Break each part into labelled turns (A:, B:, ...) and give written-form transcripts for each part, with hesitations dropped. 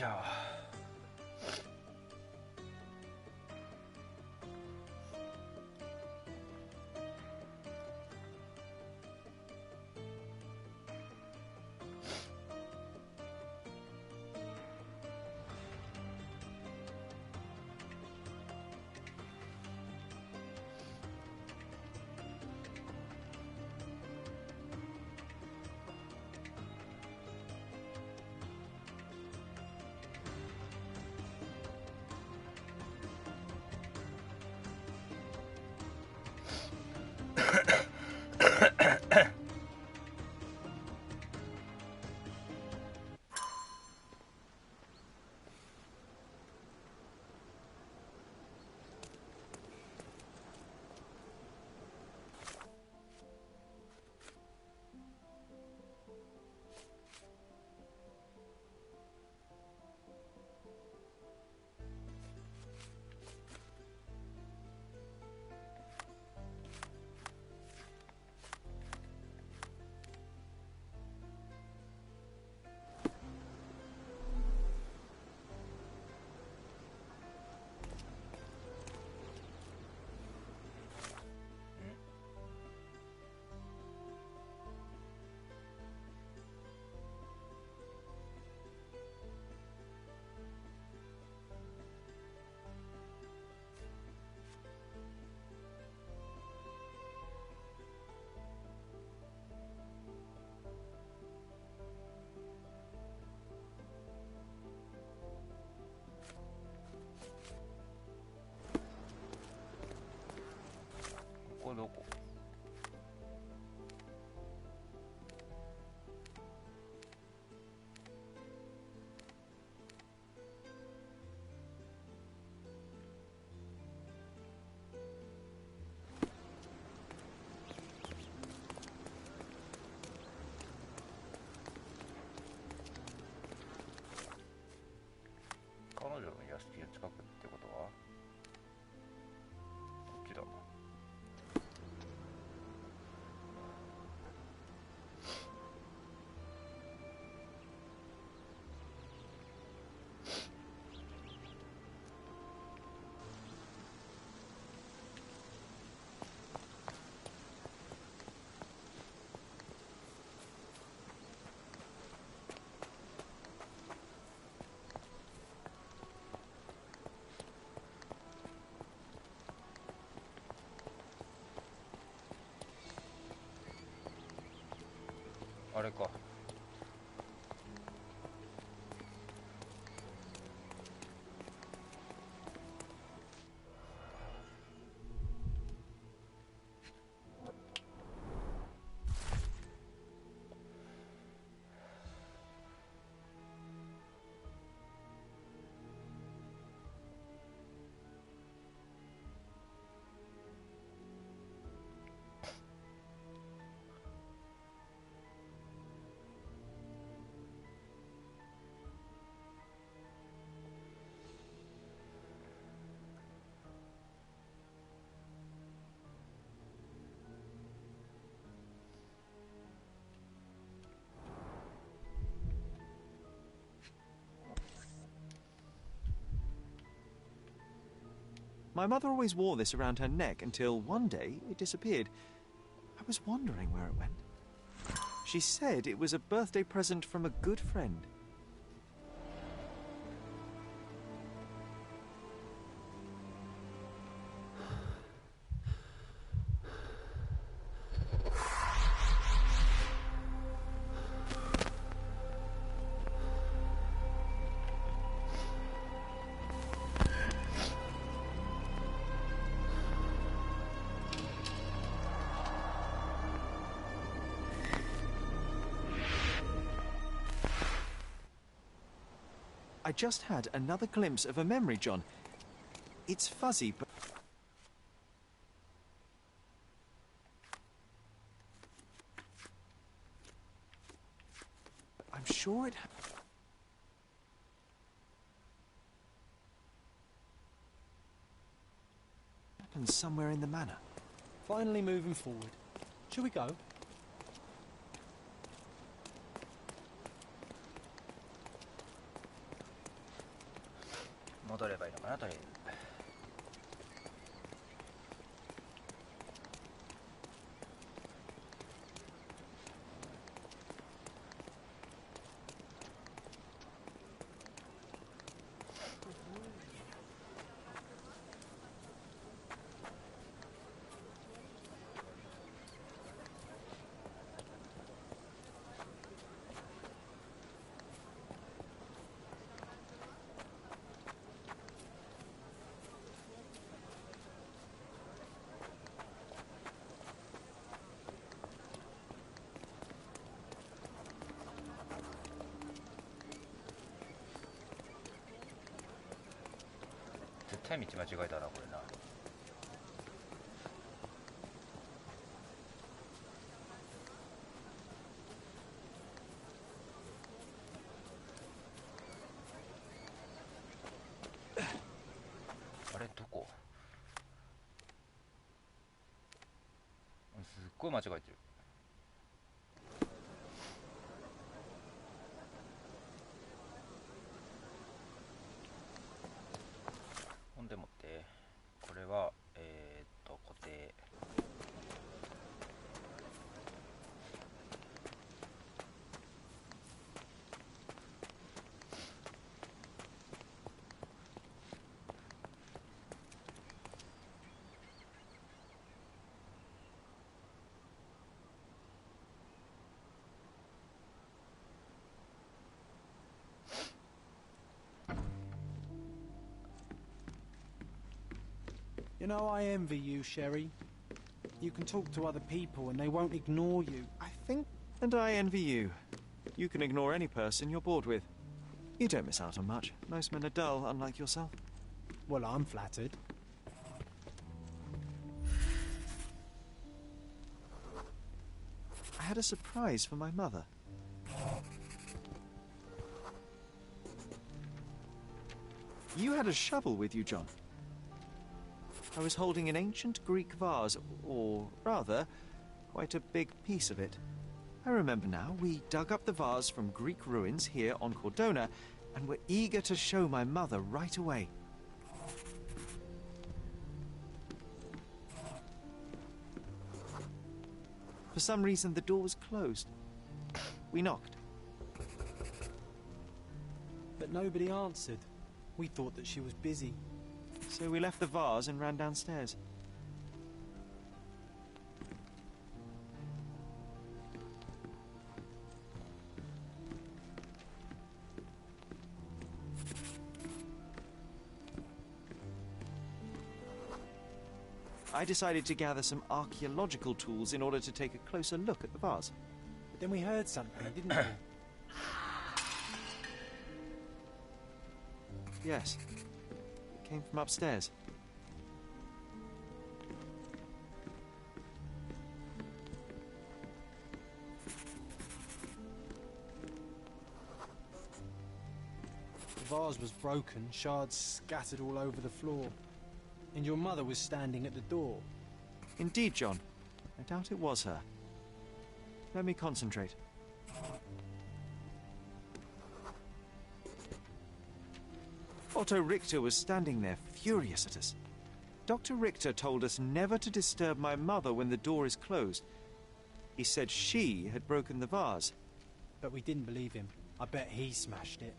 A: しょ。ここどこ？彼女の屋敷が近くってことはこっちだ。あれか。
B: My mother always wore this around her neck until one day it disappeared. I was wondering where it went. She said it was a birthday present from a good friend. I just had another glimpse of a memory, John. It's fuzzy, but... I'm sure it happened somewhere in the manor.
C: Finally moving forward. Shall we go?
A: あなたに絶対道間違えたなこれな。あれどこ？すっごい間違えてる。ほんでもってこれは固定。
C: You know, I envy you, Sherry. You can talk to other people and they won't ignore you.
B: I think, and I envy you. You can ignore any person you're bored with. You don't miss out on much. Most men are dull, unlike yourself.
C: Well, I'm flattered.
B: I had a surprise for my mother. You had a shovel with you, John. I was holding an ancient Greek vase, or rather, quite a big piece of it. I remember now, we dug up the vase from Greek ruins here on Cordona, and were eager to show my mother right away. For some reason, the door was closed. We knocked.
C: But nobody answered. We thought that she was busy.
B: So we left the vase and ran downstairs. I decided to gather some archaeological tools in order to take a closer look at the vase.
C: But then we heard something, didn't we?
B: Yes. It came from upstairs.
C: The vase was broken, shards scattered all over the floor. And your mother was standing at the door.
B: Indeed, John. I doubt it was her. Let me concentrate. Otto Richter was standing there, furious at us. Dr. Richter told us never to disturb my mother when the door is closed. He said she had broken the vase.
C: But we didn't believe him. I bet he smashed it.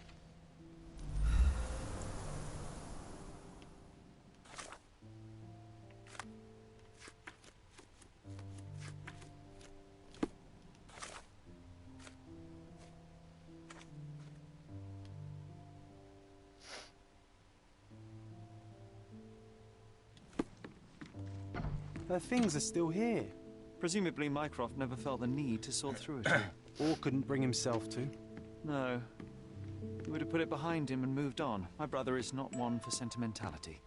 C: Her things are still here.
B: Presumably Mycroft never felt the need to sort through it all.
C: Or couldn't bring himself to.
B: No. He would have put it behind him and moved on. My brother is not one for sentimentality.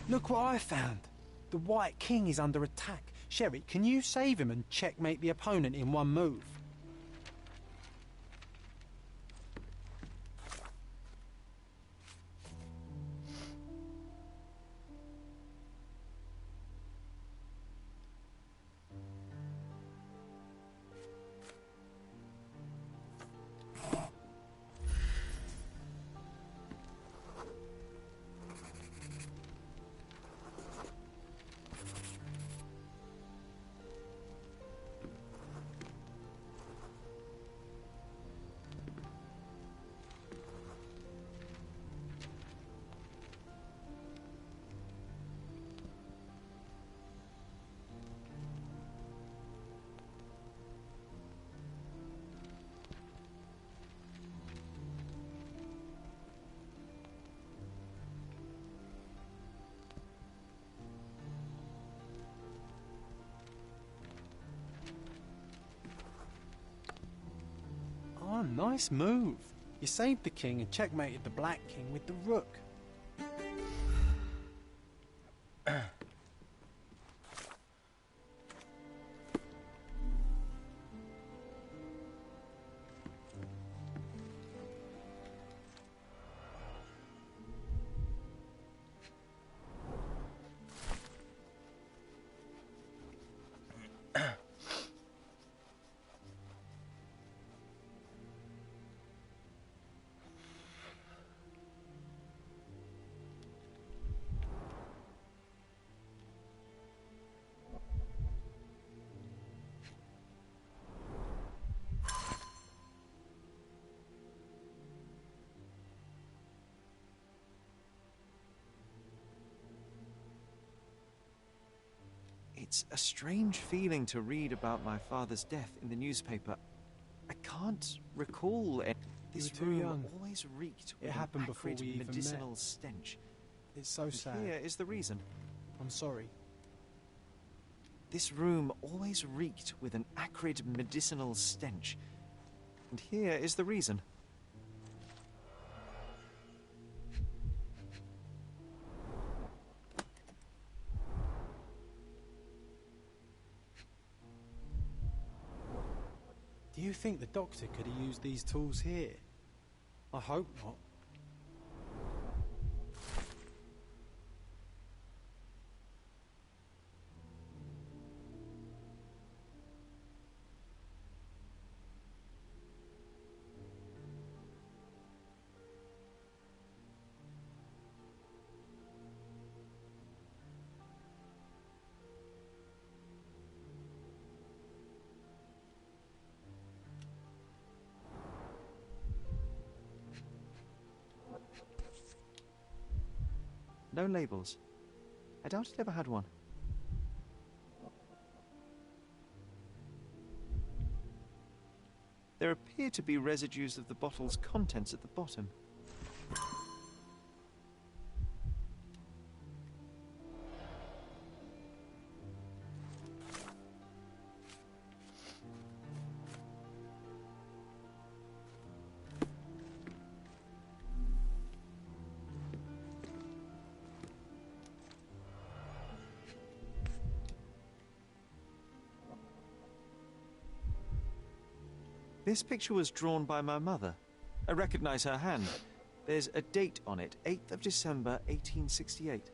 C: Look what I found. The White King is under attack. Sherry, can you save him and checkmate the opponent in one move? nice move. You saved the king and checkmated the Black King with the rook.
B: It's a strange feeling to read about my father's death in the newspaper. I can't recall it. This
C: You were too
B: room
C: young.
B: always reeked
C: It
B: with
C: happened
B: an
C: before
B: acrid
C: we even
B: medicinal
C: met.
B: stench.
C: It's so
B: And
C: sad.
B: here is the reason.
C: I'm sorry.
B: This room always reeked with an acrid medicinal stench. And here is the reason.
C: Do you think the doctor could have used these tools here? I hope not.
B: No labels. I doubt it ever had one. There appear to be residues of the bottle's contents at the bottom. This picture was drawn by my mother. I recognize her hand. There's a date on it, 8th of December, 1868.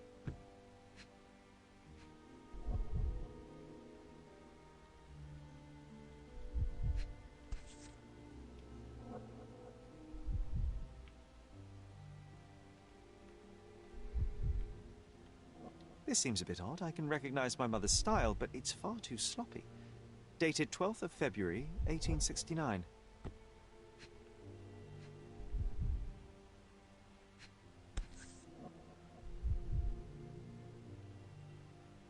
B: This seems a bit odd. I can recognize my mother's style, but it's far too sloppy. Dated 12th of February, 1869.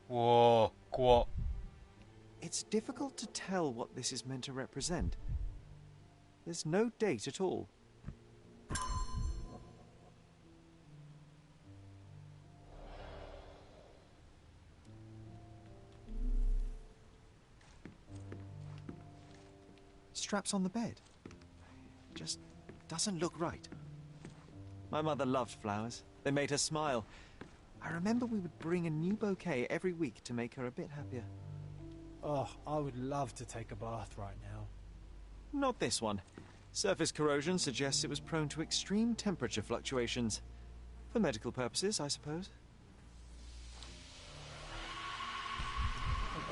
A: Whoa,怖っ。
B: It's difficult to tell what this is meant to represent. There's no date at all. Straps on the bed. Just doesn't look right. My mother loved flowers. They made her smile. I remember we would bring a new bouquet every week to make her a bit happier.
C: Oh, I would love to take a bath right now.
B: Not this one. Surface corrosion suggests it was prone to extreme temperature fluctuations. For medical purposes, I suppose.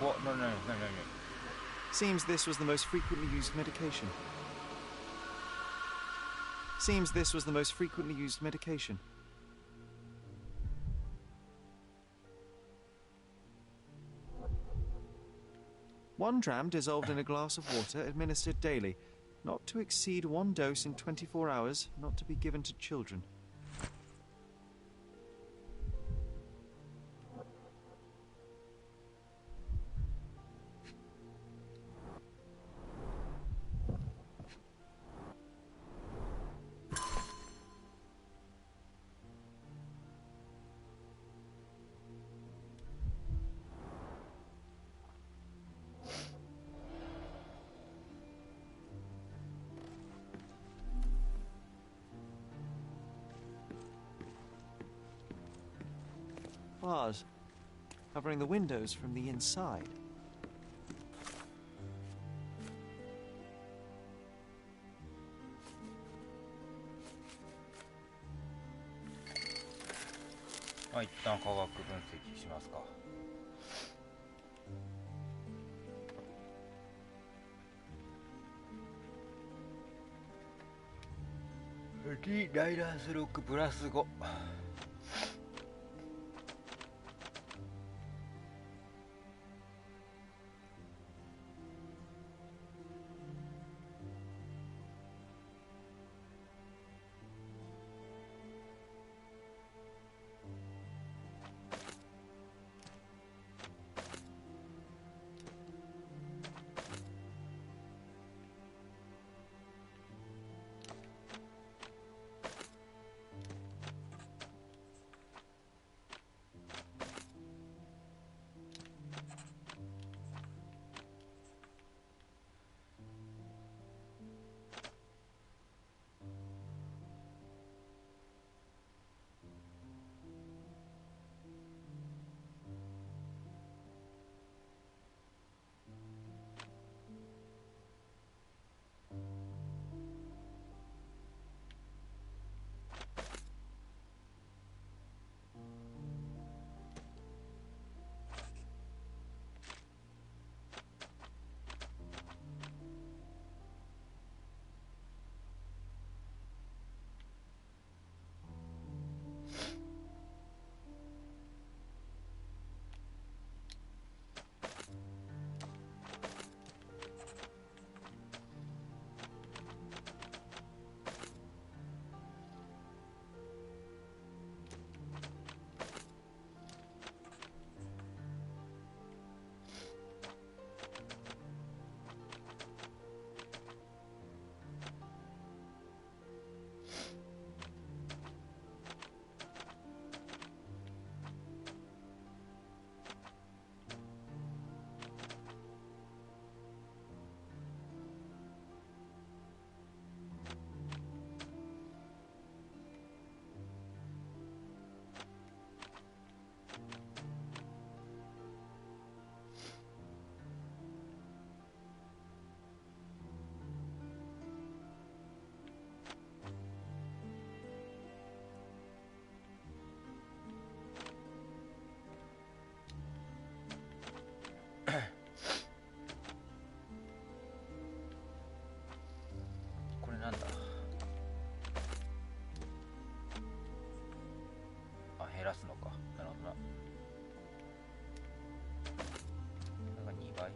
A: 怖っ。何。
B: Seems this was the most frequently used medication. Seems this was the most frequently used medication. One dram dissolved in a glass of water administered daily, not to exceed one dose in 24 hours, not to be given to children. bars, covering the windows from the inside.
A: 一旦科学分析しますか。ライダースロックプラス5。これなんだ。減らすのか。なるほどな。これが2倍。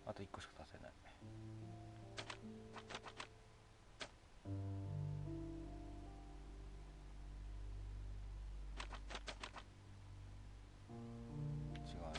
A: あと1個しか足せない。違うな。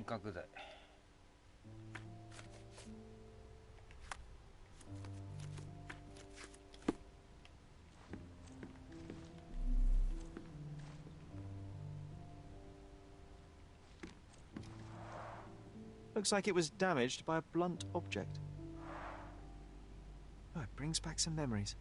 A: 覚剤。
B: Looks like it was damaged by a blunt object. Oh, it brings back some memories.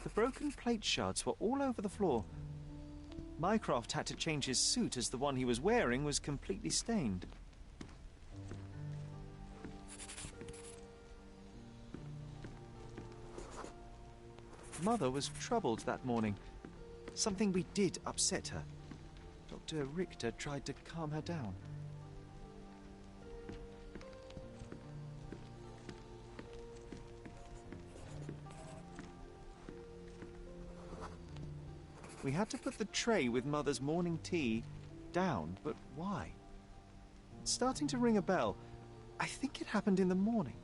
B: The broken plate shards were all over the floor. Mycroft had to change his suit as the one he was wearing was completely stained. Mother was troubled that morning. Something we did upset her. Dr. Richter tried to calm her down. We had to put the tray with Mother's morning tea down, but why? It's starting to ring a bell. I think it happened in the morning.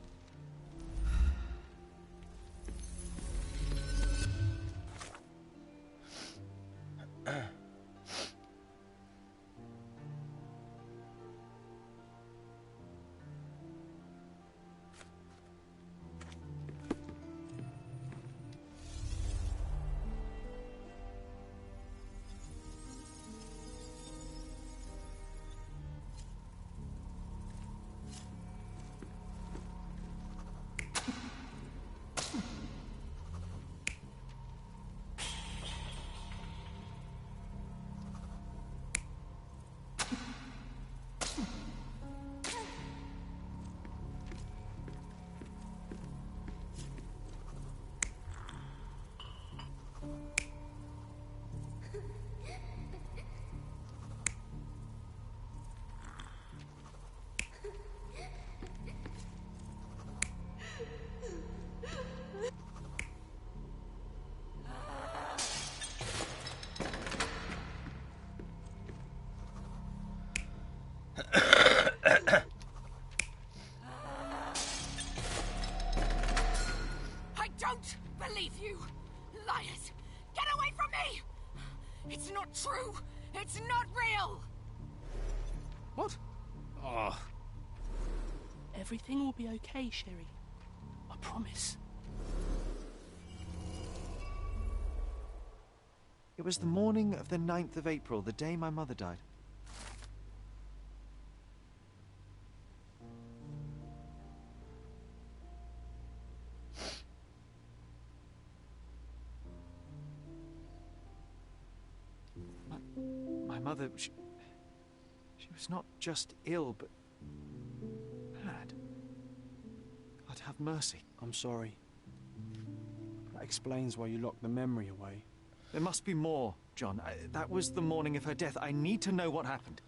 D: I don't believe you! Liars! Get away from me! It's not true! It's not real!
B: What? Oh.
E: Everything will be okay, Sherry. I promise.
B: It was the morning of the 9th of April, the day my mother died. My mother, she was not just ill, but mad. God have mercy.
C: I'm sorry. That explains why you locked the memory away.
B: There must be more, John. That was the morning of her death. I need to know what happened.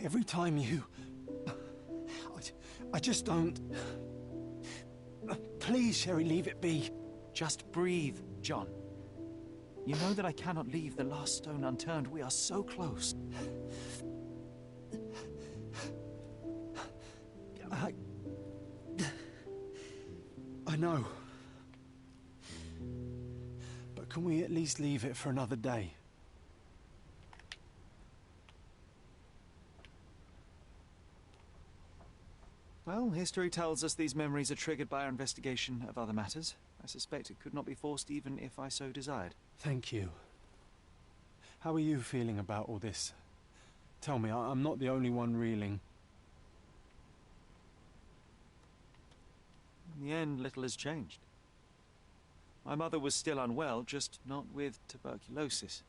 C: Every time you... I just don't... Please, Sherry, leave it be.
B: Just breathe, John. You know that I cannot leave the last stone unturned. We are so close.
C: I know. But can we at least leave it for another day?
B: Well, history tells us these memories are triggered by our investigation of other matters. I suspect it could not be forced even if I so desired.
C: Thank you. How are you feeling about all this? Tell me, I'm not the only one reeling.
B: In the end, little has changed. My mother was still unwell, just not with tuberculosis.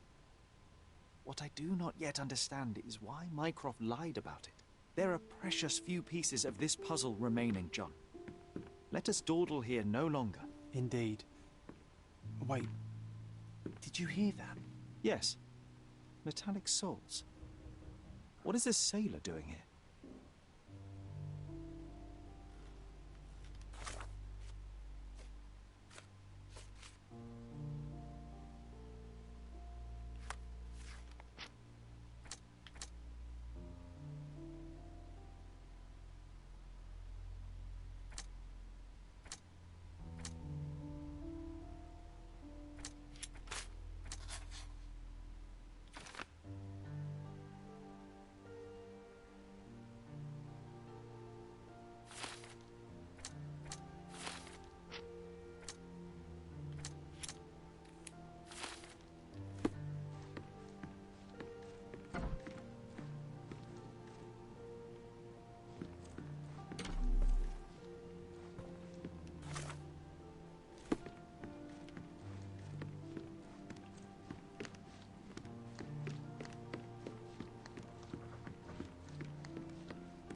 B: What I do not yet understand is why Mycroft lied about it. There are precious few pieces of this puzzle remaining, John. Let us dawdle here no longer.
C: Indeed. Wait, did you hear that?
B: Yes. Metallic soles. What is this sailor doing here?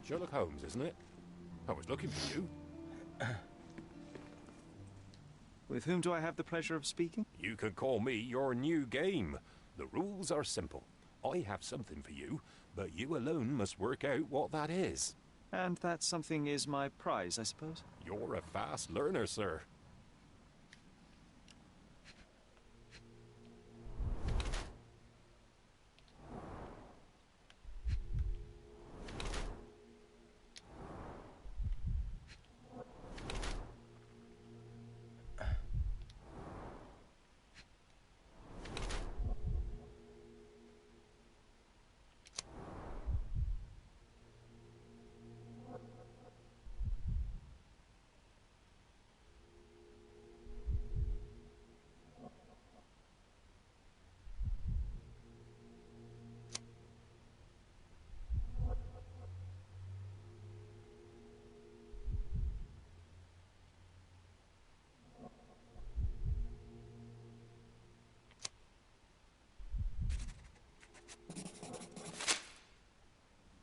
F: Sherlock Holmes, isn't it? I was looking for you.
B: With whom do I have the pleasure of speaking?
F: You can call me your new game. The rules are simple. I have something for you, but you alone must work out what that is.
B: And that something is my prize, I suppose?
F: You're a fast learner, sir.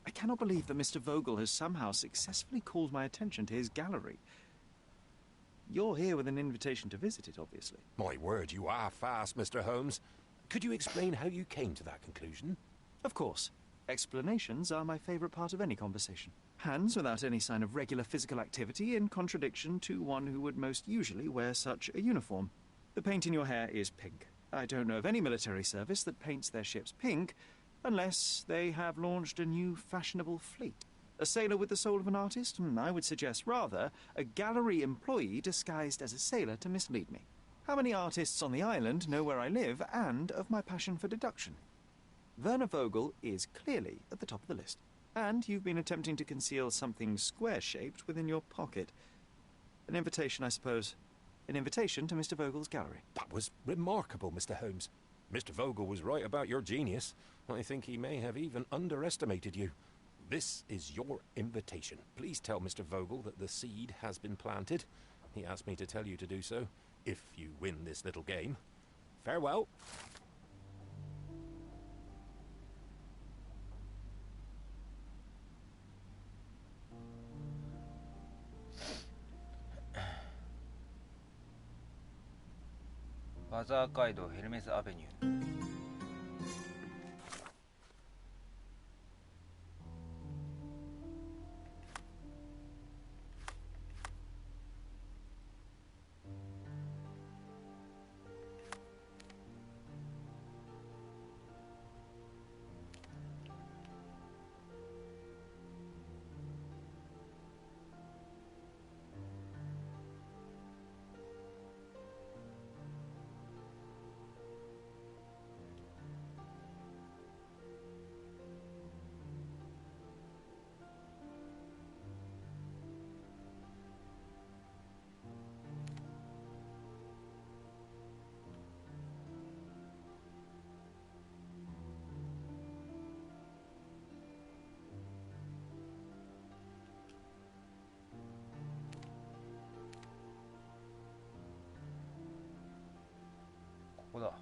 B: I cannot believe that Mr. Vogel has somehow successfully called my attention to his gallery. You're here with an invitation to visit it, obviously.
F: My word, you are fast, Mr. Holmes. Could you explain how you came to that conclusion?
B: Of course. Explanations are my favorite part of any conversation. Hands without any sign of regular physical activity, in contradiction to one who would most usually wear such a uniform. The paint in your hair is pink. I don't know of any military service that paints their ships pink, unless they have launched a new fashionable fleet. A sailor with the soul of an artist? I would suggest rather a gallery employee disguised as a sailor to mislead me. How many artists on the island know where I live and of my passion for deduction? Werner Vogel is clearly at the top of the list. And you've been attempting to conceal something square-shaped within your pocket. An invitation, I suppose. An invitation to Mr. Vogel's gallery.
F: That was remarkable, Mr. Holmes. Mr. Vogel was right about your genius. I think he may have even underestimated you. This is your invitation. Please tell Mr. Vogel that the seed has been planted. He asked me to tell you to do so, if you win this little game. Farewell.
A: バザー街道ヘルメスアベニュー。ここだ。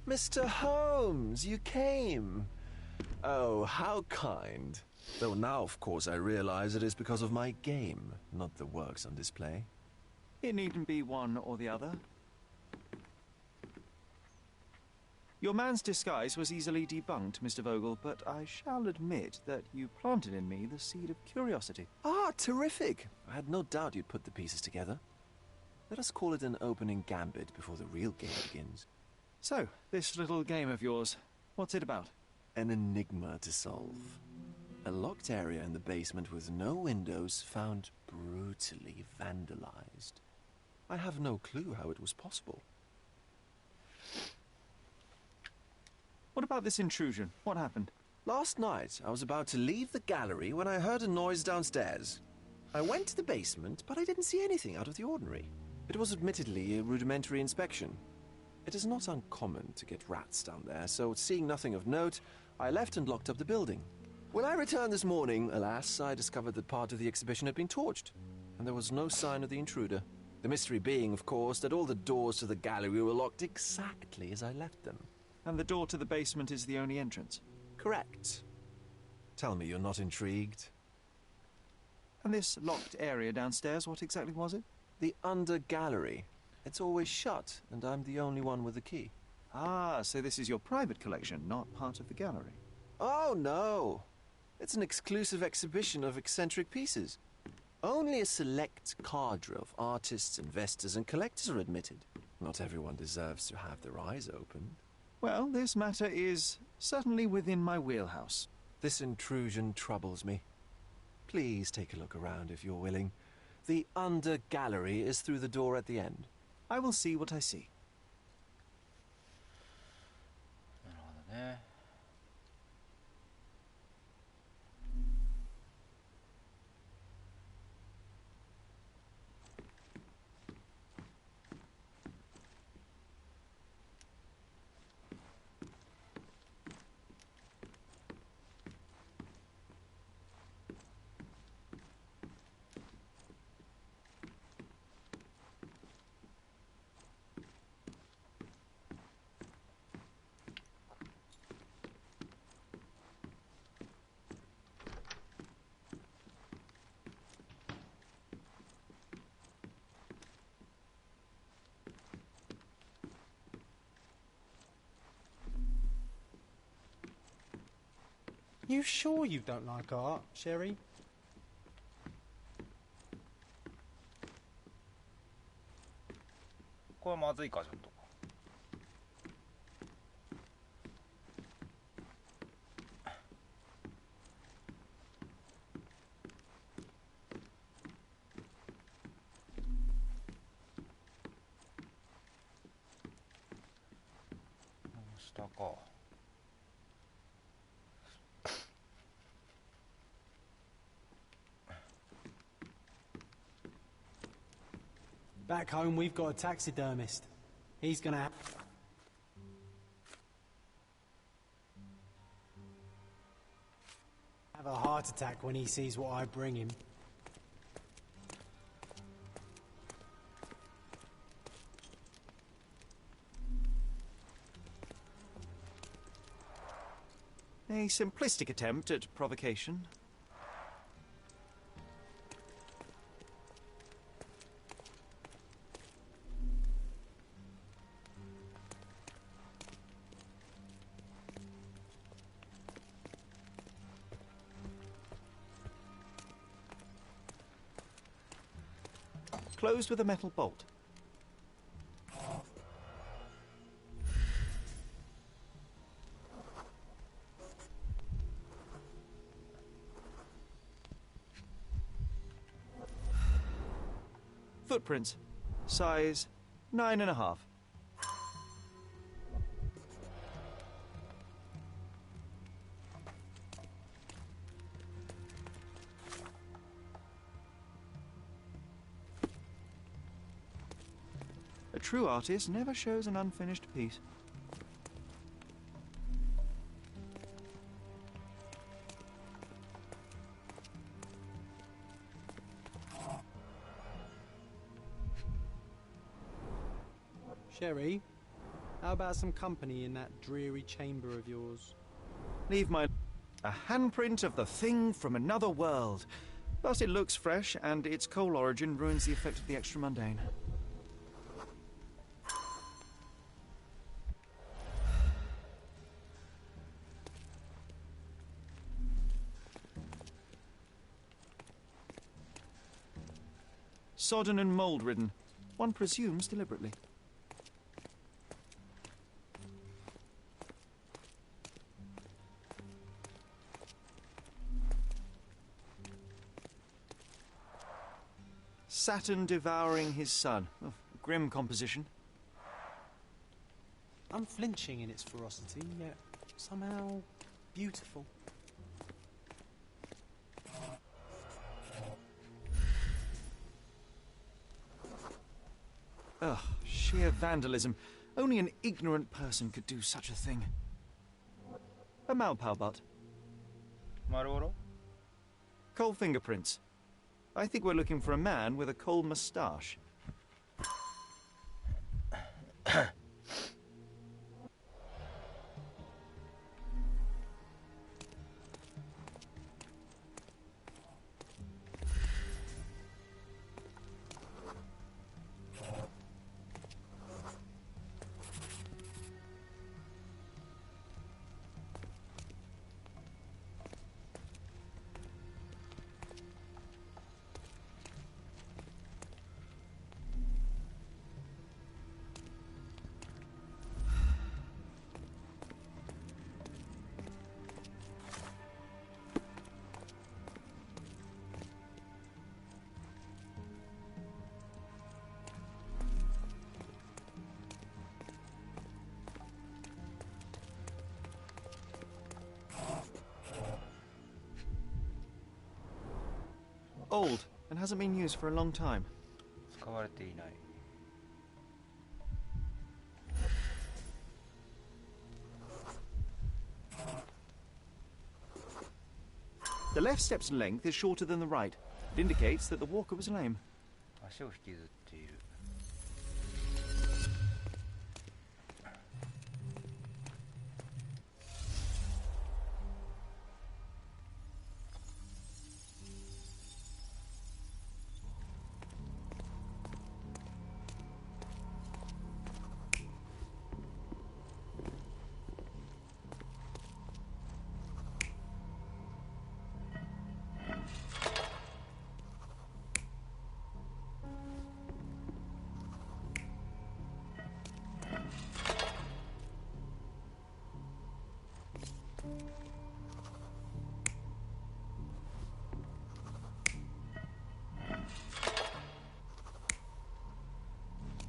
B: Mr. Holmes, you came. Oh, how kind. Though now, of course, I realize it is because of my game, not the works on display.
G: It needn't be one or the other. Your man's disguise was easily debunked, Mr. Vogel, but I shall admit that you planted in me the seed of curiosity.
B: Ah, terrific. I had no doubt you'd put the pieces together. Let us call it an opening gambit before the real game begins.
G: So, this little game of yours, what's it about?
B: An enigma to solve. A locked area in the basement with no windows found brutally vandalized. I have no clue how it was possible.
G: What about this intrusion? What happened?
B: Last night, I was about to leave the gallery when I heard a noise downstairs. I went to the basement, but I didn't see anything out of the ordinary. It was admittedly a rudimentary inspection. It is not uncommon to get rats down there, so seeing nothing of note, I left and locked up the building. When I returned this morning, alas, I discovered that part of the exhibition had been torched, and there was no sign of the intruder. The mystery being, of course, that all the doors to the gallery were locked exactly as I left them.
G: And the door to the basement is the only entrance?
B: Correct. Tell me you're not intrigued.
G: And this locked area downstairs, what exactly was it?
B: The under gallery. It's always shut, and I'm the only one with the key.
G: Ah, so this is your private collection, not part of the gallery.
B: Oh, no. It's an exclusive exhibition of eccentric pieces. Only a select cadre of artists, investors, and collectors are admitted. Not everyone deserves to have their eyes opened.
G: Well, this matter is certainly within my wheelhouse.
B: This intrusion troubles me. Please take a look around if you're willing. The under gallery is through the door at the end.
G: I will see what I see.
A: なるほどね。
C: You sure you don't like art, Sherry?
A: これまずいかちょっと。下か。
C: Back home, we've got a taxidermist. He's gonna have a heart attack when he sees what I bring him.
G: A simplistic attempt at provocation. Closed with a metal bolt. Footprints. Size 9.5.
B: A true artist never shows an unfinished piece.
C: Sherry, how about some company in that dreary chamber of yours?
B: Leave my... A handprint of the thing from another world. Plus it looks fresh, and its coal origin ruins the effect of the extra mundane. Sodden and mould-ridden. One presumes deliberately. Saturn devouring his sun. Oh, grim composition.
C: Unflinching in its ferocity, yet somehow beautiful.
B: Ugh, sheer vandalism. Only an ignorant person could do such a thing. A Malpao butt.
A: マルボロ
B: Coal fingerprints. I think we're looking for a man with a coal moustache. Old, and hasn't been used for a long time.
A: 使われていない
B: The left step's length is shorter than the right. It indicates that the walker was lame.
A: 足を引きずっている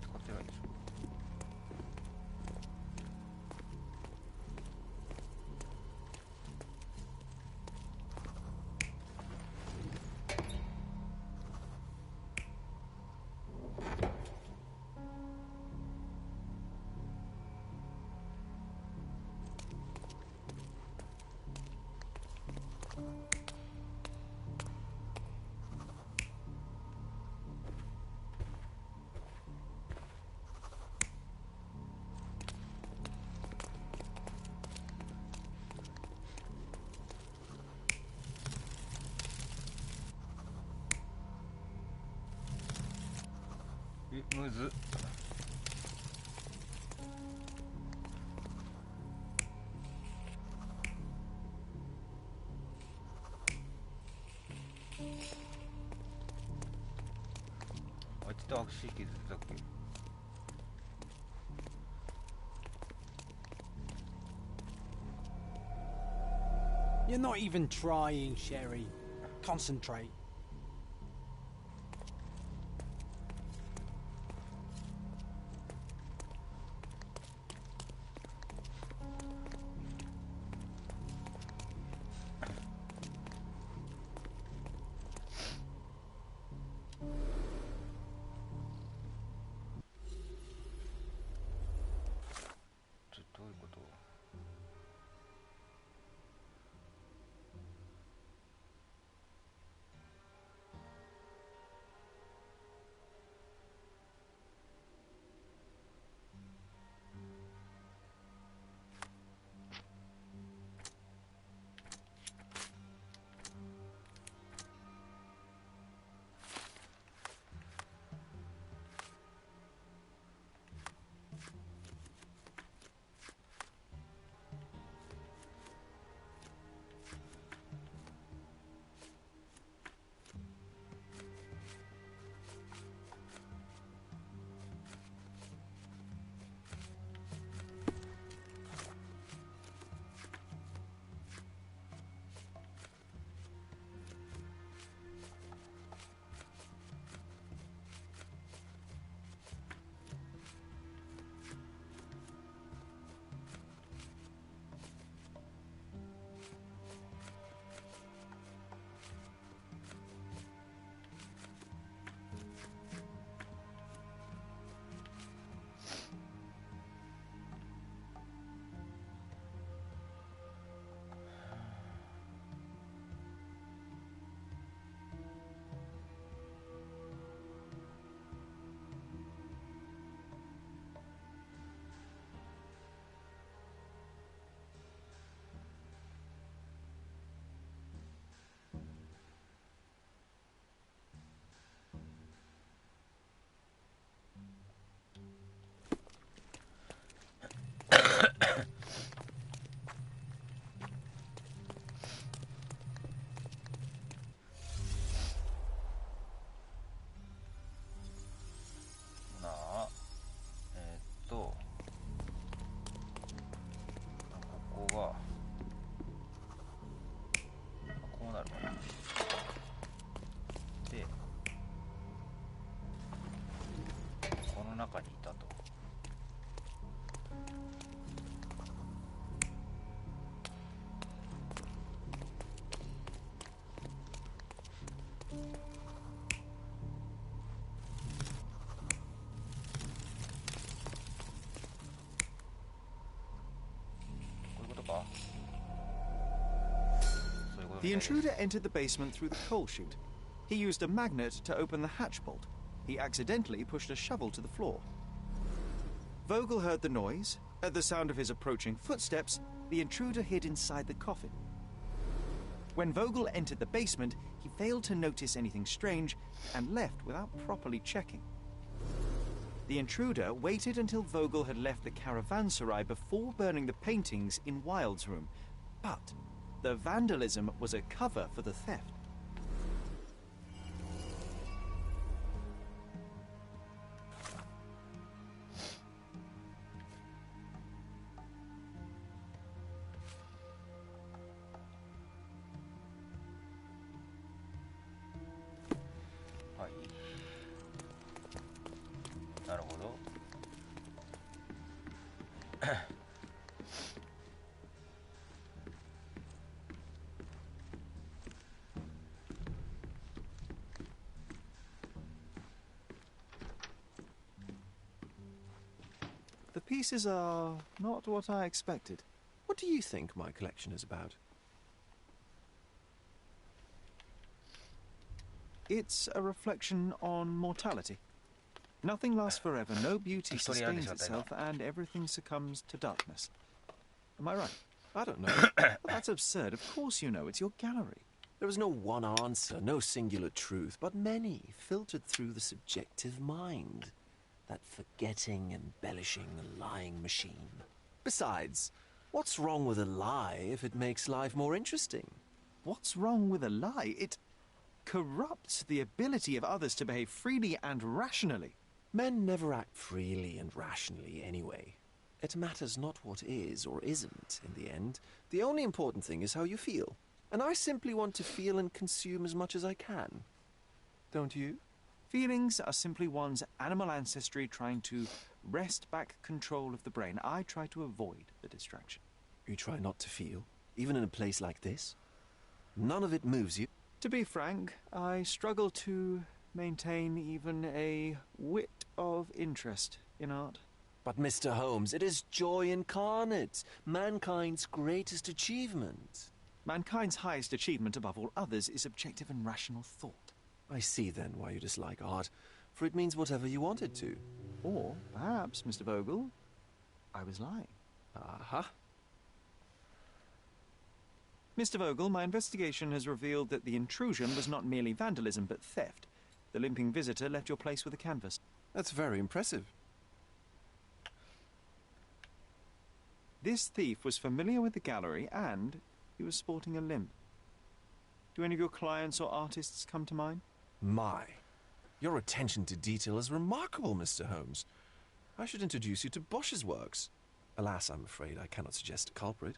A: 使ってないでしょ むずっあいつと足引きずったっけ
C: You're not even trying, Sherry. Concentrate.
A: 中にいたと。こういうことか。そういうこと
B: The
A: みたいです。
B: intruder entered the basement through the coal chute. He used a magnet to open the hatch bolt. He accidentally pushed a shovel to the floor. Vogel heard the noise. At the sound of his approaching footsteps, the intruder hid inside the coffin. When Vogel entered the basement, he failed to notice anything strange and left without properly checking. The intruder waited until Vogel had left the caravanserai before burning the paintings in Wilde's room. But the vandalism was a cover for the theft. The pieces are not what I expected.
H: What do you think my collection is about?
B: It's a reflection on mortality. Nothing lasts forever, no beauty sustains itself, and everything succumbs to darkness. Am I right?
H: I don't know.
B: Well, that's absurd. Of course you know. It's your gallery.
H: There is no one answer, no singular truth, but many filtered through the subjective mind. That forgetting, embellishing, lying machine. Besides, what's wrong with a lie if it makes life more interesting?
B: What's wrong with a lie? It corrupts the ability of others to behave freely and rationally.
H: Men never act freely and rationally anyway. It matters not what is or isn't in the end. The only important thing is how you feel. And I simply want to feel and consume as much as I can. Don't you?
B: Feelings are simply one's animal ancestry trying to wrest back control of the brain. I try to avoid the distraction.
H: You try not to feel, even in a place like this? None of it moves you?
B: To be frank, I struggle to maintain even a whit of interest in art.
H: But, Mr. Holmes, it is joy incarnate, mankind's greatest achievement.
B: Mankind's highest achievement above all others is objective and rational thought.
H: I see, then, why you dislike art, for it means whatever you want it to.
B: Or, perhaps, Mr. Vogel, I was lying.
H: Aha.
B: Mr. Vogel, my investigation has revealed that the intrusion was not merely vandalism, but theft. The limping visitor left your place with a canvas.
H: That's very impressive.
B: This thief was familiar with the gallery, and he was sporting a limp. Do any of your clients or artists come to mind?
H: My. Your attention to detail is remarkable, Mr. Holmes. I should introduce you to Bosch's works. Alas, I'm afraid I cannot suggest a culprit.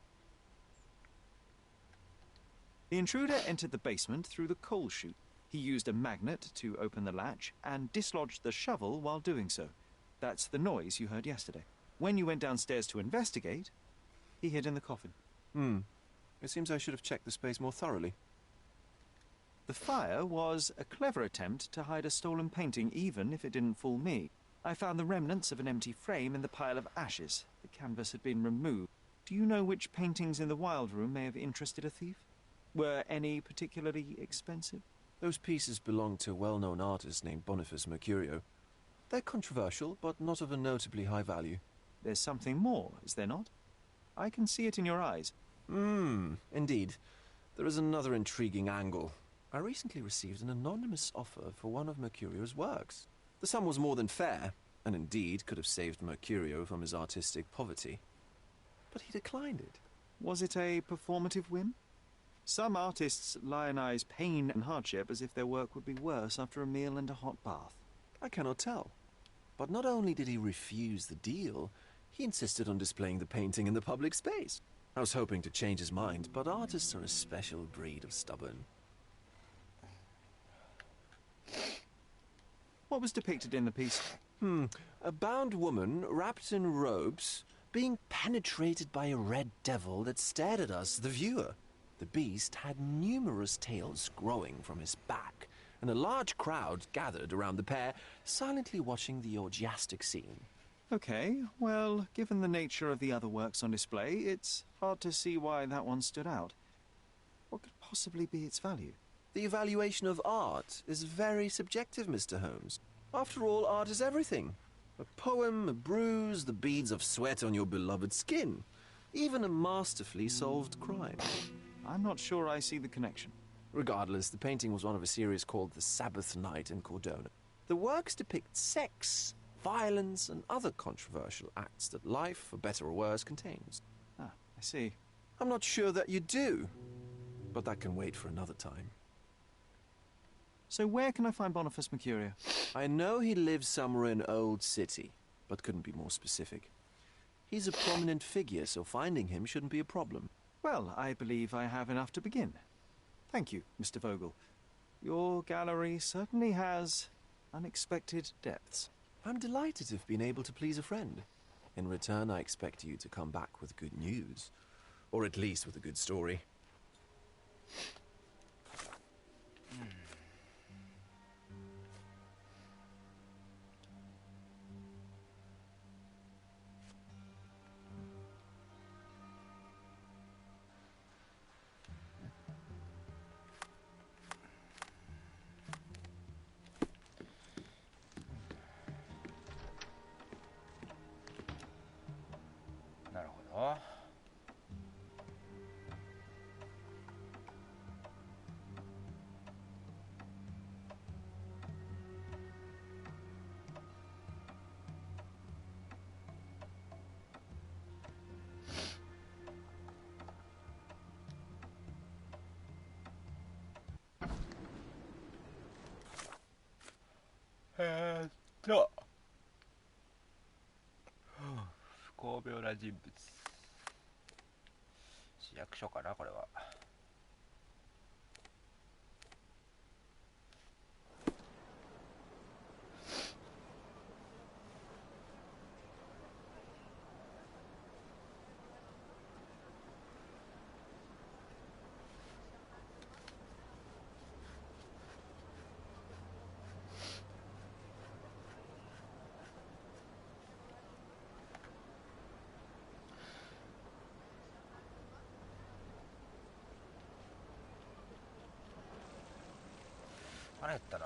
B: The intruder entered the basement through the coal chute. He used a magnet to open the latch and dislodged the shovel while doing so. That's the noise you heard yesterday. When you went downstairs to investigate, he hid in the coffin.
H: It seems I should have checked the space more thoroughly.
B: The fire was a clever attempt to hide a stolen painting, even if it didn't fool me. I found the remnants of an empty frame in the pile of ashes. The canvas had been removed. Do you know which paintings in the Wild Room may have interested a thief? Were any particularly expensive?
H: Those pieces belong to a well-known artist named Boniface Mercurio. They're controversial, but not of a notably high value.
B: There's something more, is there not? I can see it in your eyes.
H: Indeed. There is another intriguing angle. I recently received an anonymous offer for one of Mercurio's works. The sum was more than fair, and indeed could have saved Mercurio from his artistic poverty. But he declined it.
B: Was it a performative whim? Some artists lionize pain and hardship as if their work would be worse after a meal and a hot bath.
H: I cannot tell. But not only did he refuse the deal, he insisted on displaying the painting in the public space. I was hoping to change his mind, but artists are a special breed of stubborn.
B: What
G: What was depicted in the piece?
H: A bound woman wrapped in robes being penetrated by a red devil that stared at us, the viewer. The beast had numerous tails growing from his back, and a large crowd gathered around the pair, silently watching the orgiastic scene.
G: Okay, well, given the nature of the other works on display, it's hard to see why that one stood out. What could possibly be its value?
H: The evaluation of art is very subjective, Mr. Holmes. After all, art is everything. A poem, a bruise, the beads of sweat on your beloved skin. Even a masterfully solved crime.
G: I'm not sure I see the connection.
H: Regardless, the painting was one of a series called The Sabbath Night in Cordona. The works depict sex, violence, and other controversial acts that life, for better or worse, contains.
G: Ah, I see.
H: I'm not sure that you do, but that can wait for another time.
G: So where can I find Boniface Mercurio?
H: I know he lives somewhere in Old City, but couldn't be more specific. He's a prominent figure, so finding him shouldn't be a problem.
G: Well, I believe I have enough to begin. Thank you, Mr. Vogel. Your gallery certainly has unexpected depths.
H: I'm delighted to have been able to please a friend. In return, I expect you to come back with good news. Or at least with a good story.
A: なるほど。と不巧妙な人物、市役所かなこれは。腹減ったな。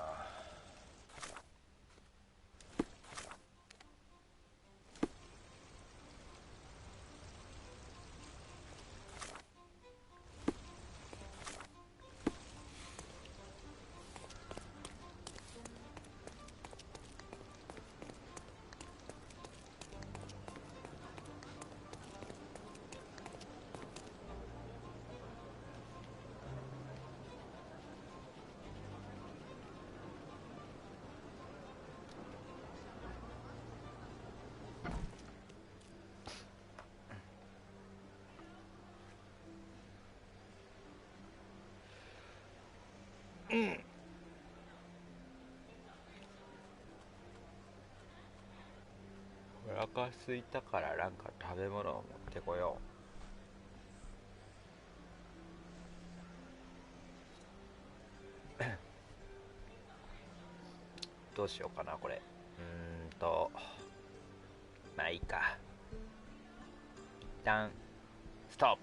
A: お腹空いたからなんか食べ物を持ってこよう。どうしようかなこれ。まあいいか。一旦ストップ。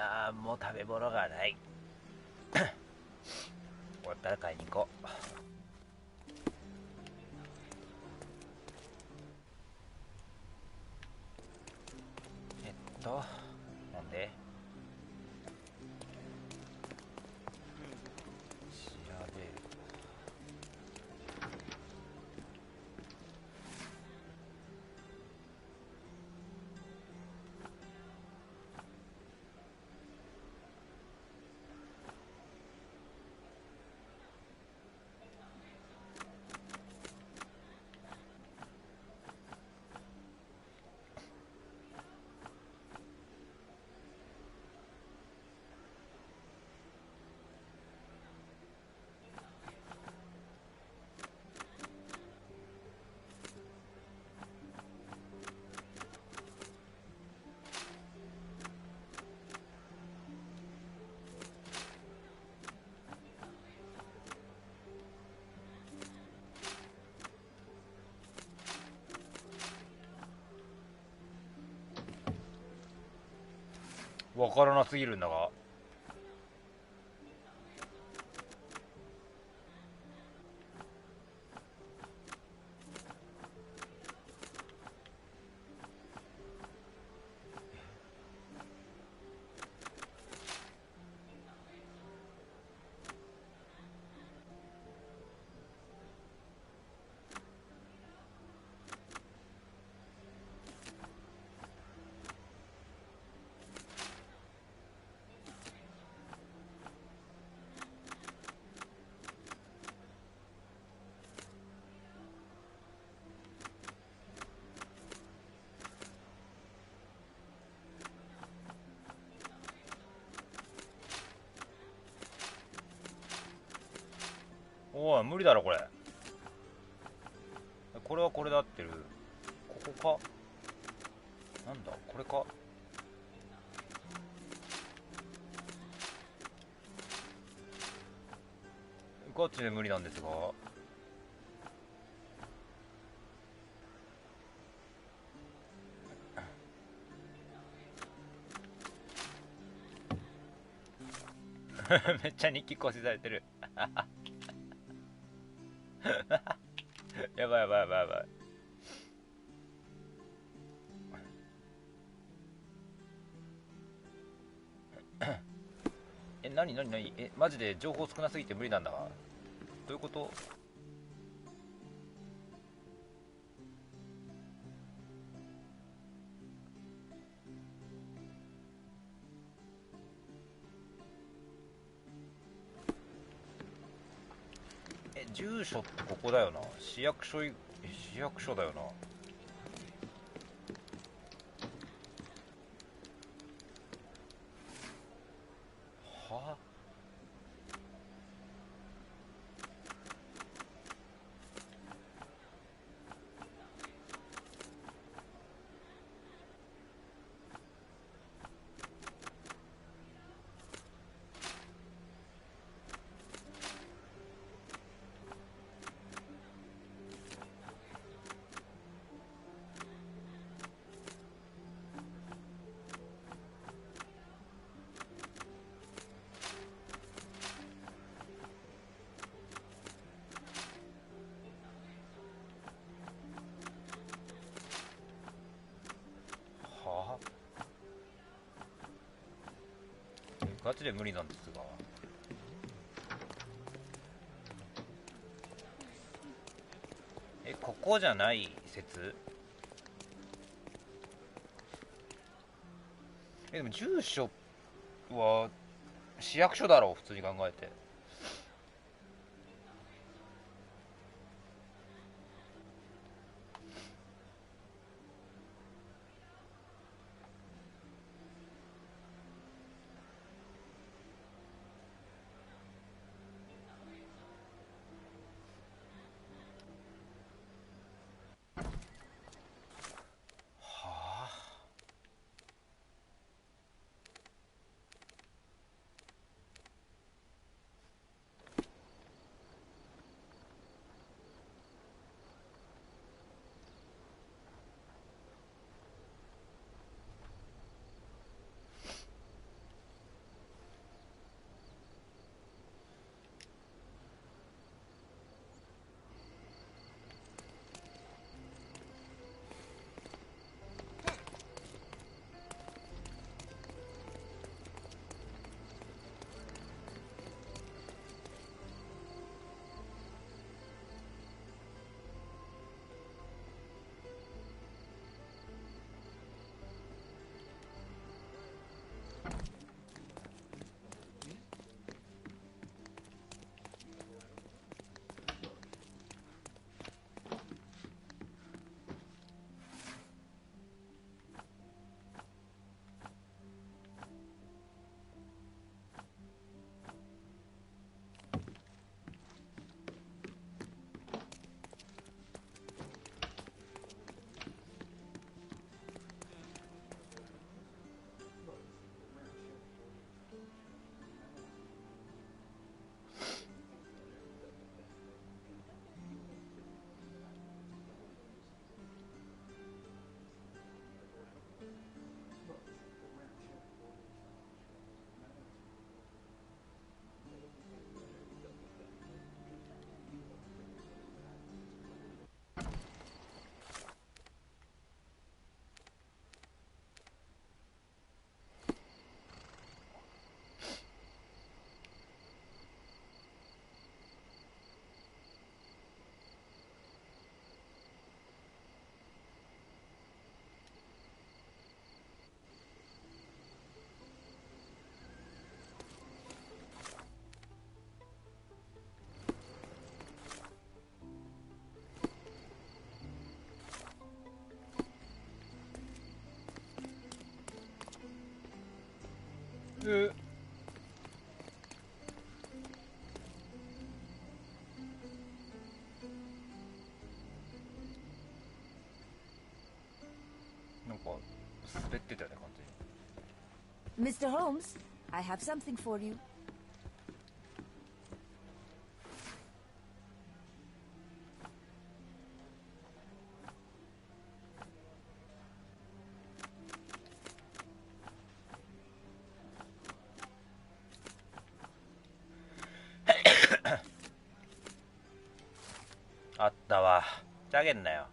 A: なんも食べ物がない。終わったら買いに行こう。なんで調べる。わからなすぎるんだが。おい無理だろこれ。これはこれで合ってる。ここかなんだこれか。ガチで無理なんですが。めっちゃ日記更新されてる。やばいやばいやばいやばい。なにマジで情報少なすぎて無理なんだが。どういうこと？住所ってここだよな。市役所だよな。はガチで無理なんですが。ここじゃない説？でも住所は市役所だろう普通に考えて。なんか滑ってたよね完全に。
I: Mr. Holmes, I have something for you. .
A: あったわ。じゃげんなよ。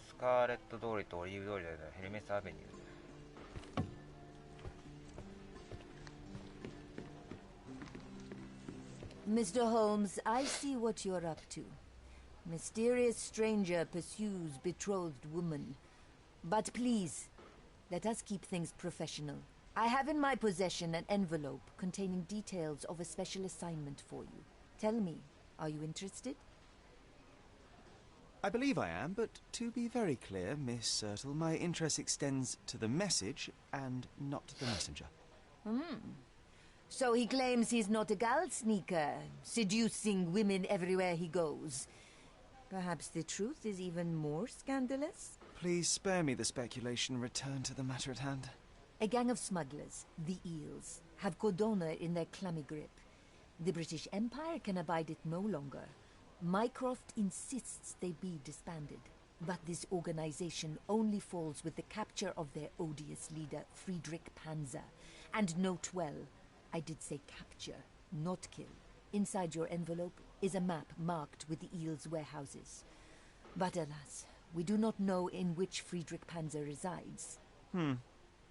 A: スカーレット通りとオリーブ通りだよね。ヘルメスアベニュー。
I: Mr. Holmes, I see what you're up to. Mysterious stranger pursues betrothed woman. But please, let us keep things professional. I have in my possession an envelope containing details of a special assignment for you. Tell me, are you interested?
B: I believe I am, but to be very clear, Miss Sertle, my interest extends to the message and not the messenger.
I: So he claims he's not a gal sneaker, seducing women everywhere he goes. Perhaps the truth is even more scandalous?
B: Please spare me the speculation. Return to the matter at hand.
I: A gang of smugglers, the Eels, have Cordona in their clammy grip. The British Empire can abide it no longer. Mycroft insists they be disbanded. But this organization only falls with the capture of their odious leader, Friedrich Panzer. And note well, I did say capture, not kill. Inside your envelope is a map marked with the Eels' warehouses. But alas, we do not know in which Friedrich Panzer resides.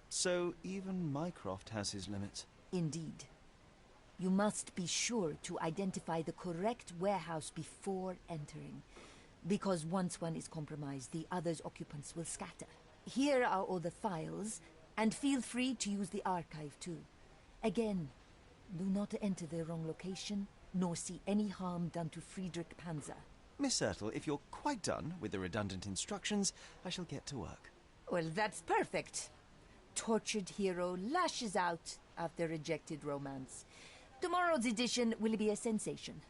B: So even Mycroft has his limits.
I: Indeed. You must be sure to identify the correct warehouse before entering. Because once one is compromised, the other's occupants will scatter. Here are all the files, and feel free to use the archive too. Again, do not enter the wrong location, nor see any harm done to Friedrich Panzer.
B: Miss Sertle, if you're quite done with the redundant instructions, I shall get to work.
I: Well, that's perfect. Tortured hero lashes out after rejected romance. Tomorrow's edition will be a sensation.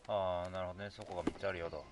A: ああ、なるほどね。そこが3つあるよと。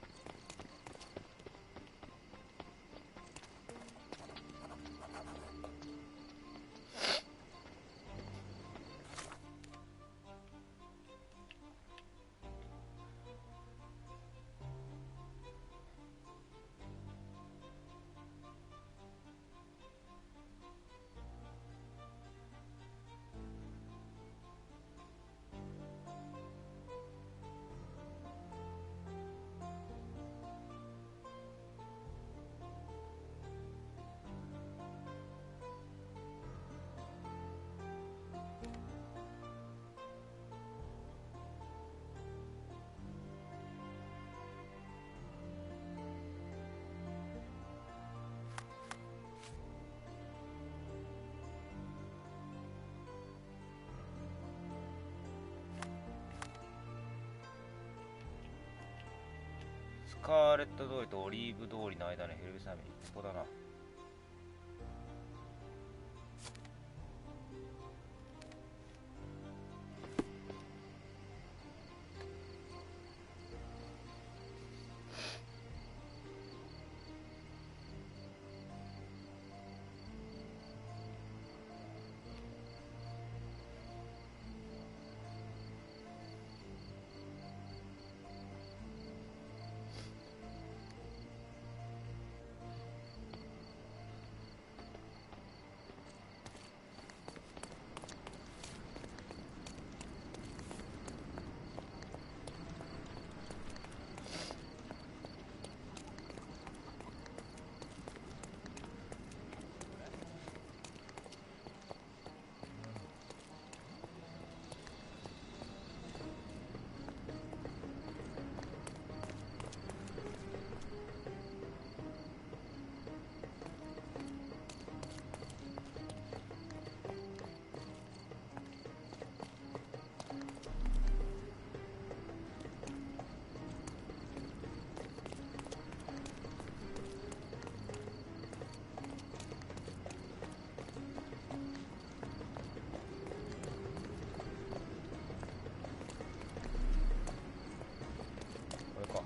A: スカーレット通りとオリーブ通りの間のヘルベスアミリ、ここだな。これか。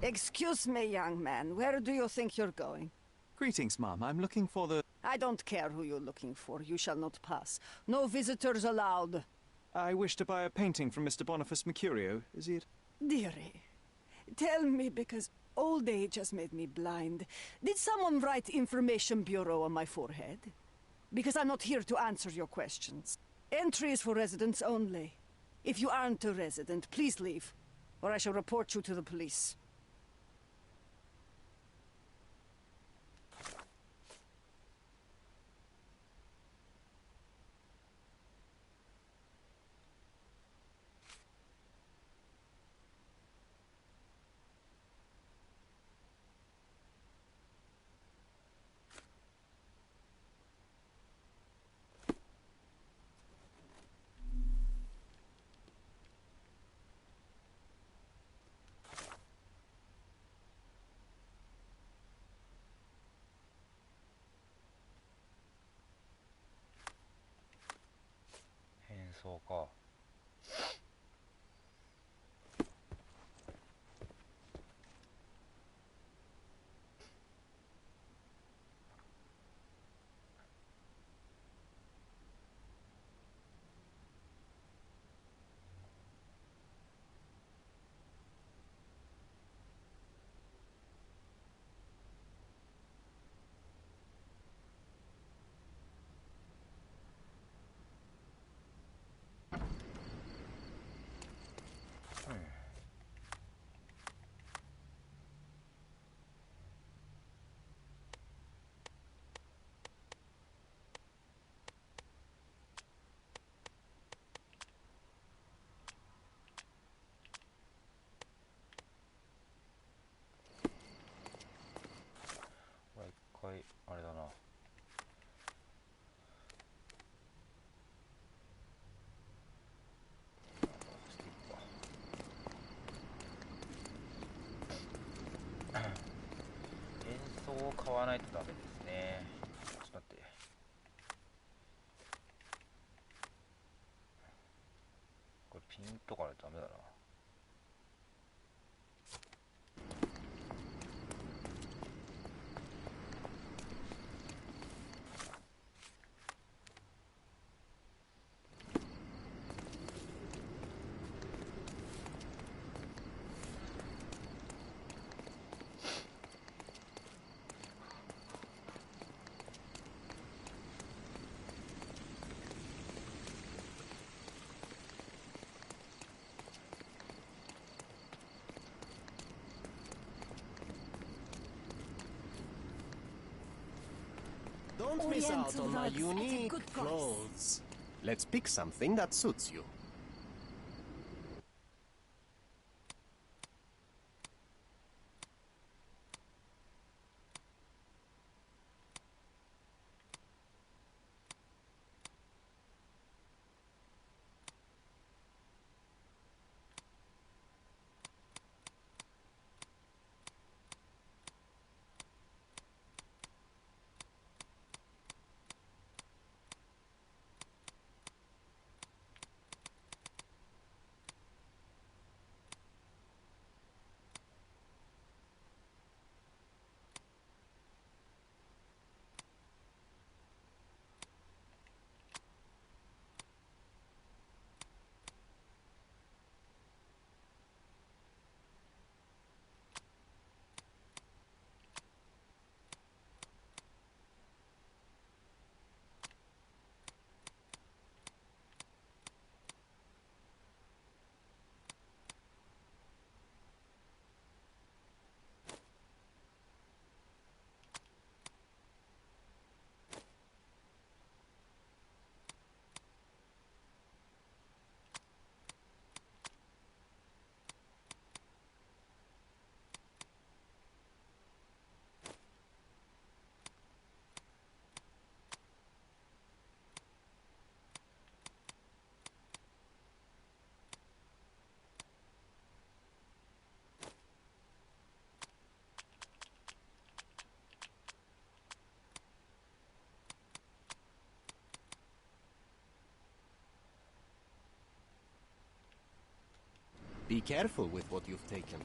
J: Excuse me, young man. Where do you think you're going?
B: Greetings, ma'am. I'm looking for the...
J: I don't care who you're looking for. You shall not pass. No visitors allowed.
B: I wish to buy a painting from Mr. Boniface Mercurio. Is he at...
J: Dearie, tell me, because old age has made me blind. Did someone write Information Bureau on my forehead? Because I'm not here to answer your questions. Entry is for residents only. If you aren't a resident, please leave, or I shall report you to the police.
A: そうか。を買わないとダメですね。ちょっと待って。これピンとかないとダメだな。
K: Don't miss out
I: Oriental
K: on my
I: rugs at a
K: unique
I: good price.
K: clothes. Let's pick something that suits you. Be careful with what you've taken.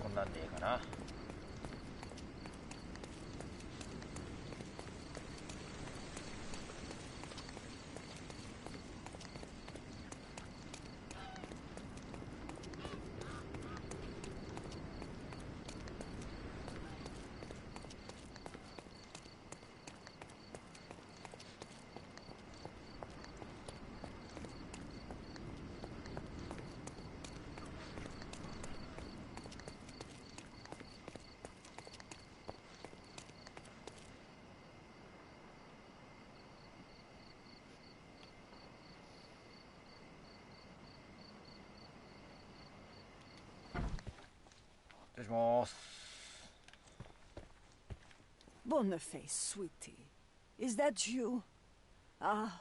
A: こんなんでいいかな。失礼します。
J: Boniface, sweetie. Is that you? Ah,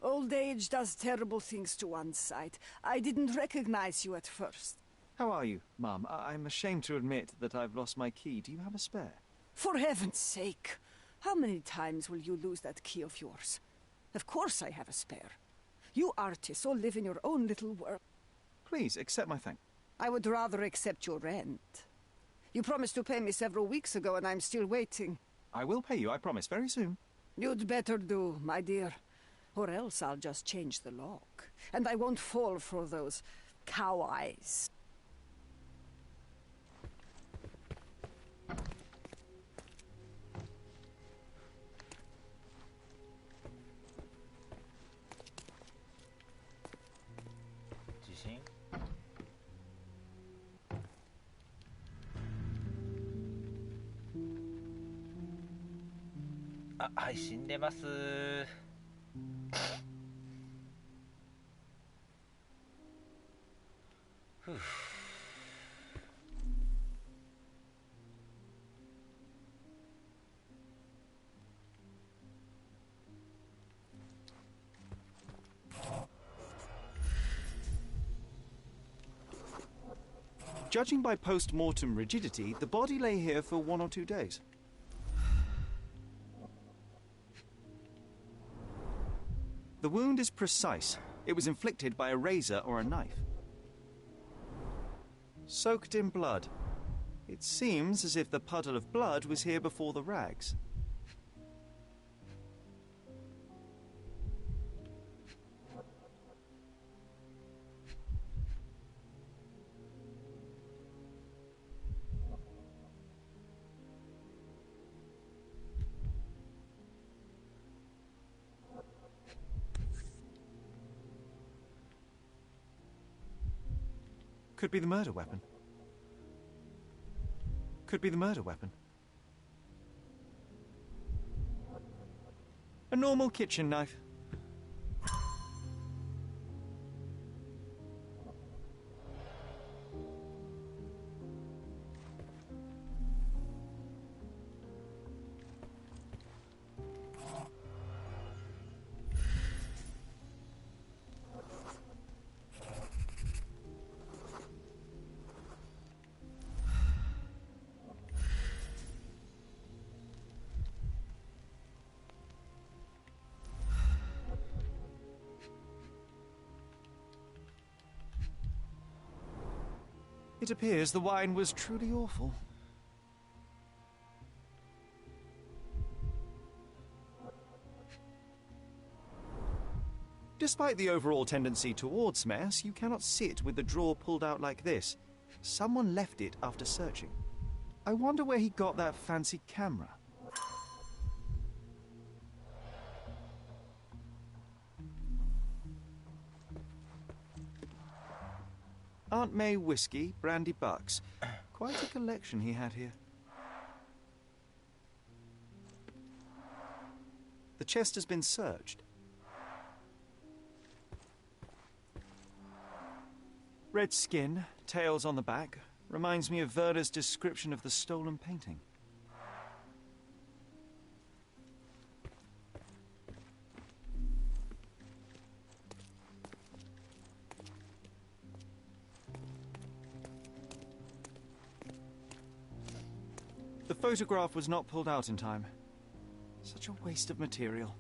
J: old age does terrible things to one's sight. I didn't recognize you at first.
B: How are you, Mum? I'm ashamed to admit that I've lost my key. Do you have a spare?
J: For heaven's sake, how many times will you lose that key of yours? Of course I have a spare. You artists all live in your own little world.
B: Please, accept my thanks.
J: I would rather accept your rent. You promised to pay me several weeks ago, and I'm still waiting.
B: I will pay you, I promise, very soon.
J: You'd better do, my dear. Or else I'll just change the lock. And I won't fall for those cow eyes.
A: あ、はい、死んでます。ふう。
B: Judging by post-mortem rigidity, the body lay here for 1 or 2 days. The wound is precise. It was inflicted by a razor or a knife. Soaked in blood. It seems as if the puddle of blood was here before the rags. Could be the murder weapon. Could be the murder weapon. A normal kitchen knife. It appears the wine was truly awful. Despite the overall tendency towards mess, you cannot sit with the drawer pulled out like this. Someone left it after searching. I wonder where he got that fancy camera. Aunt May whiskey, brandy bucks. Quite a collection he had here. The chest has been searched. Red skin, tails on the back. Reminds me of Werder's description of the stolen painting. The photograph was not pulled out in time. Such a waste of material.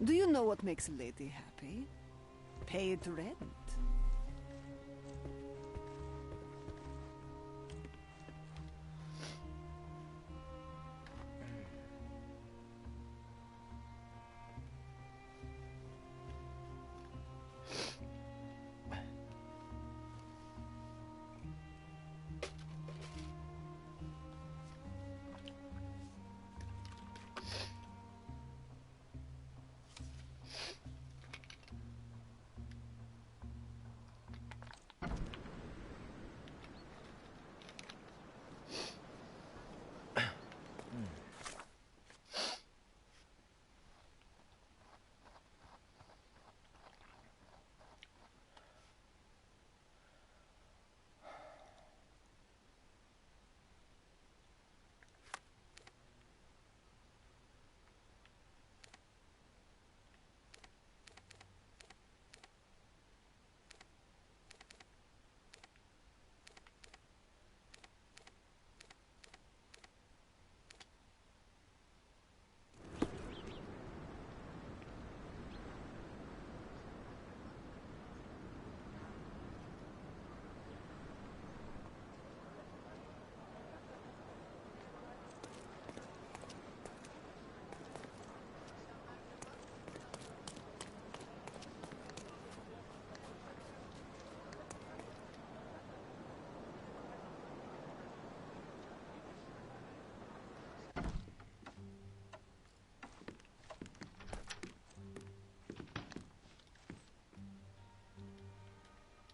J: Do you know what makes a lady happy? Paid rent.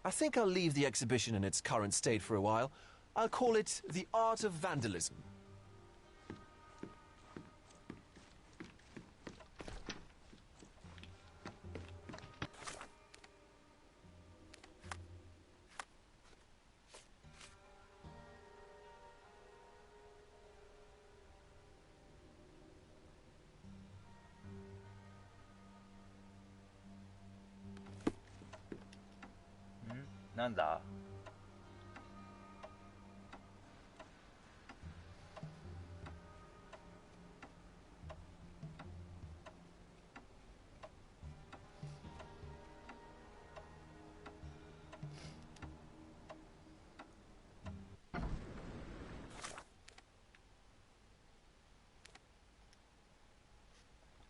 H: I think I'll leave the exhibition in its current state for a while. I'll call it The Art of Vandalism.
A: ん？なんだ？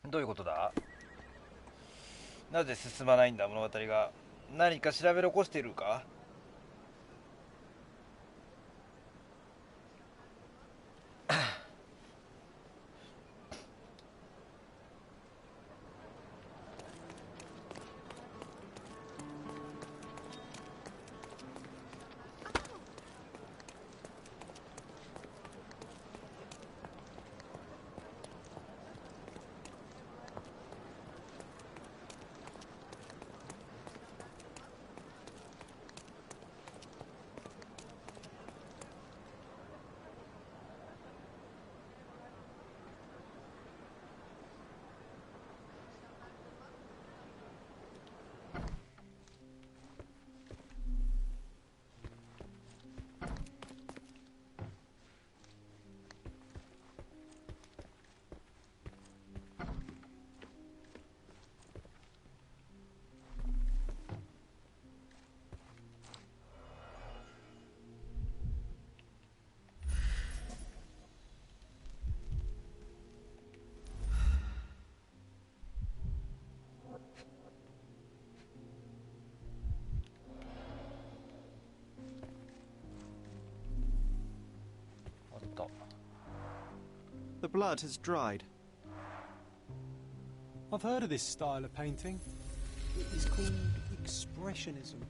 A: どういうことだ？なぜ進まないんだ物語が。何か調べ残しているか？The
B: blood has dried.
C: I've heard of this style of painting. It is called expressionism.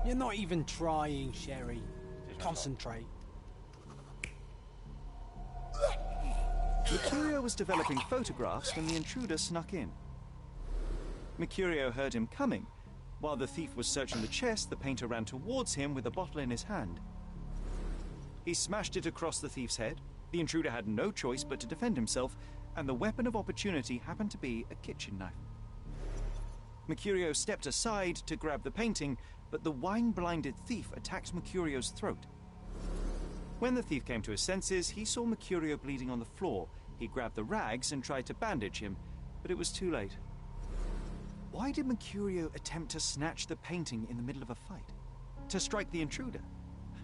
C: You're not even trying, Sherry. Concentrate.
B: Mercurio was developing photographs when the intruder snuck in. Mercurio heard him coming. While the thief was searching the chest, the painter ran towards him with a bottle in his hand. He smashed it across the thief's head. The intruder had no choice but to defend himself, and the weapon of opportunity happened to be a kitchen knife. Mercurio stepped aside to grab the painting, but the wine-blinded thief attacked Mercurio's throat. When the thief came to his senses, he saw Mercurio bleeding on the floor. He grabbed the rags and tried to bandage him, but it was too late. Why did Mercurio attempt to snatch the painting in the middle of a fight? To strike the intruder?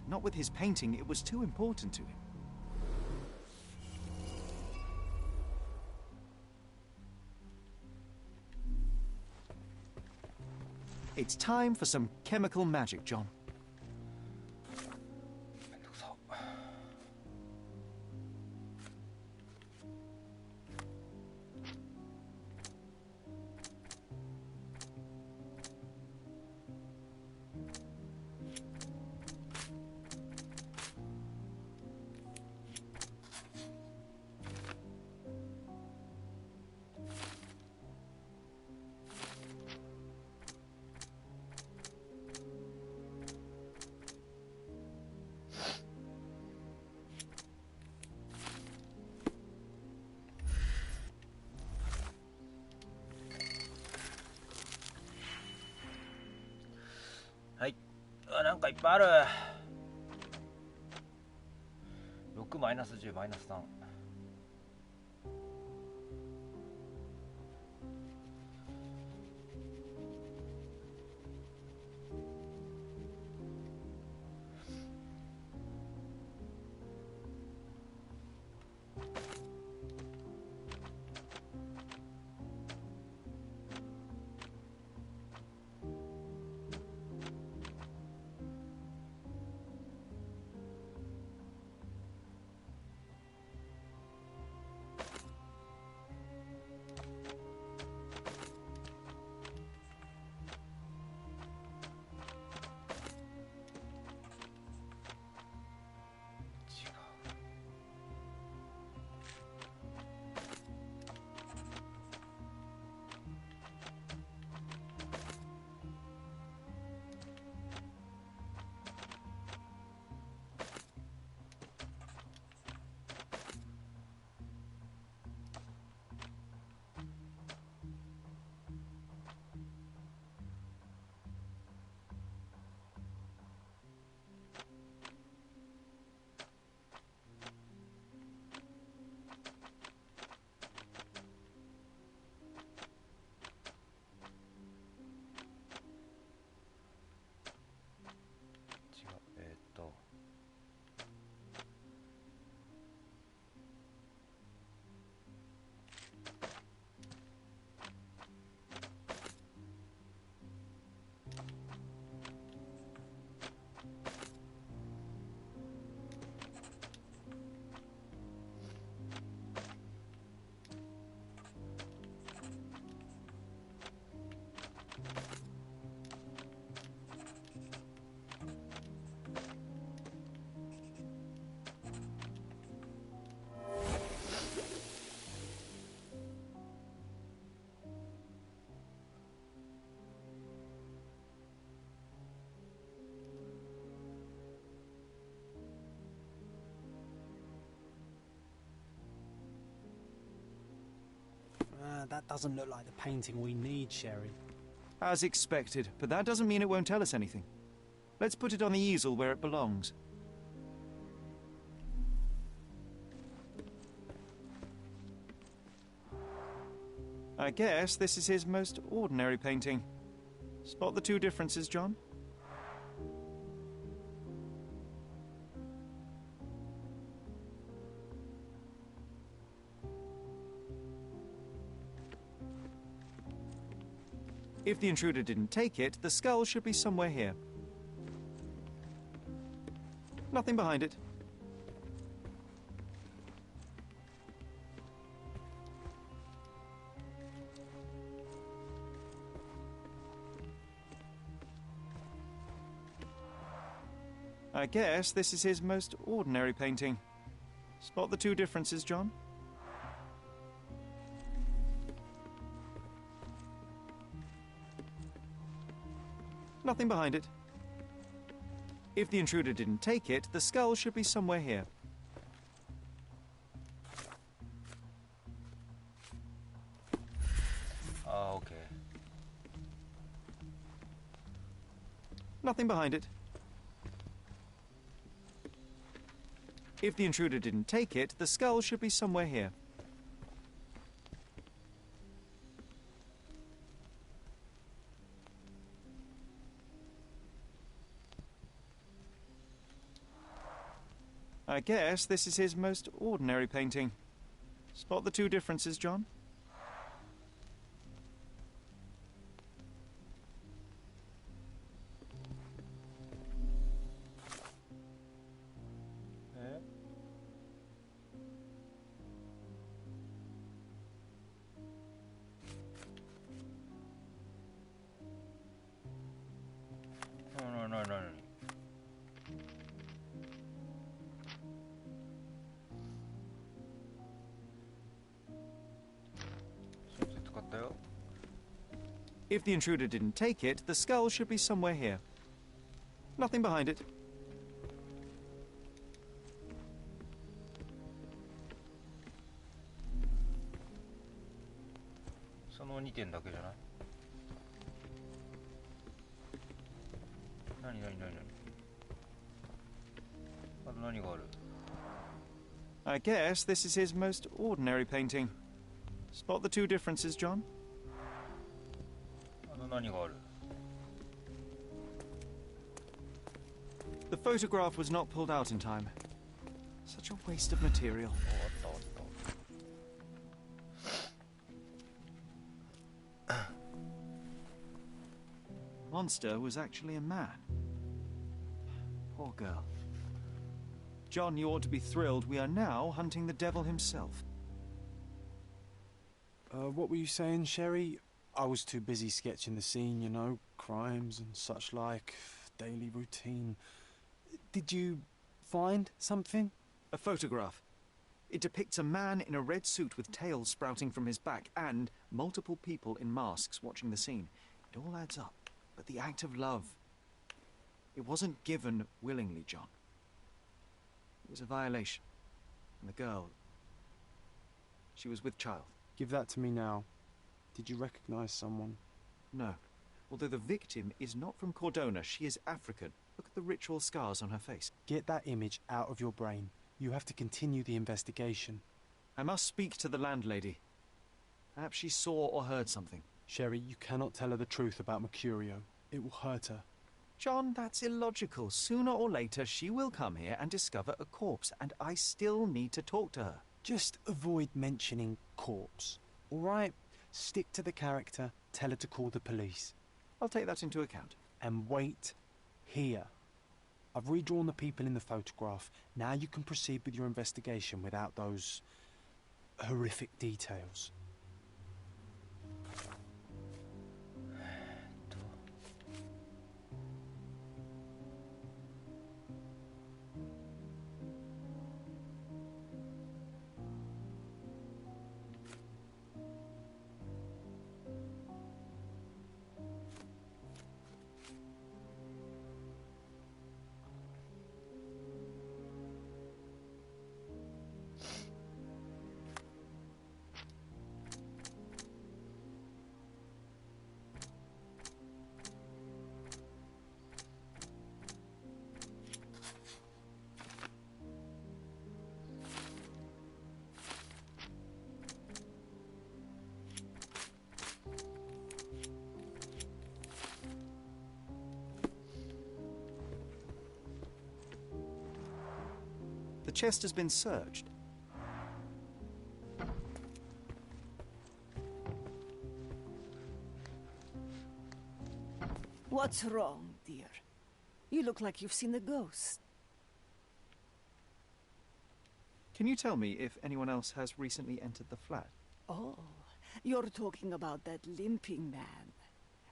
B: Not with his painting, it was too important to him. It's time for some chemical magic, John.
A: わ、なんかいっぱいある。6マイナス10マイナス3。
C: That doesn't look like the painting we need, Sherry.
G: As expected, but that doesn't mean it won't tell us anything. Let's put it on the easel where it belongs. I guess this is his most ordinary painting. Spot the two differences, John? If the intruder didn't take it, the skull should be somewhere here. Nothing behind it. I guess this is his most ordinary painting. Spot the two differences, John? Nothing behind it. If the intruder didn't take it, the skull should be somewhere here.
A: Oh, okay.
G: Nothing behind it. If the intruder didn't take it, the skull should be somewhere here. I guess this is his most ordinary painting. Spot the two differences, John?
A: No. 使ったよ。
G: If the intruder didn't take it, the skull should be somewhere here. Nothing behind it.
A: その2点だけじゃない？何何何何、あと何がある？
G: I guess this is his most ordinary painting. Spot the two differences, John?
A: あと何がある？
G: The photograph was not pulled out in time. Such a waste of material.
A: あったあった。
G: Monster was actually a man. Poor girl. John, you ought to be thrilled. We are now hunting the devil himself.
C: What were you saying, Sherry? I was too busy sketching the scene, you know, crimes and such like, daily routine. Did you find something?
G: A photograph. It depicts a man in a red suit with tails sprouting from his back and multiple people in masks watching the scene. It all adds up. But the act of love, it wasn't given willingly, John. It was a violation. And the girl, she was with child.
C: Give that to me now. Did you recognize someone?
G: No. Although the victim is not from Cordona, she is African. Look at the ritual scars on her face.
C: Get that image out of your brain. You have to continue the investigation.
G: I must speak to the landlady. Perhaps she saw or heard something.
C: Sherry, you cannot tell her the truth about Mercurio. It will hurt her.
G: John, that's illogical. Sooner or later, she will come here and discover a corpse, and I still need to talk to her.
C: Just avoid mentioning corpse, all right? Stick to the character, tell her to call the police.
G: I'll take that into account.
C: And wait here. I've redrawn the people in the photograph. Now you can proceed with your investigation without those horrific details.
G: The chest has been searched.
J: What's wrong, dear? You look like you've seen a ghost.
G: Can you tell me if anyone else has recently entered the flat?
J: Oh, you're talking about that limping man.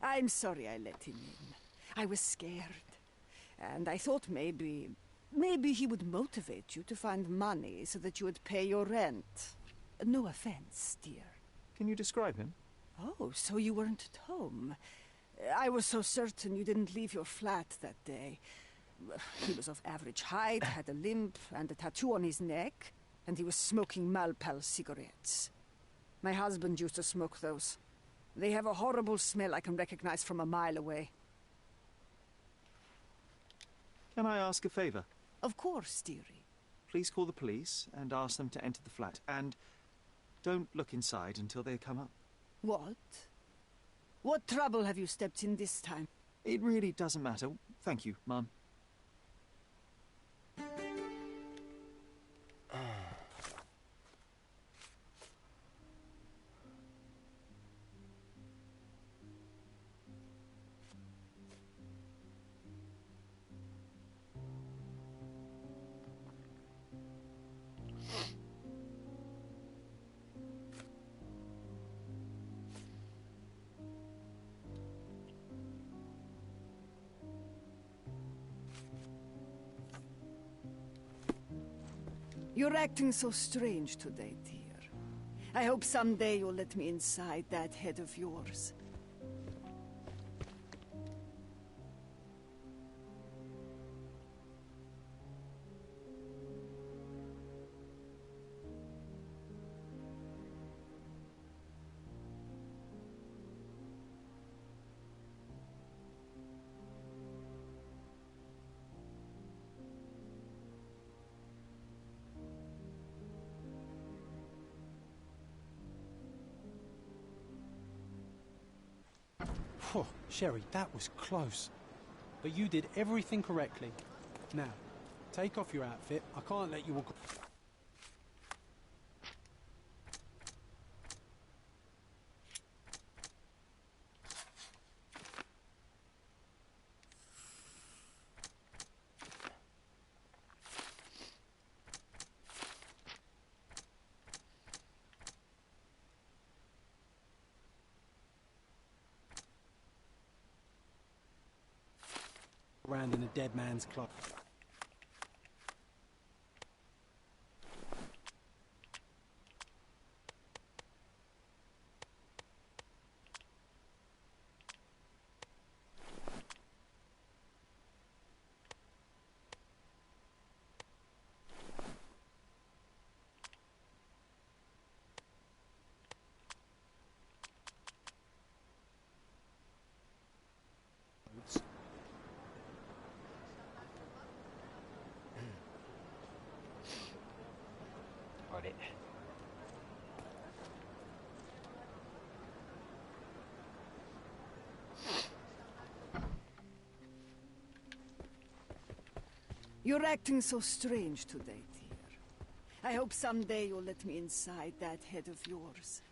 J: I'm sorry I let him in. I was scared. And I thought maybe he would motivate you to find money so that you would pay your rent. No offense, dear.
G: Can you describe him?
J: Oh, so you weren't at home. I was so certain you didn't leave your flat that day. He was of average height, had a limp and a tattoo on his neck, and he was smoking Malpal cigarettes. My husband used to smoke those. They have a horrible smell I can recognize from a mile away.
G: Can I ask a favor?
J: Of course, dearie.
G: Please call the police and ask them to enter the flat. And don't look inside until they come up.
J: What? What trouble have you stepped in this time?
G: It really doesn't matter. Thank you, Mum.
J: You're acting so strange today, dear. I hope someday you'll let me inside that head of yours.
C: Phew, Sherry, that was close. But you did everything correctly. Now, take off your outfit. I can't let you walk... around in a dead man's club.
A: あれ。
J: You're acting so strange today, dear. I hope someday you'll let me inside that head of yours.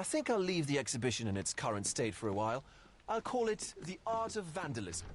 H: I think I'll leave the exhibition in its current state for a while. I'll call it The Art of Vandalism.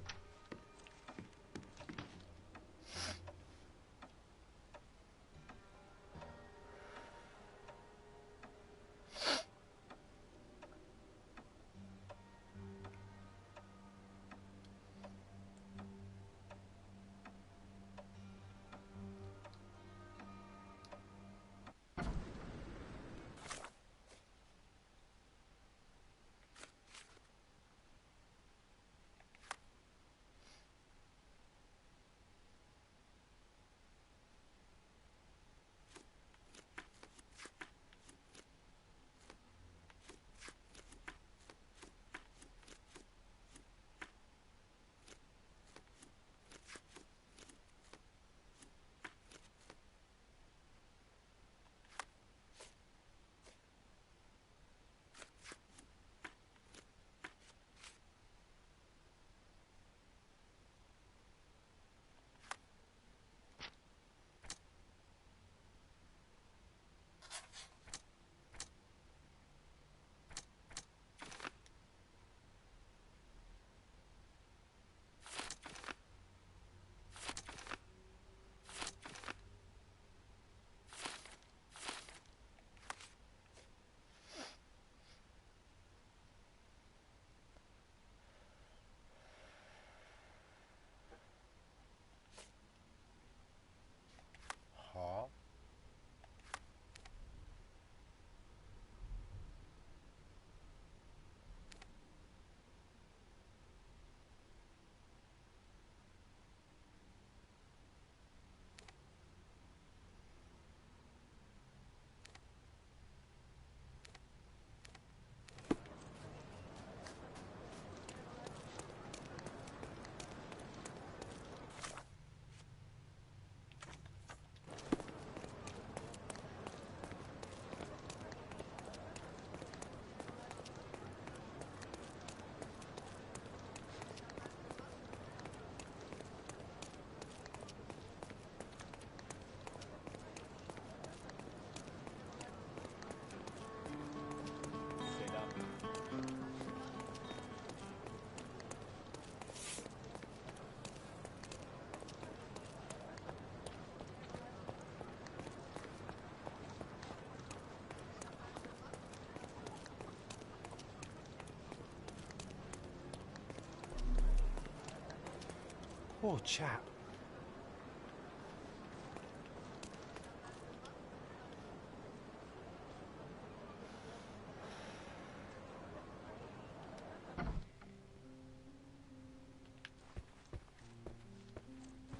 C: Poor chap.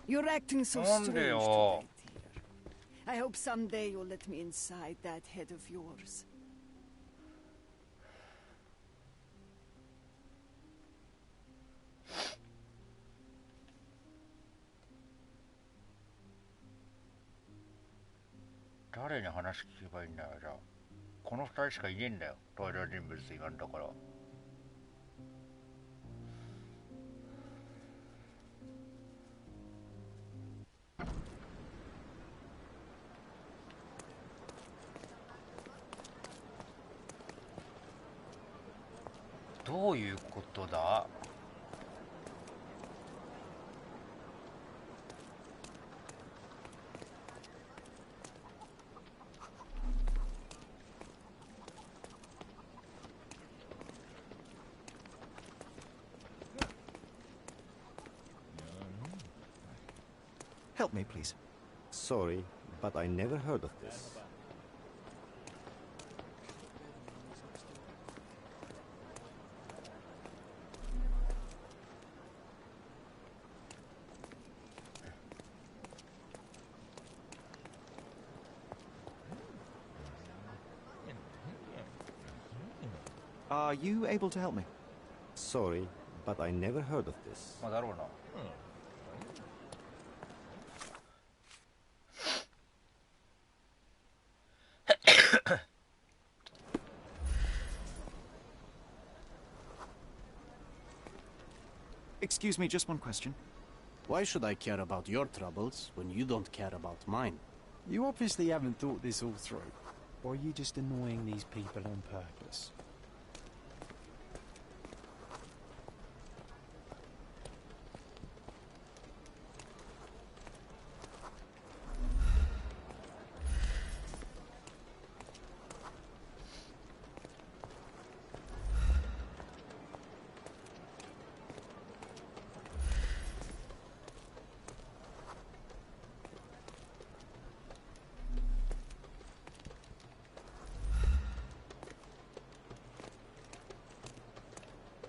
J: You're acting so
A: Onde
J: strange
A: yo?
J: tonight, dear. I hope someday you'll let me inside that head of yours.
A: 誰に話聞けばいいんだよ。じゃあこの二人しかいねえんだよ、登場人物今のところ。どういうことだ。
G: Help me, please.
K: Sorry, but I never heard of this.
G: Are you able to help me?
K: Sorry, but I never heard of this.
A: まあだろうな。
G: Excuse me, just one question.
K: Why should I care about your troubles when you don't care about mine?
C: You obviously haven't thought this all through. Or are you just annoying these people on purpose?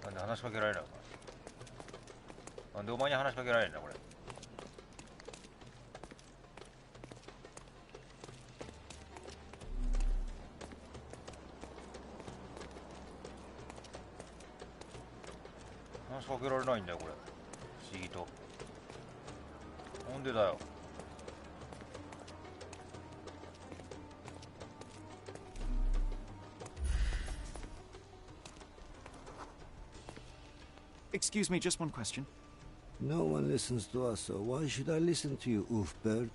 A: なんで話しかけられないの。なんでお前に話しかけられるんだこれ。話しかけられないんだよこれ、不思議と。なんでだよ。
G: Excuse me, just one question.
L: No one listens to us, so why should I listen to you, Oofbird?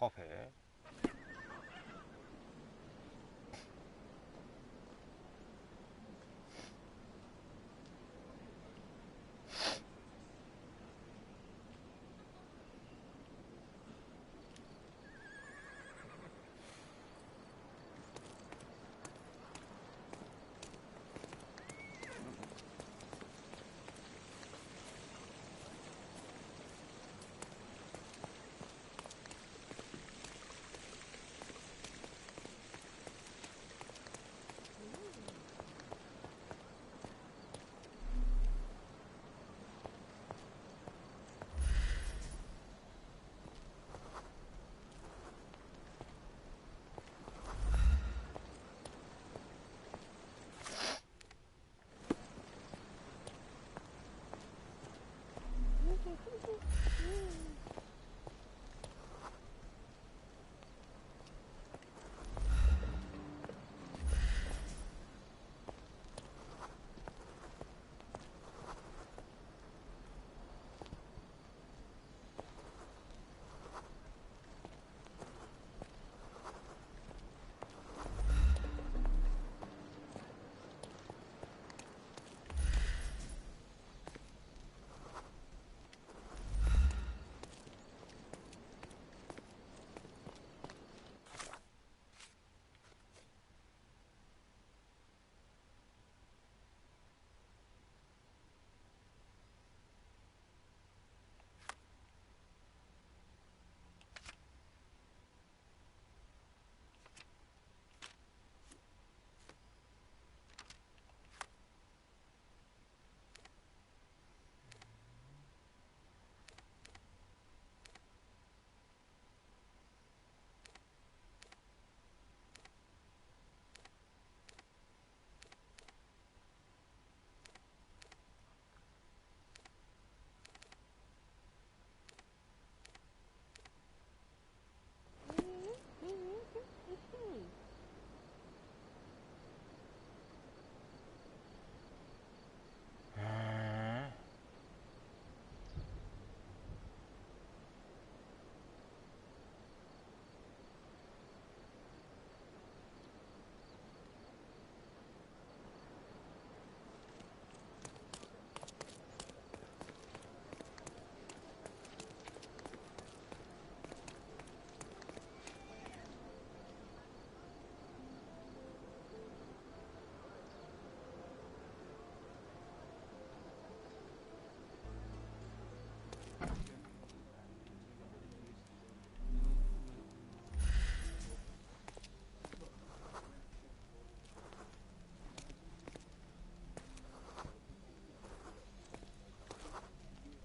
A: カフェ。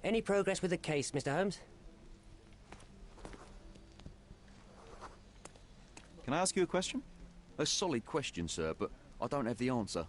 M: Any progress with the case, Mr. Holmes?
G: Can I ask you a question? A solid question, sir, but I don't have the answer.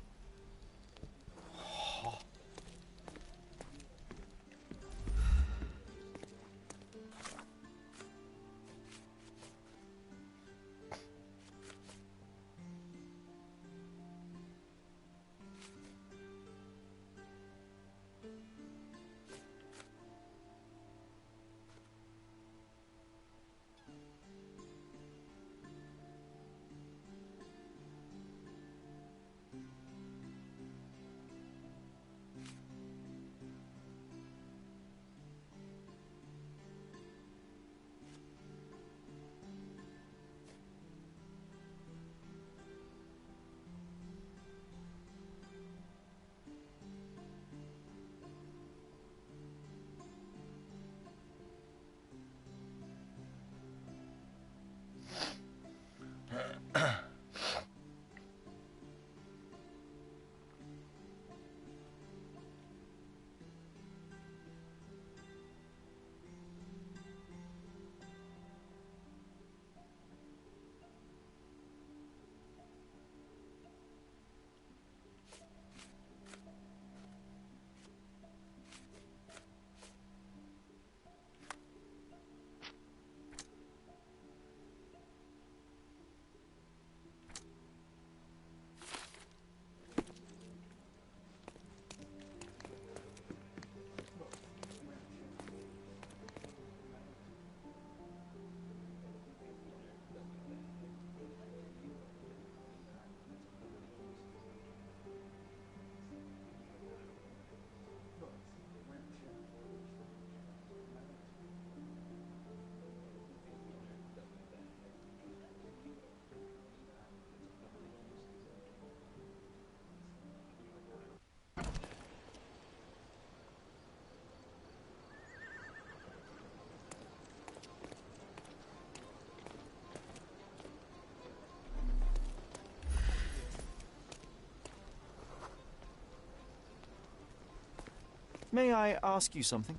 G: May I ask you something?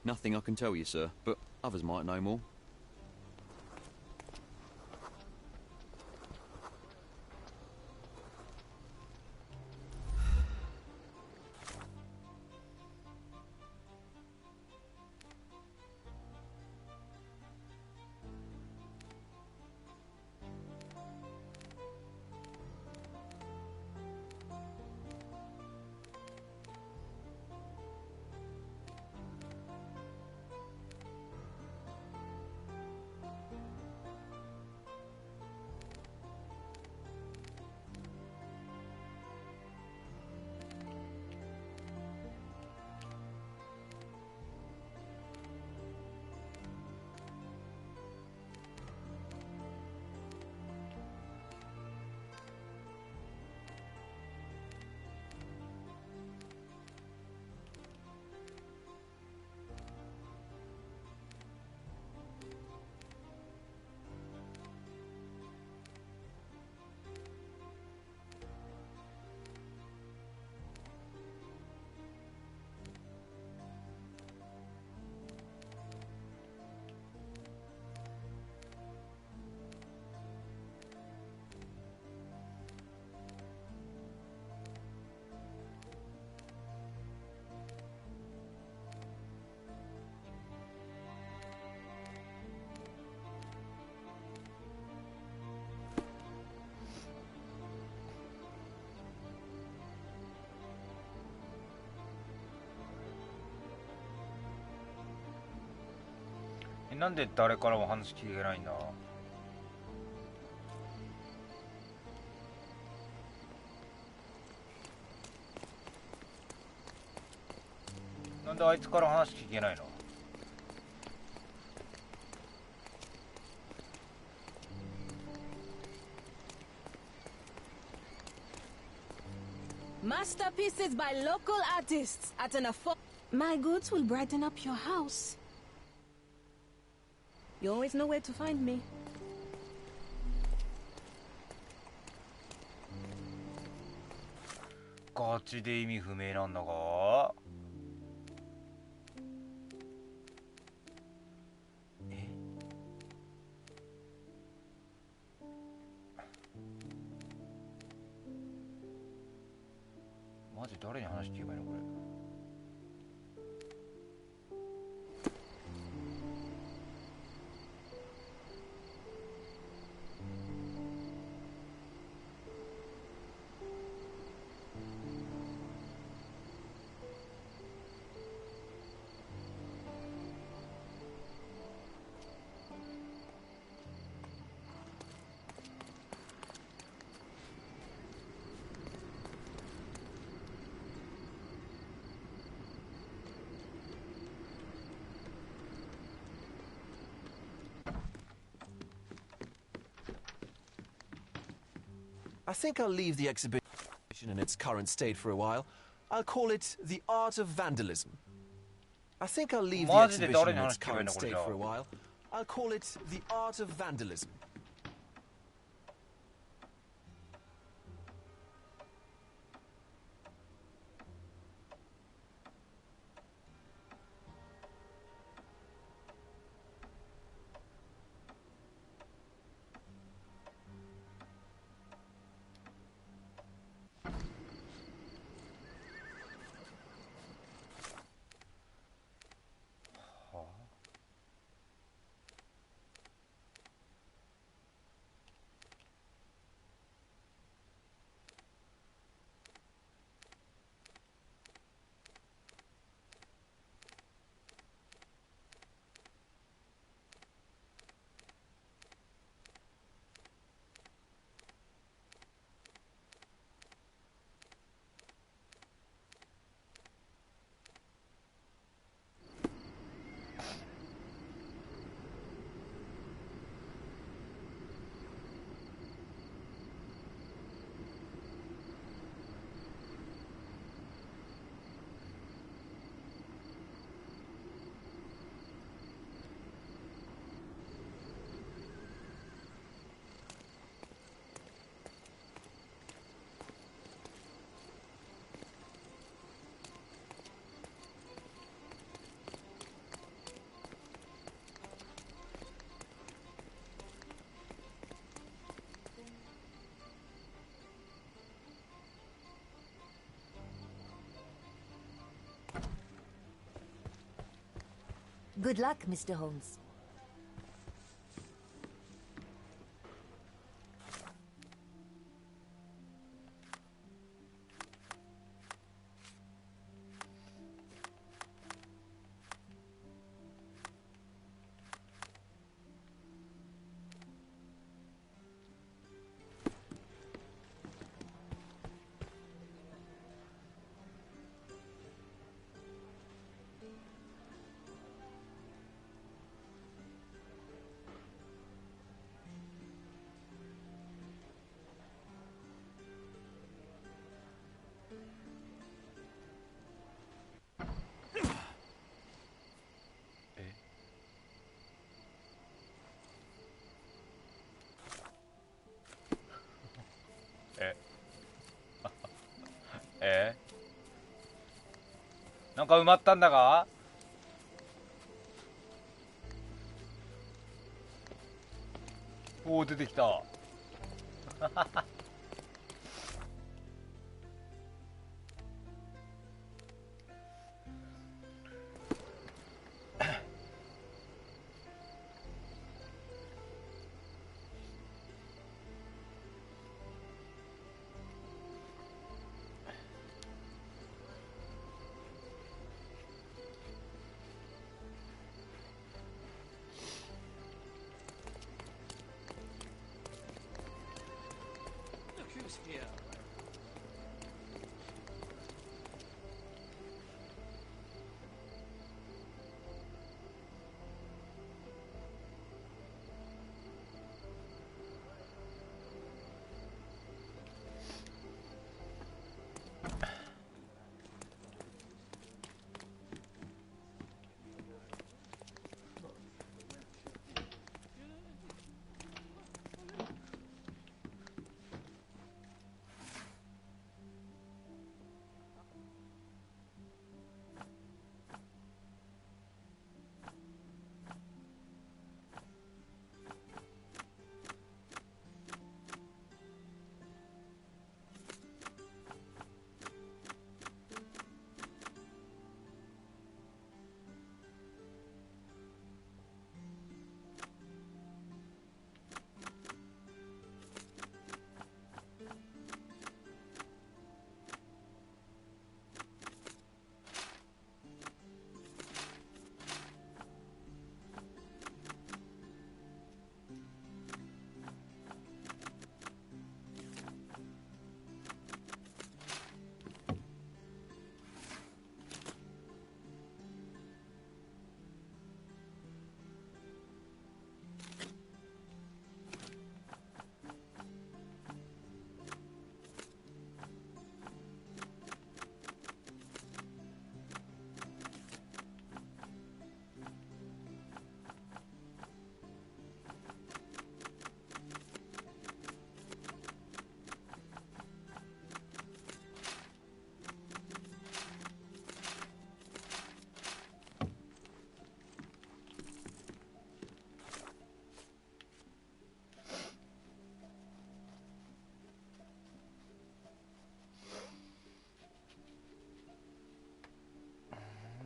N: Nothing I can tell you, sir, but others might know more.
A: なんで誰からも話聞けないんだ。なんであいつから話聞けないの。
O: Masterpieces by local artists at an afford. My goods will brighten up your house. You always know where to find me.
A: ガチで意味不明なんだが。マジ誰に話聞けばいいのこれ。
H: I think I'll leave the exhibition in its current state for a while. I'll call it The Art of Vandalism. I think I'll leave the exhibition in its current state for a while. I'll call it The Art of Vandalism.
I: Good luck, Mr. Holmes.
A: なんか埋まったんだが。おお、出てきた。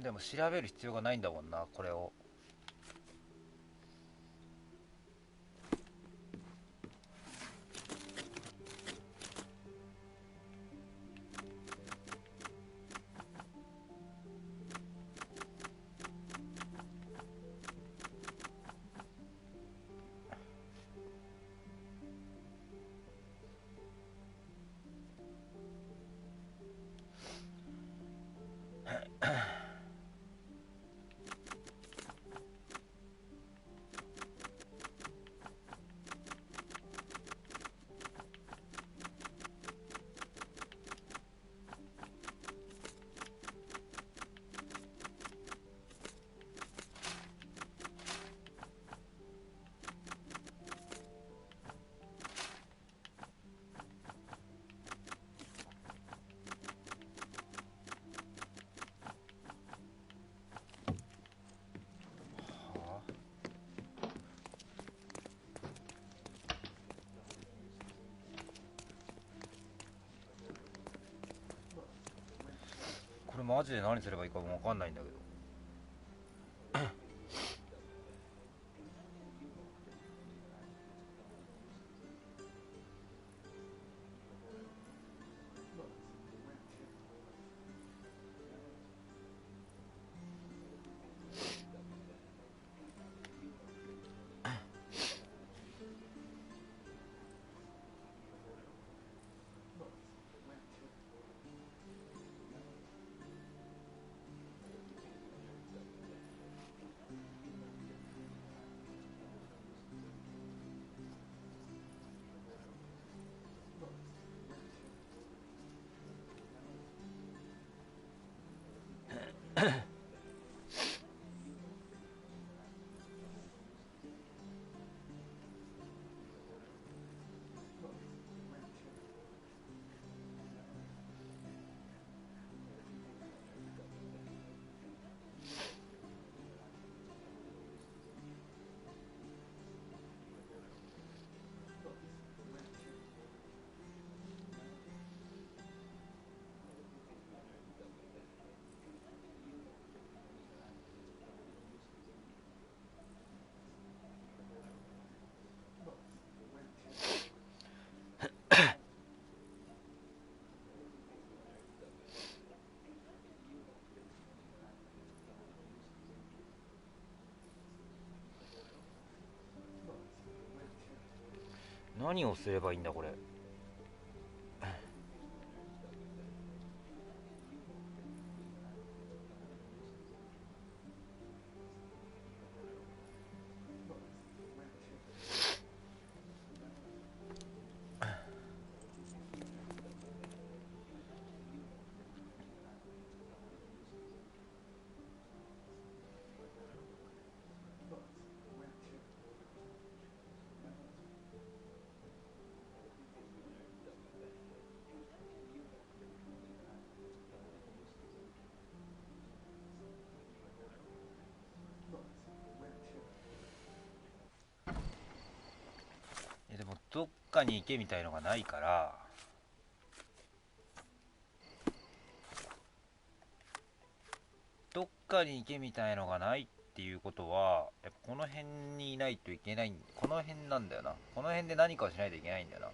A: でも調べる必要がないんだもんな、これを。これマジで何すればいいかも分かんないんだけど。何をすればいいんだこれ。でもどっかに行けみたいのがないから、どっかに行けみたいのがないっていうことはやっぱこの辺にいないといけない。この辺なんだよな。この辺で何かをしないといけないんだよな。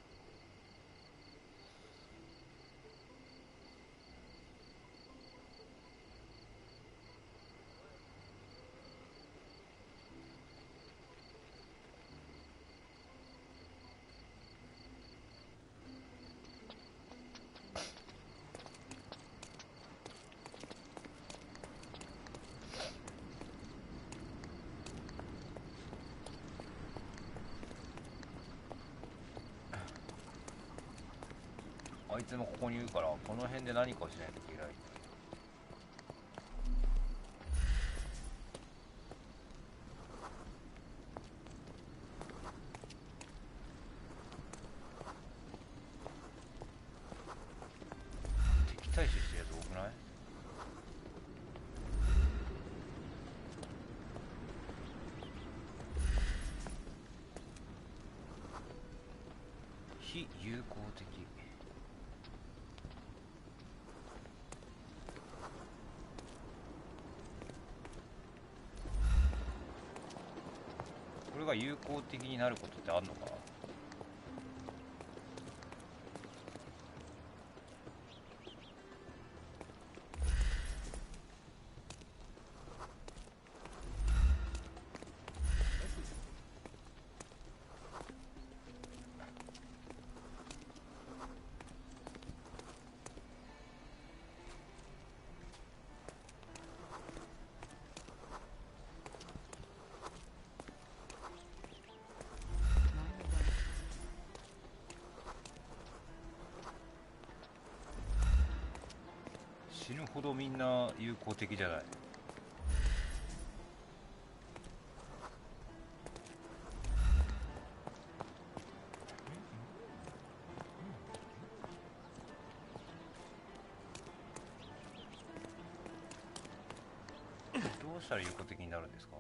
A: あいつもここにいるから、この辺で何かをしないといけない。敵対視してるやつ多くない？非友好的。これが友好的になることってあるのか？死ぬほどみんな友好的じゃない。どうしたら友好的になるんですか？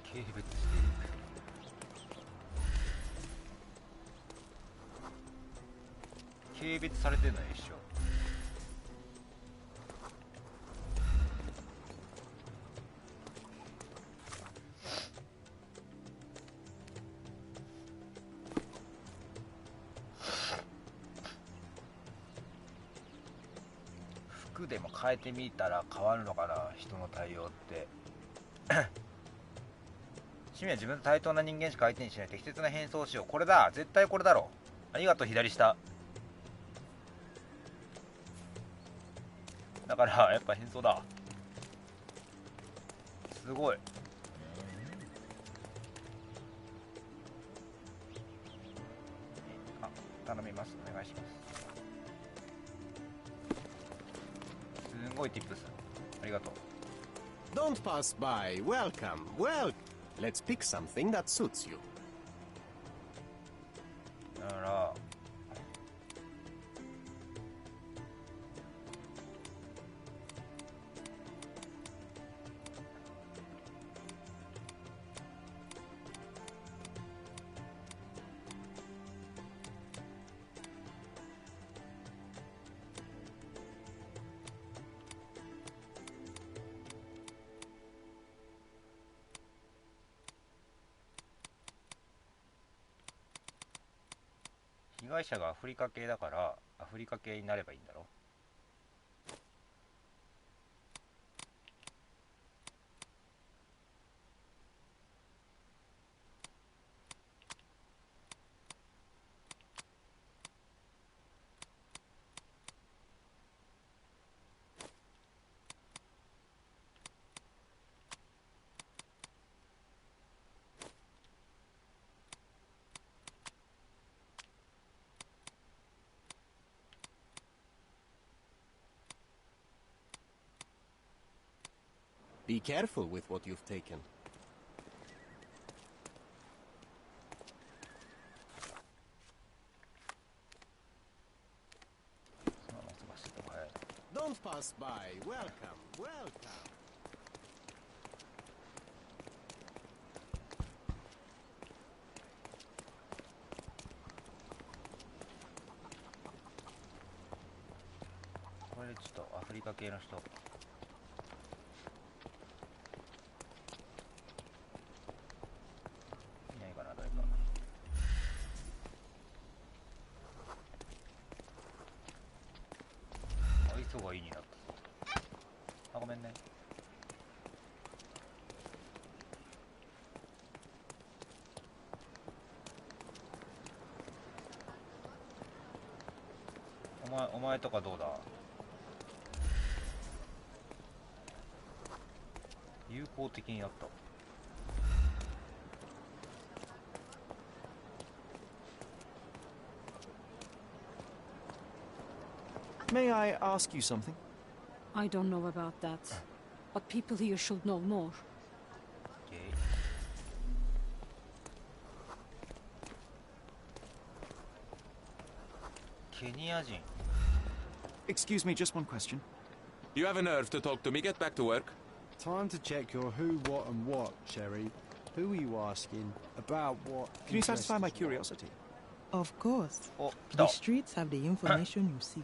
A: 軽蔑している。軽蔑されてんのよ一緒。服でも変えてみたら変わるのかな、人の対応って。趣味は自分と対等な人間しか相手にしない適切な変装をしよう。これだ、絶対これだろ。ありがとう、左下。だからやっぱ変装だ。すごい。あ、頼みます、お願いします。すごいティップス、ありがとう。
K: Don't pass by. Welcome. Well, let's pick something that suits you.
A: だから被害者がアフリカ系だからアフリカ系になればいいんだろ。
K: Be careful with what you've taken.
A: そのまま飛ばしてた方が早い。
K: Don't pass by. Welcome. Welcome.
A: これでちょっとアフリカ系の人いないかな、誰か。あいつがいいになった。あ、ごめんね。お前とかどうだ。友好的にやった。
G: May I ask you something?
J: I don't know about that, but people here should know more.
A: Okay. ケニア人。
G: Excuse me, just one question.
P: You have a nerve to talk to me. Get back to work.
C: Time to check your who, what, and what, Sherry. Who are you asking? About what?
G: Can you satisfy my
C: interests you?
G: curiosity?
Q: Of course.
A: Oh,
Q: the streets have the information you seek.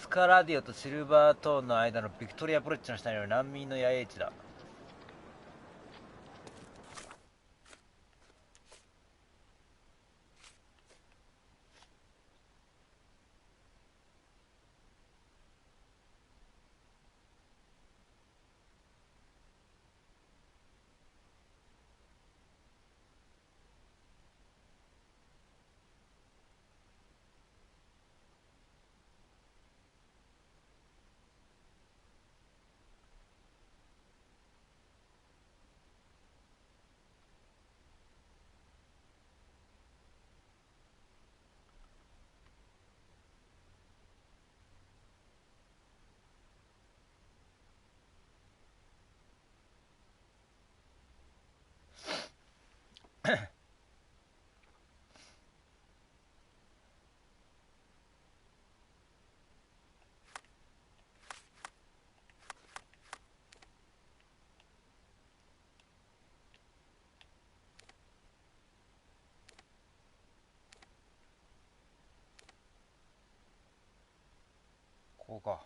A: スカラディオとシルバートーンの間のビクトリアブリッジの下にある難民の野営地だ。こうか。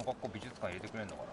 A: 格好美術館入れてくれるのかな。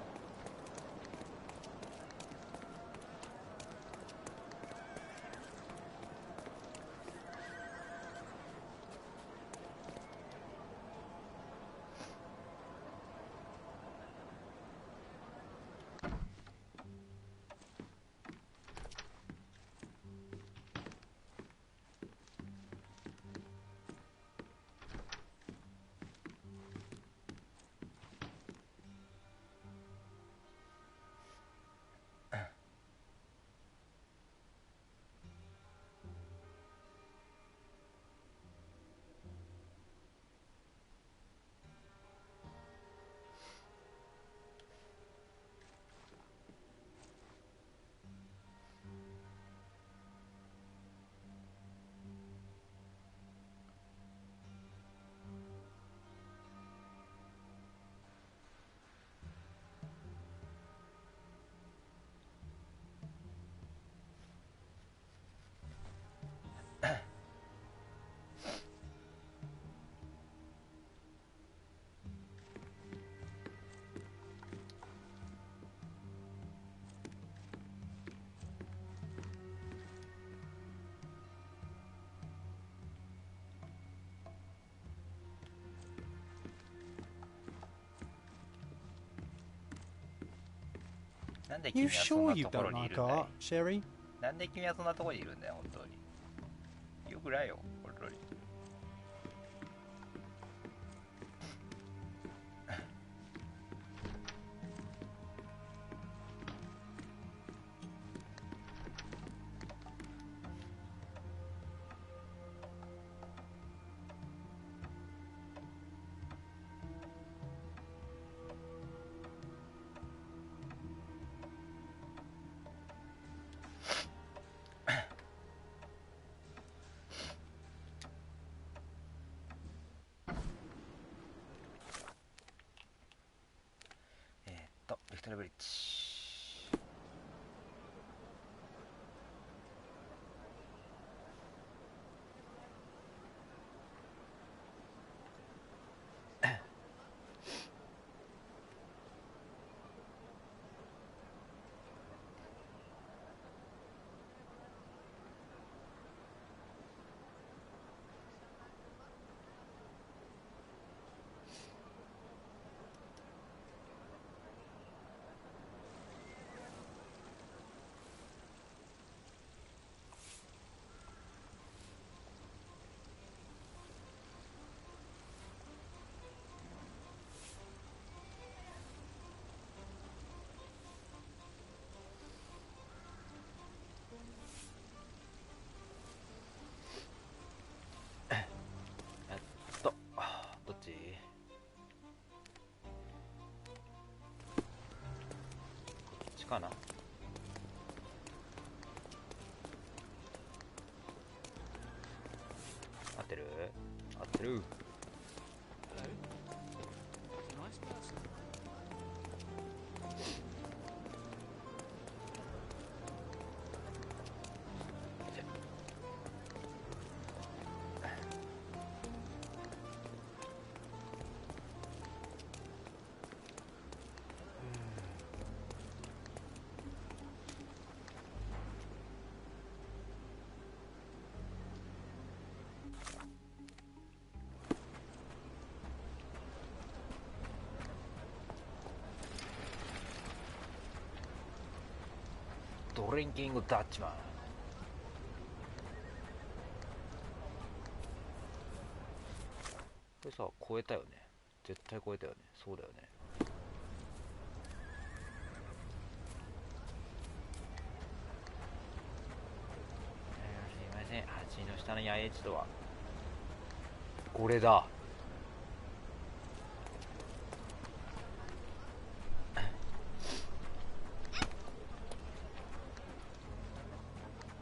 A: なんで君
C: You
A: はそん
C: sure
A: な
C: you
A: ところ
C: don't
A: にい
C: like
A: るんだい？
C: art, Sherry?
A: なんで君はそんなところにいるんだよ、本当に。よくないよ、本当に。ビクトリアブリッジ。どっち？こっちかな。合ってる？合ってる。ドリンキングダッチマン。これさ、超えたよね。絶対超えたよね。そうだよね。すいません、橋の下の野営地とはこれだ。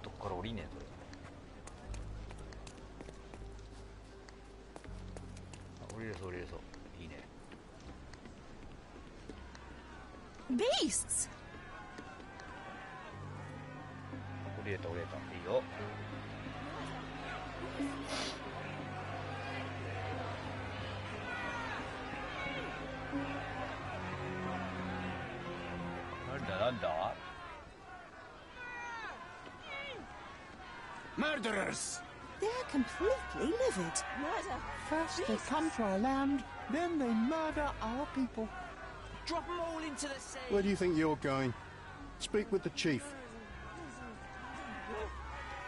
A: どっから降りねえそれ。降りれそう降りれそう。いいね。
O: Beasts!
A: 降りれた降りれた。いいよ。んだ？
K: Murderers!
Q: They're completely livid.
O: Murder!
C: First they come to our land, then they murder our people.
M: Drop them all into the sea!
R: Where do you think you're going? Speak with the chief.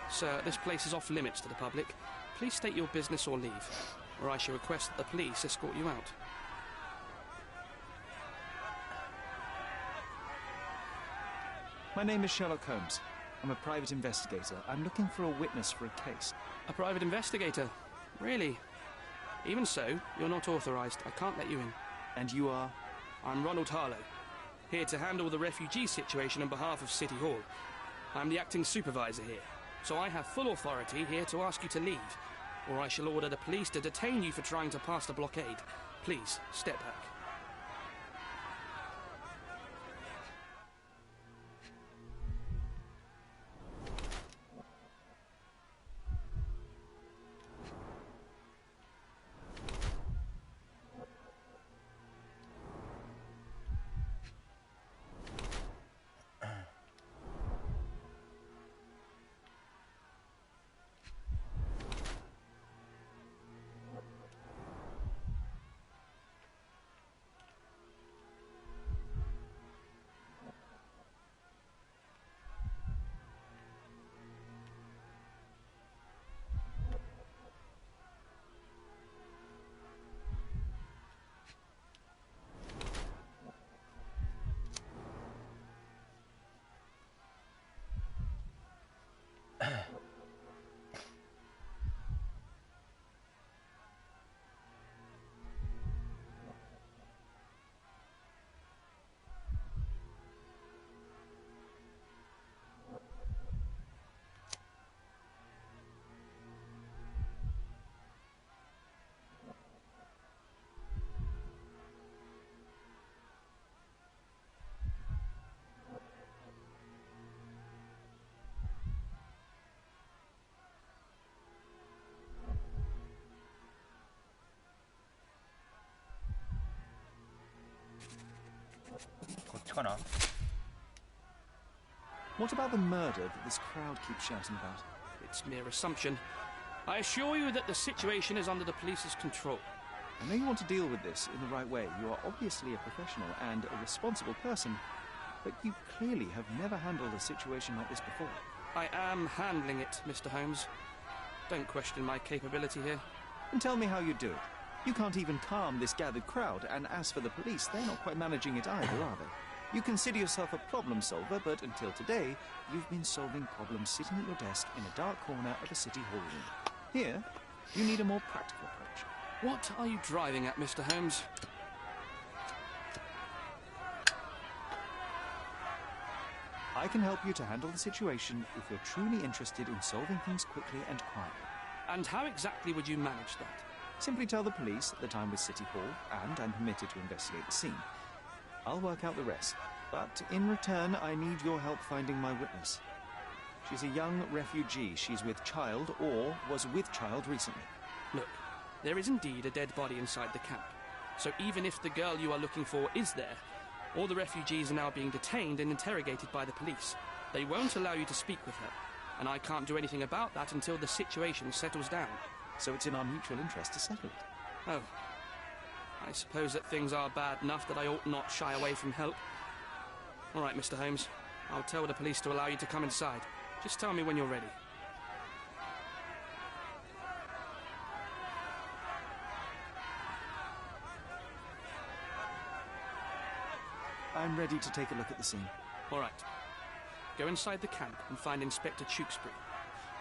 S: Sir, this place is off limits to the public. Please state your business or leave, or I shall request that the police escort you out.
G: My name is Sherlock Holmes. I'm a private investigator. I'm looking for a witness for a case.
S: A private investigator? Really? Even so, you're not authorised. I can't let you in.
G: And you are?
S: I'm Ronald Harlow, here to handle the refugee situation on behalf of City Hall. I'm the acting supervisor here, so I have full authority here to ask you to leave, or I shall order the police to detain you for trying to pass the blockade. Please, step back.
G: What about the murder that this crowd keeps shouting about?
S: It's mere assumption. I assure you that the situation is under the police's control.
G: I know you want to deal with this in the right way. You are obviously a professional and a responsible person, but you clearly have never handled a situation like this before.
S: I am handling it, Mr. Holmes. Don't question my capability here.
G: And tell me how you do it. You can't even calm this gathered crowd, and as for the police, they're not quite managing it either, are they? You consider yourself a problem solver, but until today, you've been solving problems sitting at your desk in a dark corner of a city hall room. Here, you need a more practical approach.
S: What are you driving at, Mr. Holmes?
G: I can help you to handle the situation if you're truly interested in solving things quickly and quietly.
S: And how exactly would you manage that?
G: Simply tell the police that I'm with City Hall and I'm permitted to investigate the scene. I'll work out the rest, but in return I need your help finding my witness. She's a young refugee. She's with child or was with child recently.
S: Look, there is indeed a dead body inside the camp. So even if the girl you are looking for is there, all the refugees are now being detained and interrogated by the police. They won't allow you to speak with her, and I can't do anything about that until the situation settles down.
G: So it's in our mutual interest to settle it.
S: Oh. I suppose that things are bad enough that I ought not shy away from help. All right, Mr. Holmes. I'll tell the police to allow you to come inside. Just tell me when you're ready.
G: I'm ready to take a look at the scene.
S: All right. Go inside the camp and find Inspector Tewkesbury.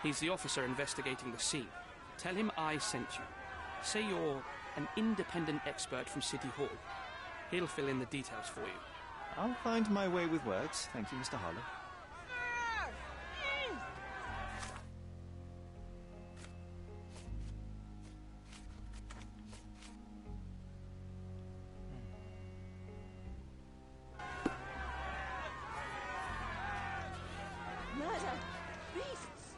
S: He's the officer investigating the scene. Tell him I sent you. Say you're an independent expert from City Hall. He'll fill in the details for you.
G: I'll find my way with words. Thank you, Mr. Harlow.
O: Murder! Beasts!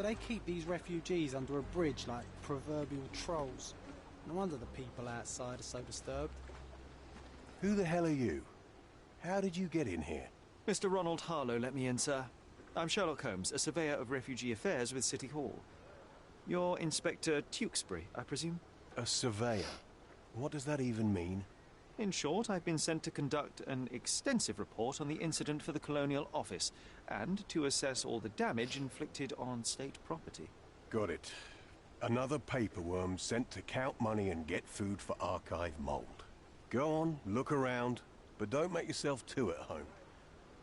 C: So they keep these refugees under a bridge like proverbial trolls. No wonder the people outside are so disturbed.
T: Who the hell are you? How did you get in here?
G: Mr. Ronald Harlow let me in, sir. I'm Sherlock Holmes, a surveyor of refugee affairs with City Hall. You're Inspector Tewkesbury, I presume?
T: A surveyor? What does that even mean?
G: In short, I've been sent to conduct an extensive report on the incident for the Colonial Office and to assess all the damage inflicted on state property.
T: Got it. Another paperworm sent to count money and get food for archive mold. Go on, look around, but don't make yourself too at home.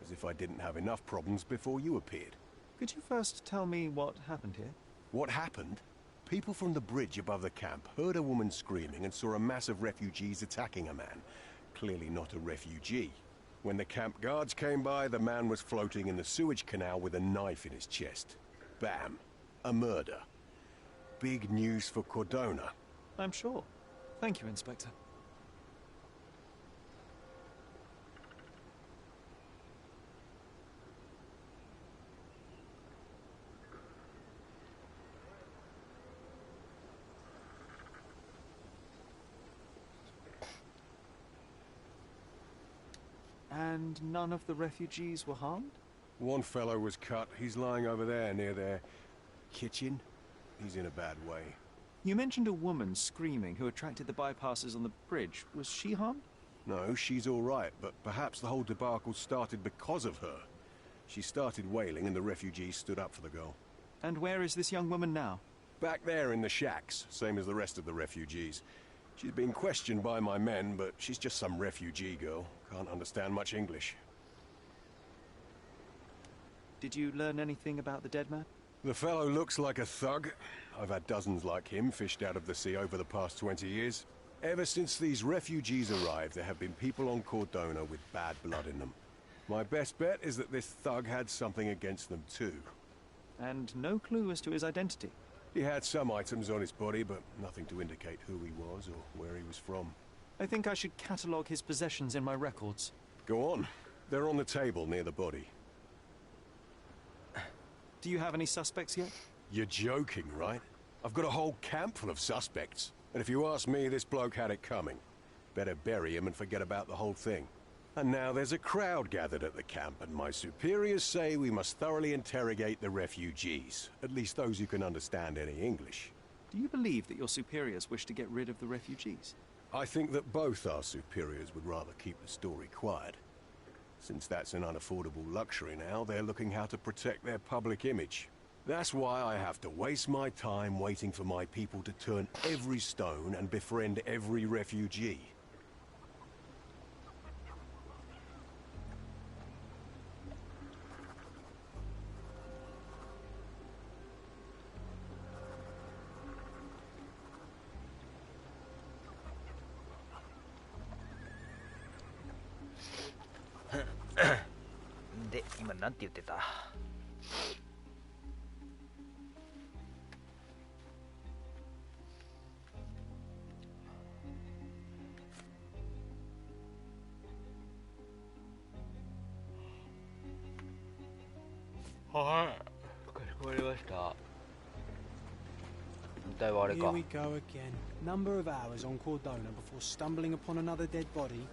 T: As if I didn't have enough problems before you appeared.
G: Could you first tell me what happened here?
T: What happened? People from the bridge above the camp heard a woman screaming and saw a mass of refugees attacking a man. Clearly not a refugee. When the camp guards came by, the man was floating in the sewage canal with a knife in his chest. Bam. A murder. Big news for Cordona.
G: I'm sure. Thank you, Inspector. And none of the refugees were harmed?
T: One fellow was cut. He's lying over there near their kitchen. He's in a bad way.
G: You mentioned a woman screaming who attracted the bypassers on the bridge. Was she harmed?
T: No, she's all right, but perhaps the whole debacle started because of her. She started wailing and the refugees stood up for the girl.
G: And where is this young woman now?
T: Back there in the shacks, same as the rest of the refugees. She's been questioned by my men, but she's just some refugee girl. Can't understand much English.
G: Did you learn anything about the dead man?
T: The fellow looks like a thug. I've had dozens like him fished out of the sea over the past 20 years. Ever since these refugees arrived, there have been people on Cordona with bad blood in them. My best bet is that this thug had something against them too.
G: And no clue as to his identity?
T: He had some items on his body, but nothing to indicate who he was or where he was from.
G: I think I should catalogue his possessions in my records.
T: Go on. They're on the table near the body.
G: Do you have any suspects yet?
T: You're joking, right? I've got a whole camp full of suspects. And if you ask me, this bloke had it coming. Better bury him and forget about the whole thing. And now there's a crowd gathered at the camp, and my superiors say we must thoroughly interrogate the refugees. At least those who can understand any English.
G: Do you believe that your superiors wish to get rid of the refugees?
T: I think that both our superiors would rather keep the story quiet. Since that's an unaffordable luxury now, they're looking how to protect their public image. That's why I have to waste my time waiting for my people to turn every stone and befriend every refugee.
A: で、今なんて言ってた？はい。かしこまりました。だいぶあれか。
C: Here we go again. Number of hours on Cordona before stumbling upon another dead body?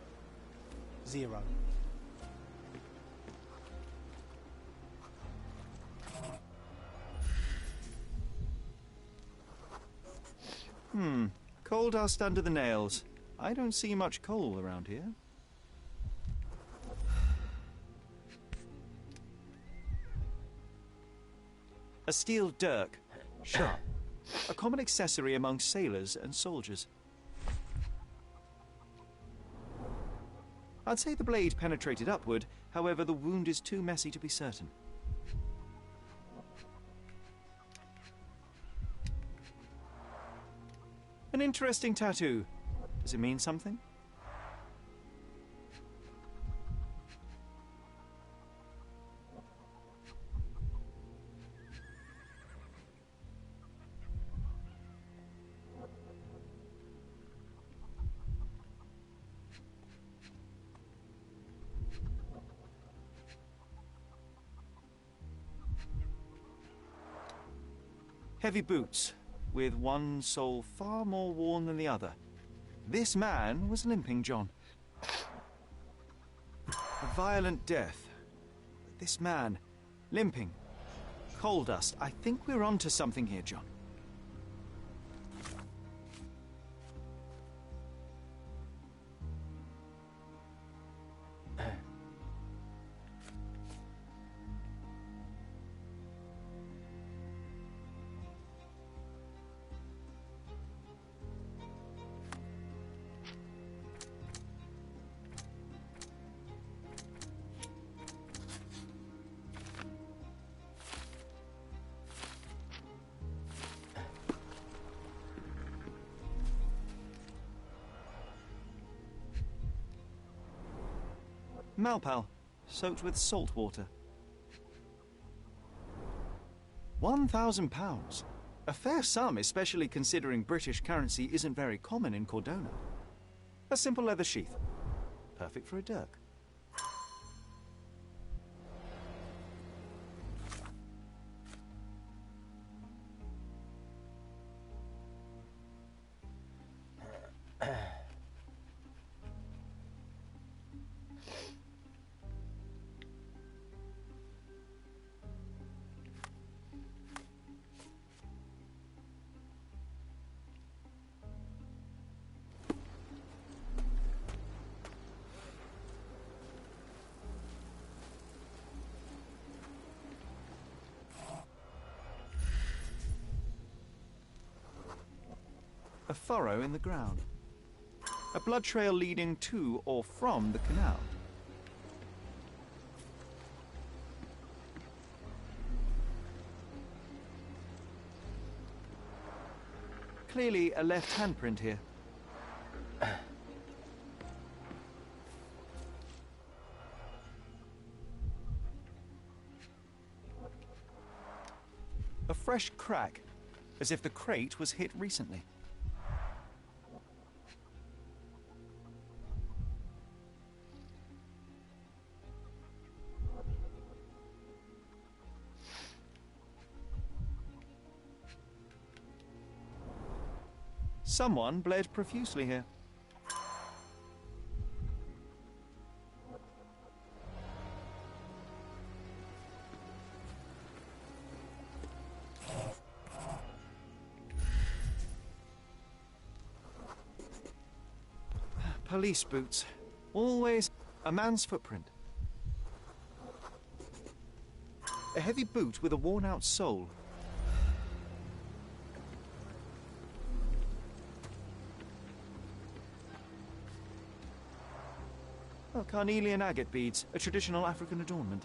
C: 0.
G: Coal dust under the nails. I don't see much coal around here. A steel dirk. Sharp. A common accessory among sailors and soldiers. I'd say the blade penetrated upward, however the wound is too messy to be certain. An interesting tattoo. Does it mean something? Heavy boots, with one sole far more worn than the other. This man was limping, John. A violent death. This man, limping. Coal dust. I think we're onto something here, John. Malpal, soaked with salt water. £1,000. A fair sum, especially considering British currency isn't very common in Cordona. A simple leather sheath. Perfect for a dirk. A furrow in the ground. A blood trail leading to or from the canal. Clearly a left handprint here. A fresh crack, as if the crate was hit recently. Someone bled profusely here. Police boots. Always a man's footprint. A heavy boot with a worn-out sole. Oh, carnelian agate beads, a traditional African adornment.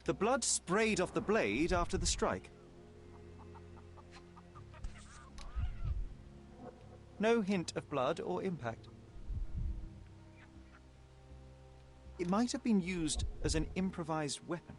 G: The blood sprayed off the blade after the strike. No hint of blood or impact. It might have been used as an improvised weapon.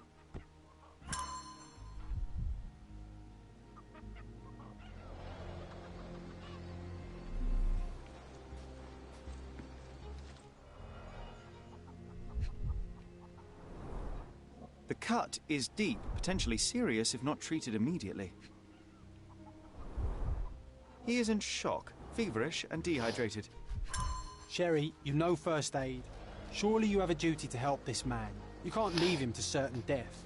G: The cut is deep, potentially serious if not treated immediately. He is in shock, feverish and dehydrated.
C: Sherry, you know first aid. Surely you have a duty to help this man. You can't leave him to certain death.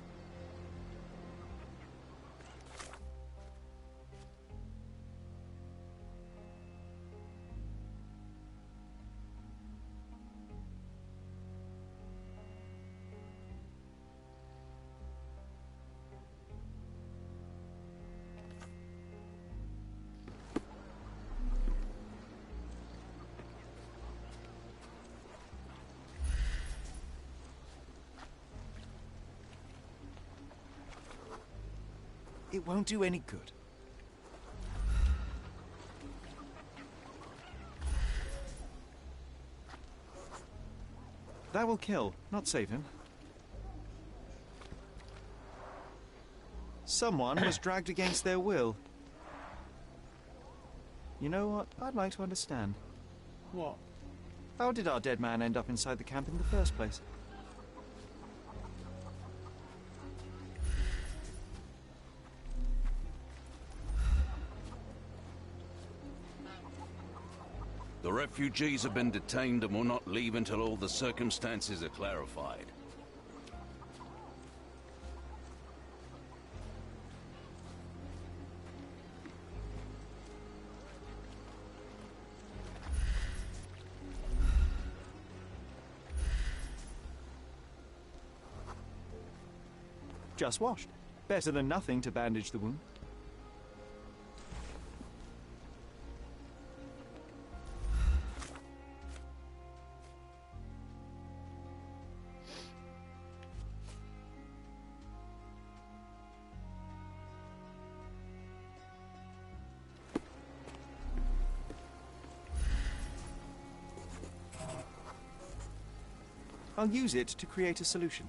G: It won't do any good. That will kill, not save him. Someone was dragged against their will. You know what? I'd like to understand.
C: What?
G: How did our dead man end up inside the camp in the first place?
U: The refugees have been detained and will not leave until all the circumstances are clarified.
G: Just washed. Better than nothing to bandage the wound. I'll use it to create a solution.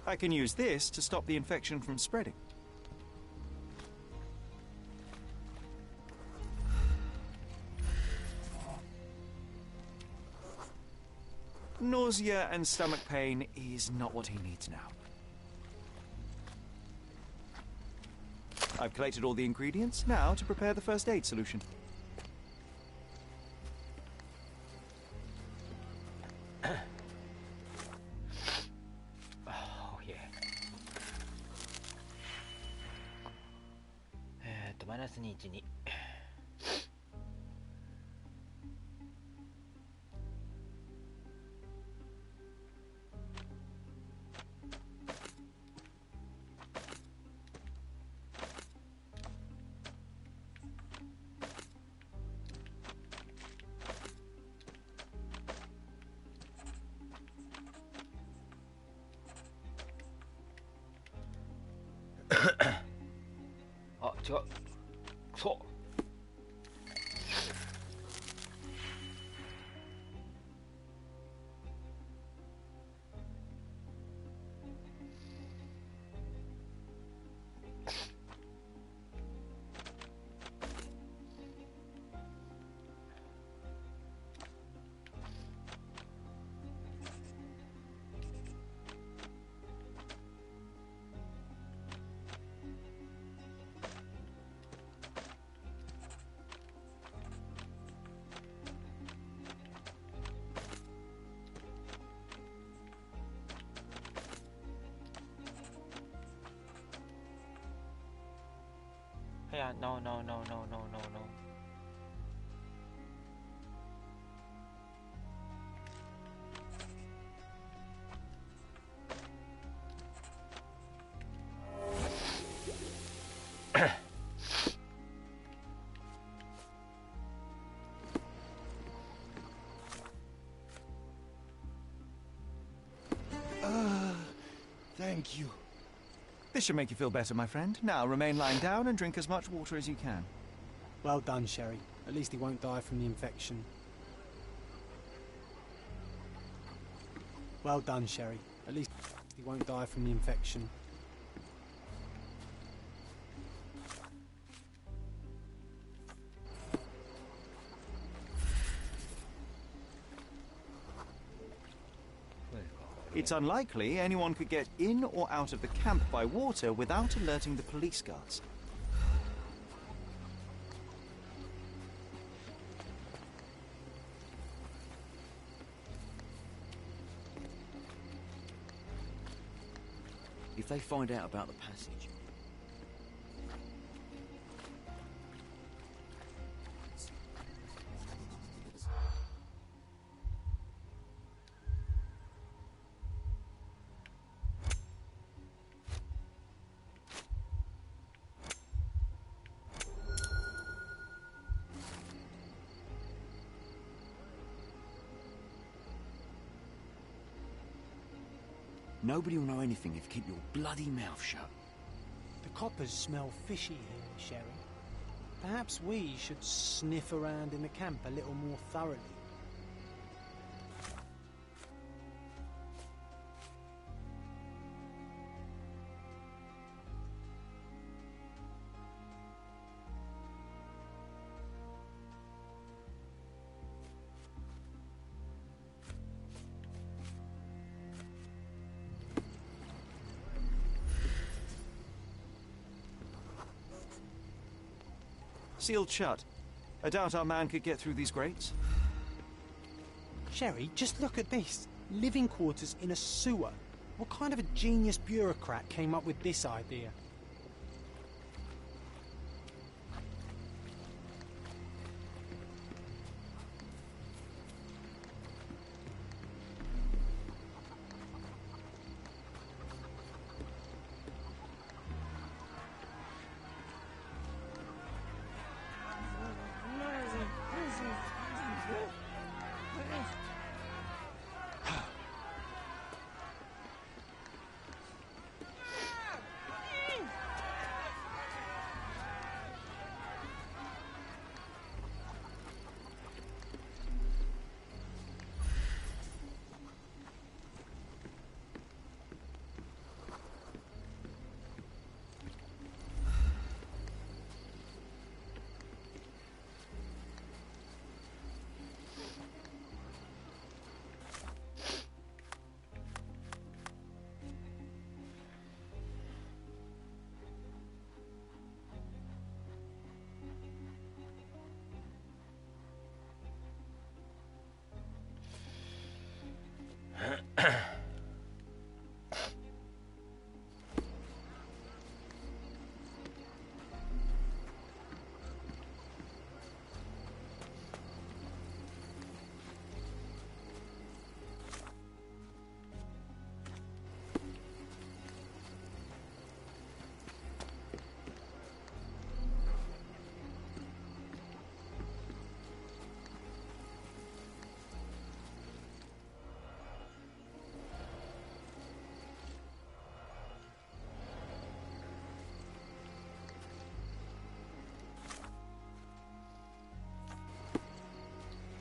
G: I can use this to stop the infection from spreading. Nausea and stomach pain is not what he needs now. I've collected all the ingredients, now to prepare the first aid solution.
A: マイナス2、1、2。あ、違う。そう。Yeah, no.
G: Thank you. This should make you feel better, my friend. Now, remain lying down and drink as much water as you can.
C: Well done, Sherry. At least he won't die from the infection. Well done, Sherry. At least he won't die from the infection.
G: It's unlikely anyone could get in or out of the camp by water without alerting the police guards.
N: If they find out about the passage... Nobody will know anything if you keep your bloody mouth shut.
C: The coppers smell fishy here, Sherry. Perhaps we should sniff around in the camp a little more thoroughly.
G: Sealed shut. I doubt our man could get through these grates.
C: Sherry, just look at this. Living quarters in a sewer. What kind of a genius bureaucrat came up with this idea?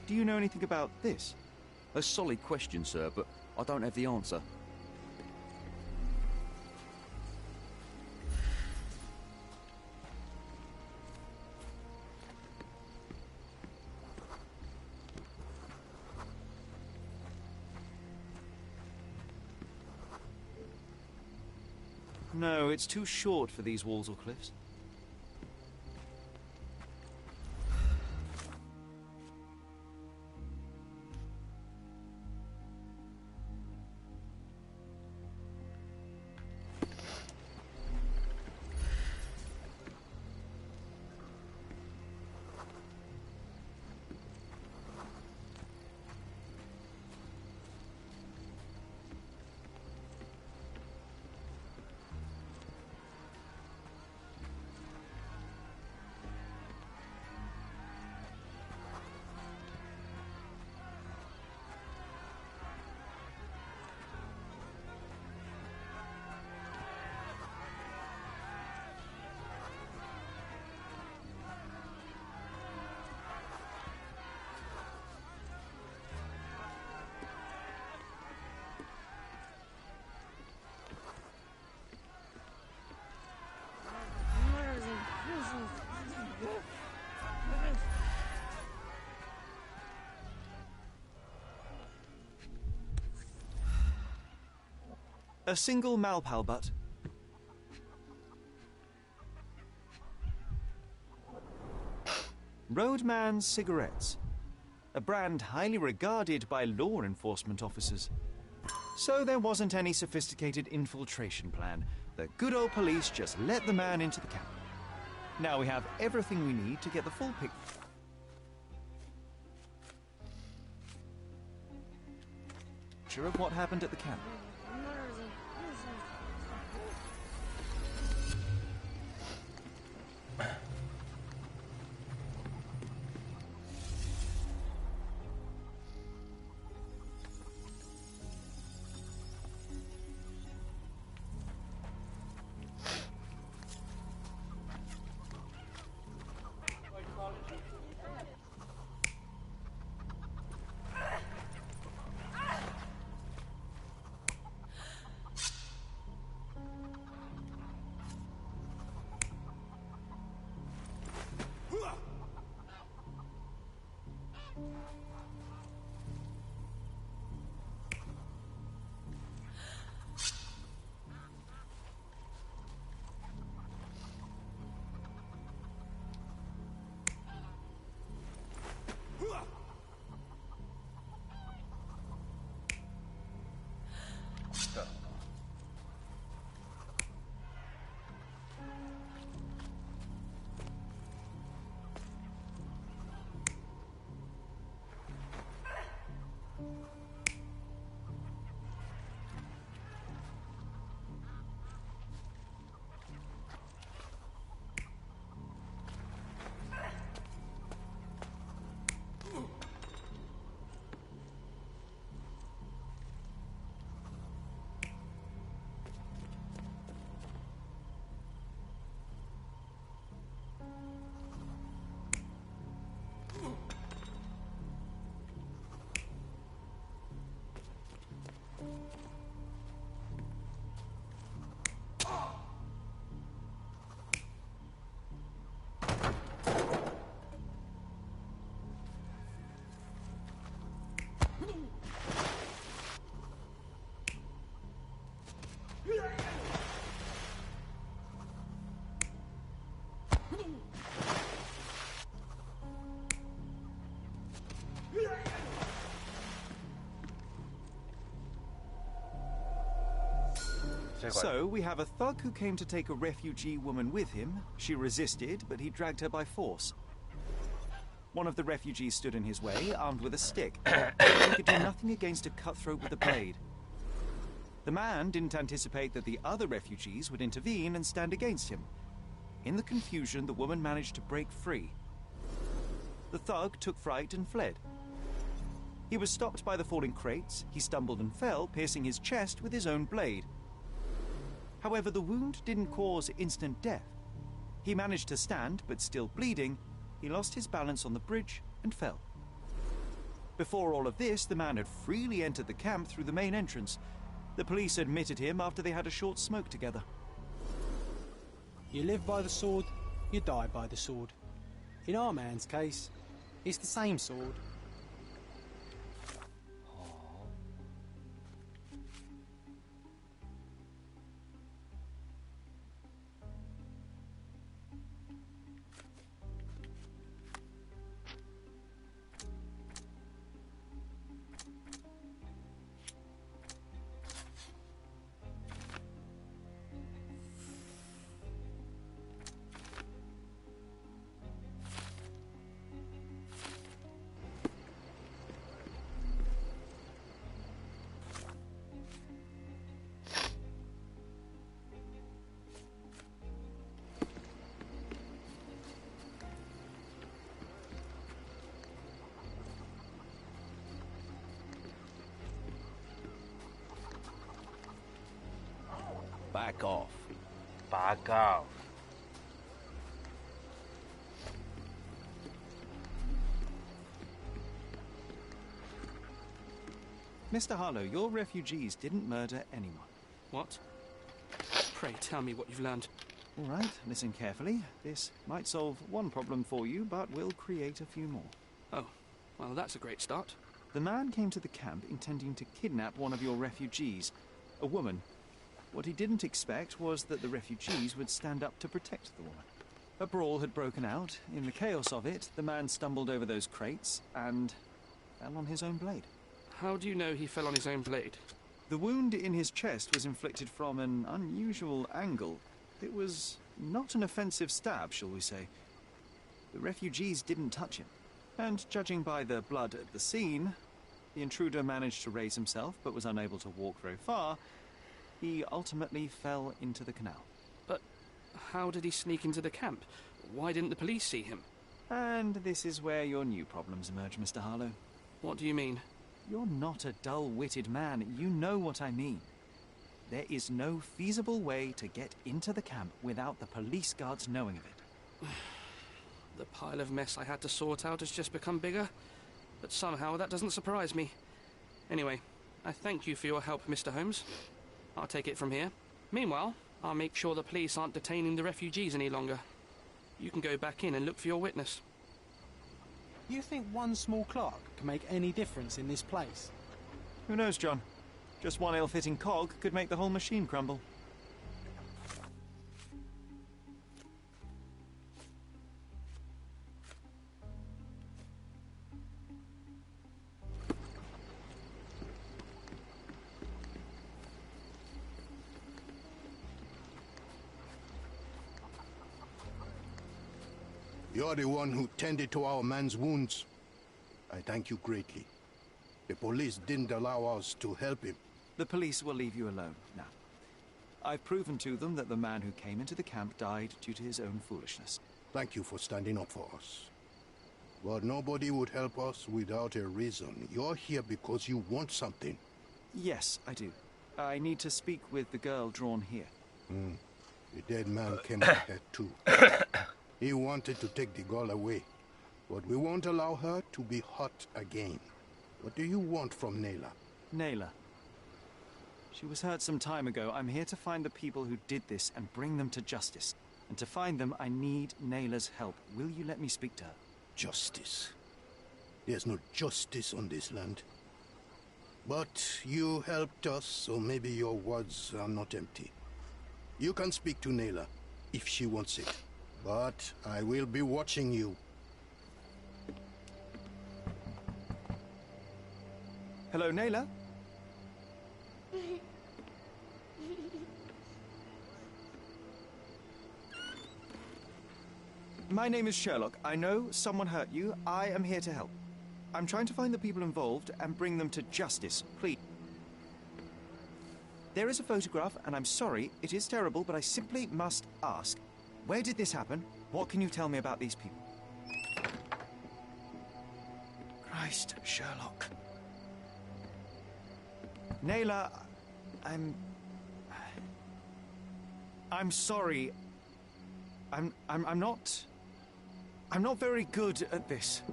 G: Do you know anything about this?
N: A solid question, sir, but I don't have the answer.
G: No, it's too short for these walls or cliffs. A single Malpal butt. Roadman cigarettes. A brand highly regarded by law enforcement officers. So there wasn't any sophisticated infiltration plan. The good old police just let the man into the camp. Now we have everything we need to get the full picture of what happened at the camp. So, we have a thug who came to take a refugee woman with him. She resisted, but he dragged her by force. One of the refugees stood in his way, armed with a stick. He could do nothing against a cutthroat with a blade. The man didn't anticipate that the other refugees would intervene and stand against him. In the confusion, the woman managed to break free. The thug took fright and fled. He was stopped by the falling crates. He stumbled and fell, piercing his chest with his own blade. However, the wound didn't cause instant death. He managed to stand, but still bleeding, he lost his balance on the bridge and fell. Before all of this, the man had freely entered the camp through the main entrance. The police admitted him after they had a short smoke together.
C: You live by the sword, you die by the sword. In our man's case, it's the same sword.
U: Back off.
A: Back off.
G: Mr. Harlow, your refugees didn't murder anyone.
S: What? Pray tell me what you've learned.
G: All right, listen carefully. This might solve one problem for you, but will create a few more.
S: Oh, well, that's a great start.
G: The man came to the camp intending to kidnap one of your refugees, a woman. What he didn't expect was that the refugees would stand up to protect the woman. A brawl had broken out. In the chaos of it, the man stumbled over those crates and fell on his own blade.
S: How do you know he fell on his own blade?
G: The wound in his chest was inflicted from an unusual angle. It was not an offensive stab, shall we say. The refugees didn't touch him. And judging by the blood at the scene, the intruder managed to raise himself but was unable to walk very far. He ultimately fell into the canal.
S: But how did he sneak into the camp? Why didn't the police see him?
G: And this is where your new problems emerge, Mr. Harlow.
S: What do you mean?
G: You're not a dull-witted man. You know what I mean. There is no feasible way to get into the camp without the police guards knowing of it.
S: The pile of mess I had to sort out has just become bigger, but somehow that doesn't surprise me. Anyway, I thank you for your help, Mr. Holmes. I'll take it from here. Meanwhile, I'll make sure the police aren't detaining the refugees any longer. You can go back in and look for your witness.
C: You think one small clock can make any difference in this place?
G: Who knows, John? Just one ill-fitting cog could make the whole machine crumble.
R: You're the one who tended to our man's wounds. I thank you greatly. The police didn't allow us to help him.
G: The police will leave you alone now. I've proven to them that the man who came into the camp died due to his own foolishness.
R: Thank you for standing up for us. But nobody would help us without a reason. You're here because you want something.
G: Yes, I do. I need to speak with the girl drawn here.
R: The dead man came like that too. He wanted to take the girl away, but we won't allow her to be hurt again. What do you want from Naylor?
G: Naylor. She was hurt some time ago. I'm here to find the people who did this and bring them to justice. And to find them, I need Naylor's help. Will you let me speak to her?
R: Justice. There's no justice on this land. But you helped us, so maybe your words are not empty. You can speak to Naylor, if she wants it. But I will be watching you.
G: Hello, Naylor? My name is Sherlock. I know someone hurt you. I am here to help. I'm trying to find the people involved and bring them to justice. Please. There is a photograph, and I'm sorry, it is terrible, but I simply must ask. Where did this happen? What can you tell me about these people? Christ, Sherlock. Naylor, I'm sorry. I'm not very good at this.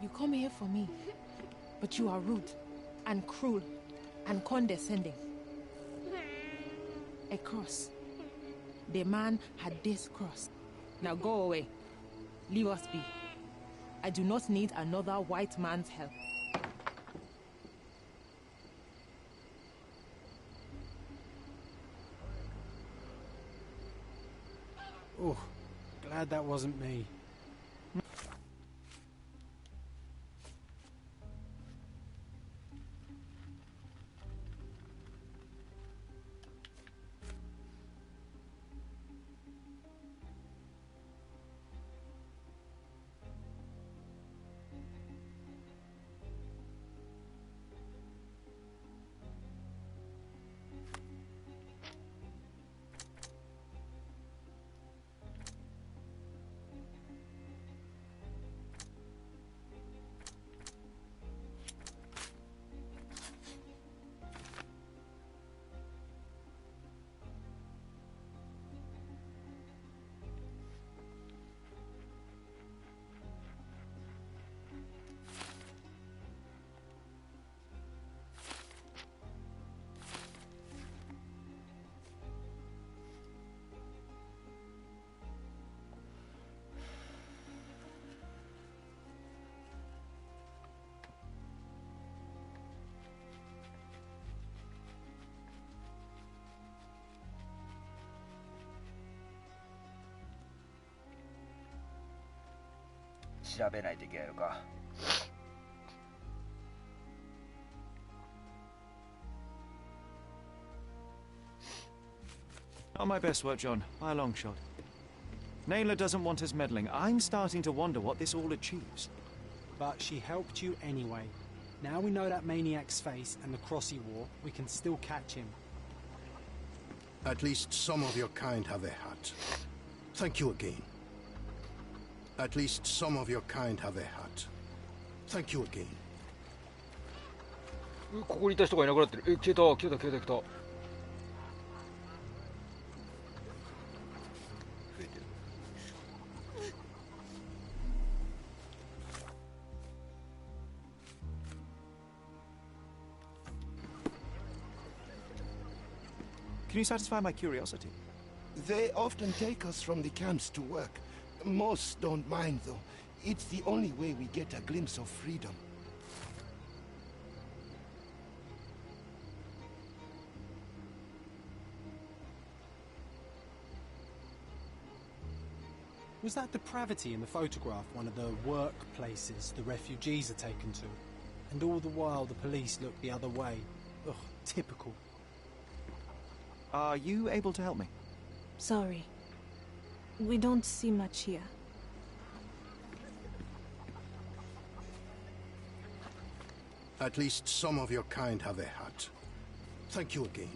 O: You come here for me, but you are rude and cruel and condescending. A cross. The man had this cross. Now go away. Leave us be. I do not need another white man's help.
C: Oh, glad that wasn't me.
A: 調べないといけないのか。
G: Not my best work, John, by a long shot. Naylor doesn't want us meddling. I'm starting to wonder what this all achieves.
C: But she helped you anyway. Now we know that maniac's face and the Crossy War, we can still catch him.
R: At least some of your kind have a hat. Thank you again. At least some of your kind have a hat. Thank you again.
A: ここにいた人がいなくなってる。消えた消えた消えた消えた。
G: Can you satisfy my curiosity?
D: They often take us from the camps to work. Most don't mind, though. It's the only way we get a glimpse of freedom.
C: Was that depravity in the photograph one of the workplaces the refugees are taken to? And all the while the police look the other way. Ugh, typical.
G: Are you able to help me?
Q: Sorry. We don't see much here.
R: At least some of your kind have a hat. Thank you again.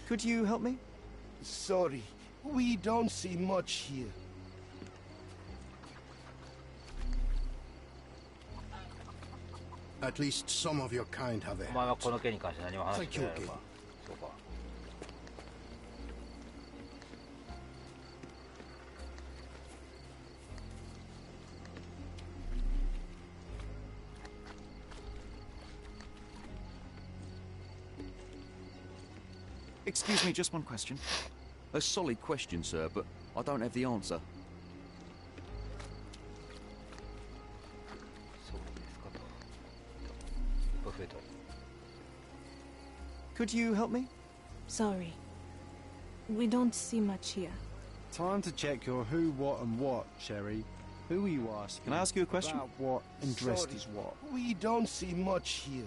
G: Could you help me?
D: Sorry, we don't see much here.
R: At least some of your kind have a hat.
A: お前はこの件に関して何も話してくれないのか。そうか。
G: Excuse me, just one question.
N: A solid question, sir, but I don't have the answer.
G: Could you help me?
Q: Sorry. We don't see much here.
C: Time to check your who, what, and what, Sherry. Who are you asking?
G: Can I ask you a question?
C: About what and dressed
D: Sorry,
C: as what?
D: We don't see much here.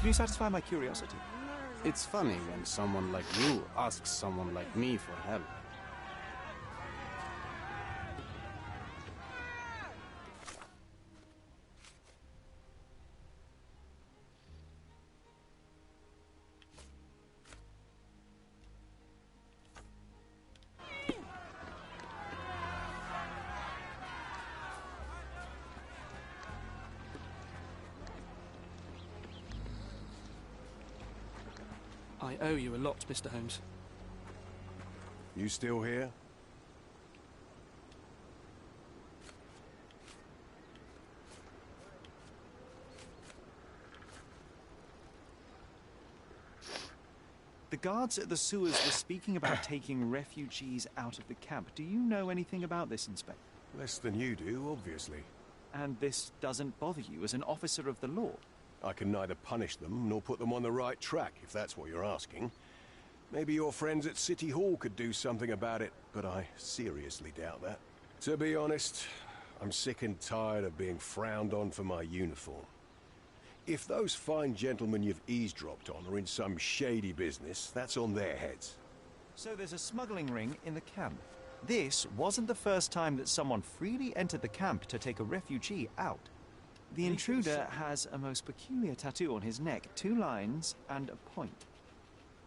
G: Can you satisfy my curiosity?
K: It's funny when someone like you asks someone like me for help.
S: I owe you a lot, Mr. Holmes.
T: You still here?
G: The guards at the sewers were speaking about taking refugees out of the camp. Do you know anything about this, Inspector?
T: Less than you do, obviously.
G: And this doesn't bother you as an officer of the law?
T: I can neither punish them nor put them on the right track, if that's what you're asking. Maybe your friends at City Hall could do something about it, but I seriously doubt that. To be honest, I'm sick and tired of being frowned on for my uniform. If those fine gentlemen you've eavesdropped on are in some shady business, that's on their heads.
B: So there's a smuggling ring in the camp. This wasn't the first time that someone freely entered the camp to take a refugee out. The intruder has a most peculiar tattoo on his neck, 2 lines and a point.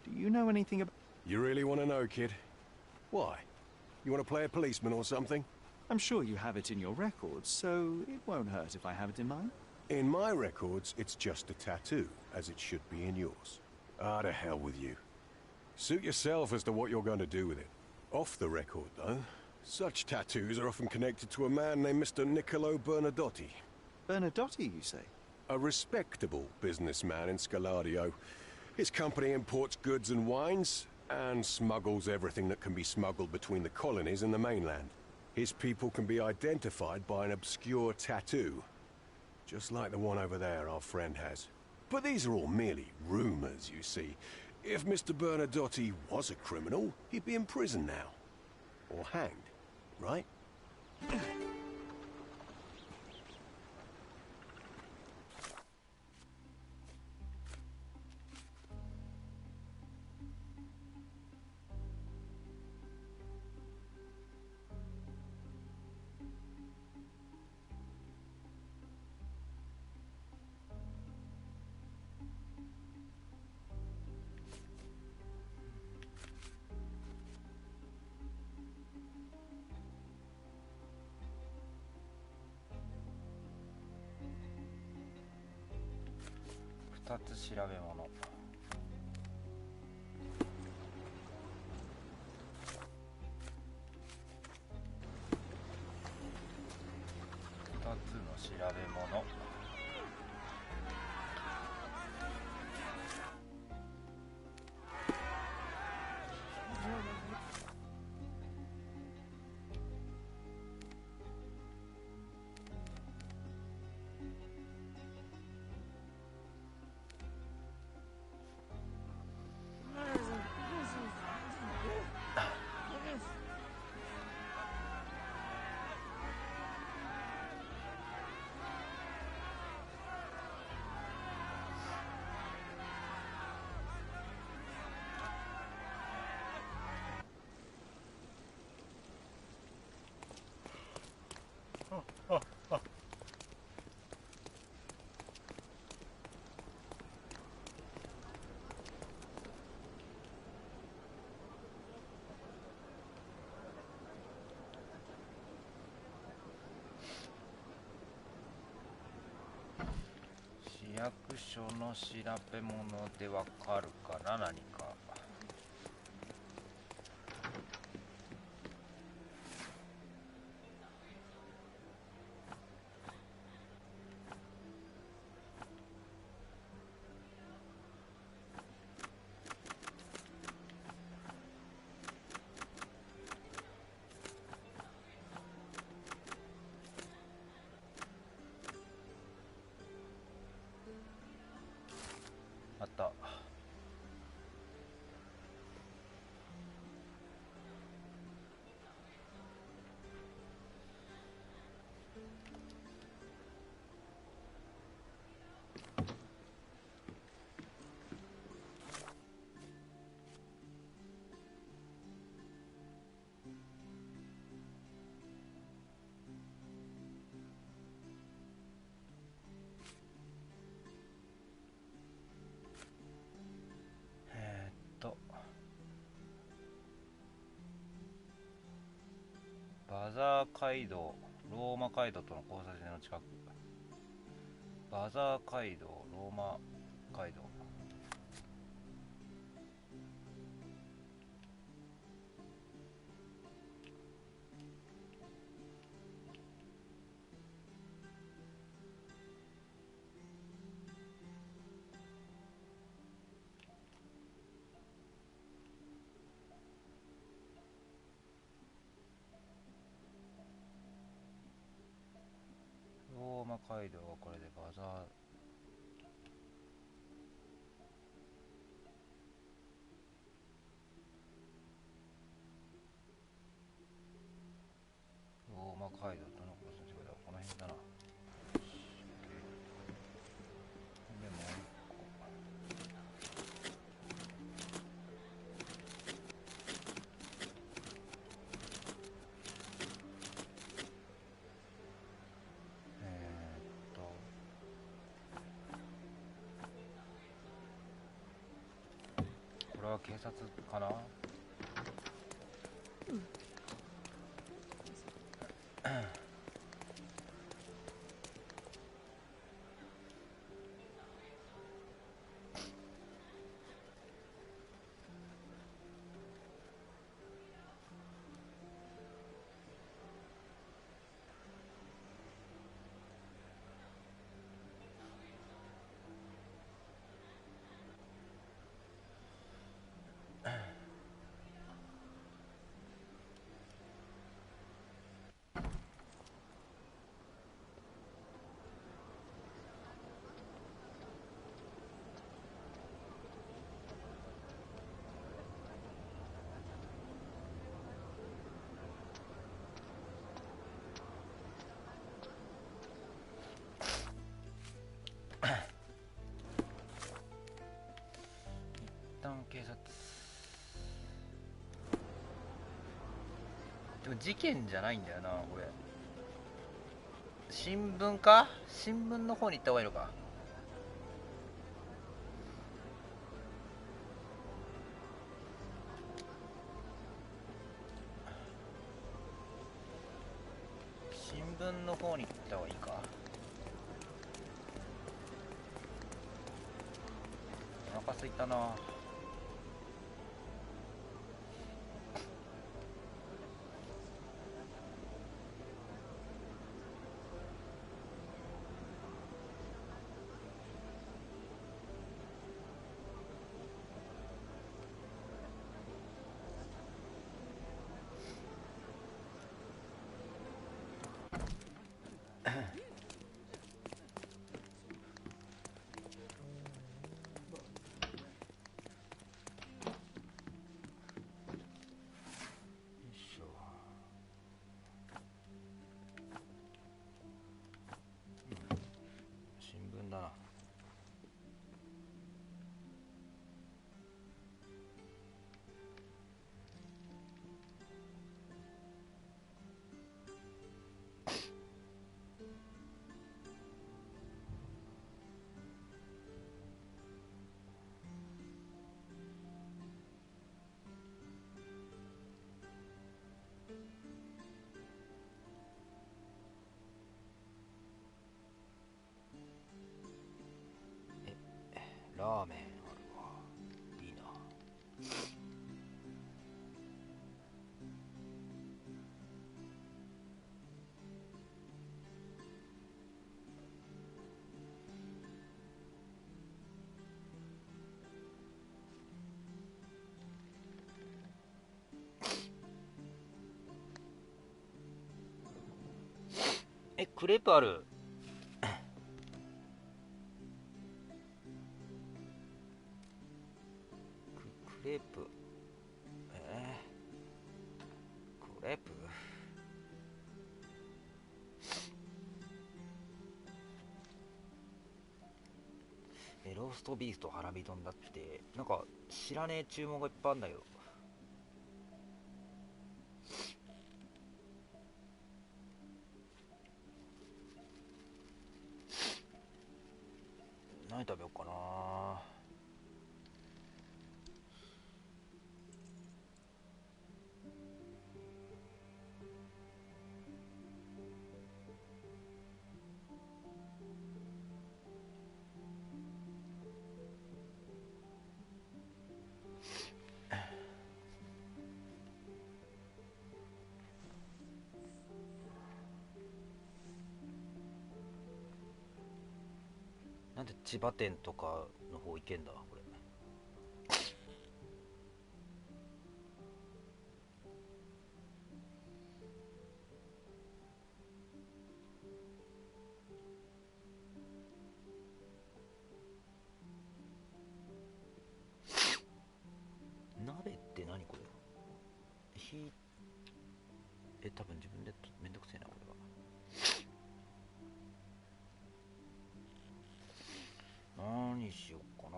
B: Do you know anything about...
T: You really want to know, kid? Why? You want to play a policeman or something?
B: I'm sure you have it in your records, so it won't hurt if I have it in mine.
T: In my records, it's just a tattoo, as it should be in yours. Ah, to hell with you. Suit yourself as to what you're going to do with it. Off the record, though, such tattoos are often connected to a man named Mr. Niccolo Bernadotti.
B: Bernadotti, you say?
T: A respectable businessman in Scalario. His company imports goods and wines, and smuggles everything that can be smuggled between the colonies and the mainland. His people can be identified by an obscure tattoo, just like the one over there our friend has. But these are all merely rumors, you see. If Mr. Bernadotti was a criminal, he'd be in prison now. Or hanged, right?
A: 2つ調べ物。2つの調べ物。市役所の調べ物でわかるかな、何か。あった。バザー街道、ローマ街道との交差点の近く。バザー街道、ローマ街道。ローマ街道はこれでバザーは警察かな。警察でも事件じゃないんだよなこれ。新聞か、新聞の方に行った方がいいのか。新聞の方に行った方がいいか。お腹空いたな。ラーメンあるわ。いいな。クレープある。クレープ、クレープローストビーフとハラミ丼だって。なんか知らねえ注文がいっぱいあるんだけど。何食べようかな。なんで千葉店とかの方行けんだこれ。鍋って何これ。多分自分でめんどくせえなこれは。何しよっかな。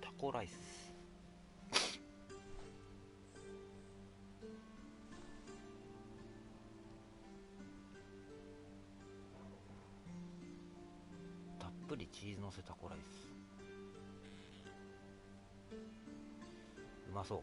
A: タココライス。たっぷりチーズのせタコライス、うまそう。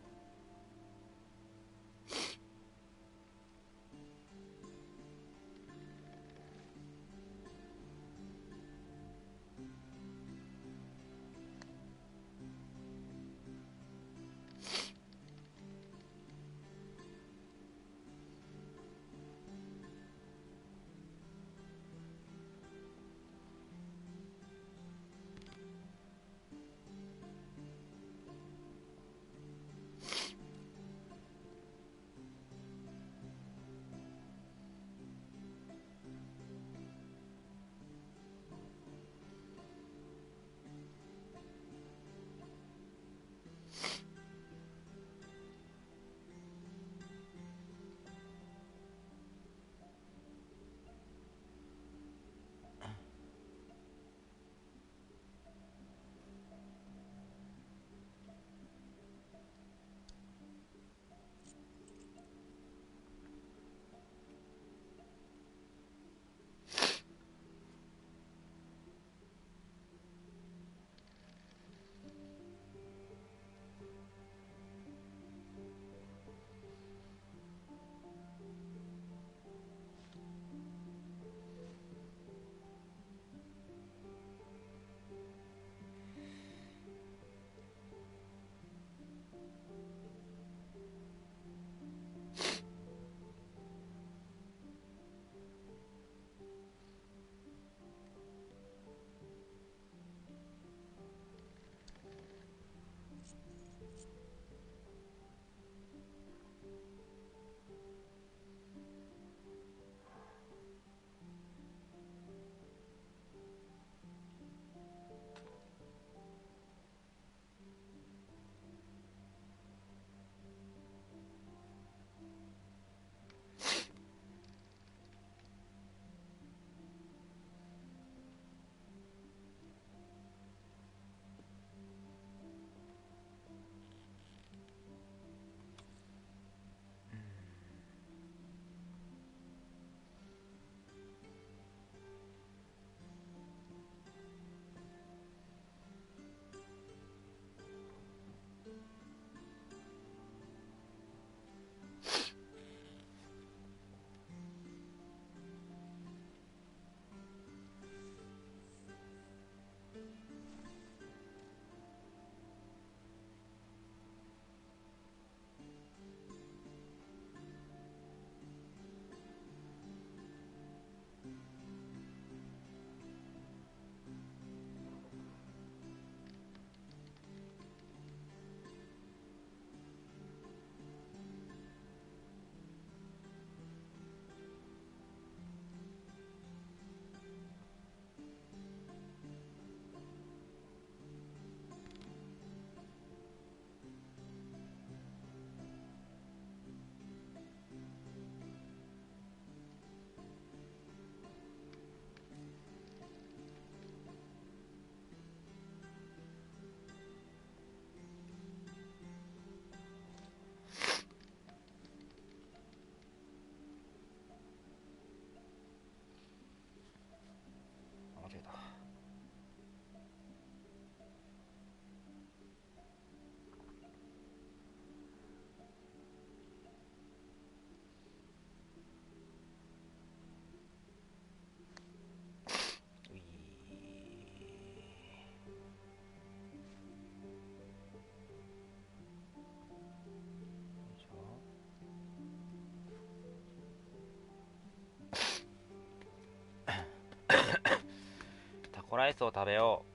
A: タコライスを食べよう。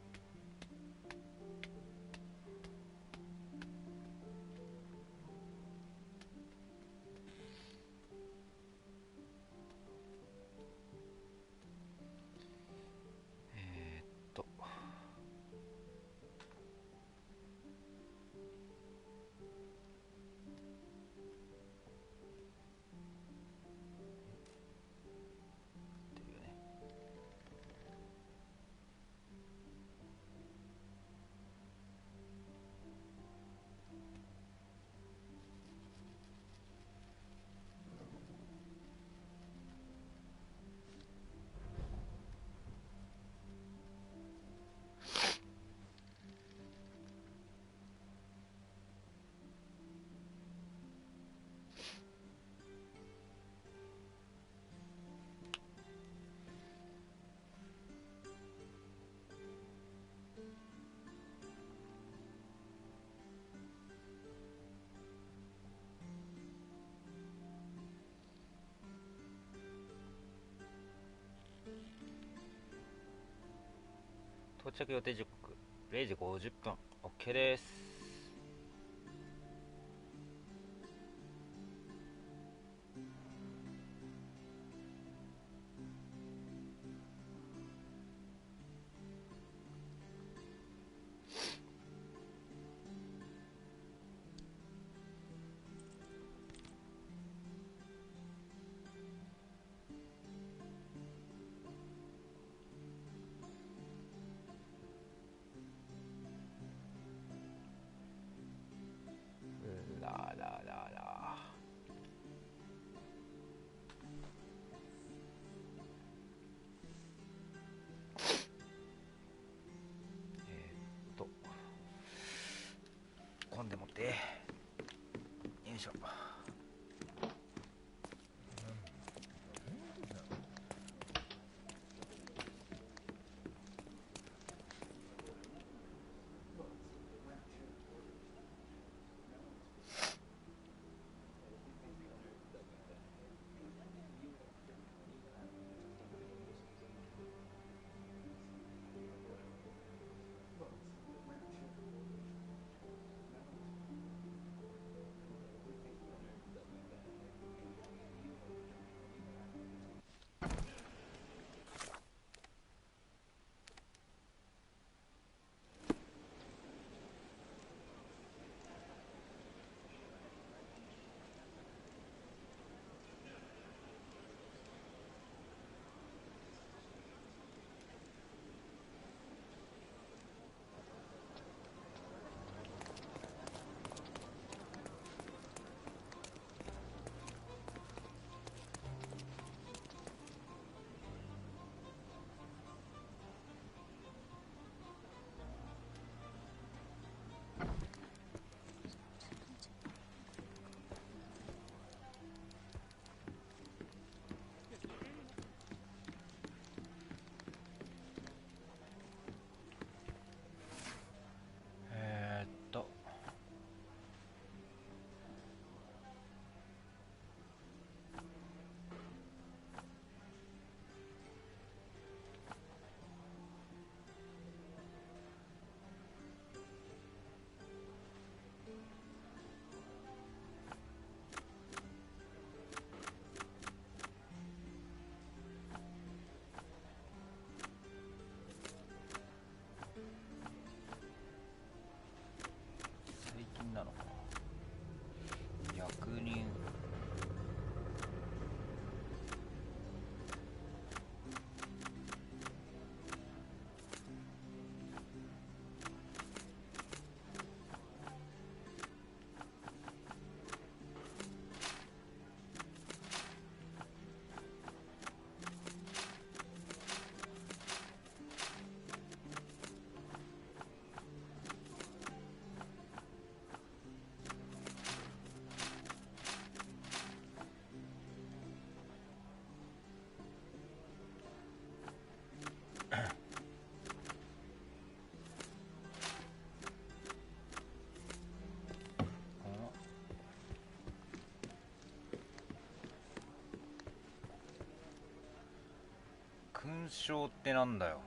A: 着予定時刻0時50分 OK です。込んで持ってよいしょ。なのかな。役人勲章ってなんだよ。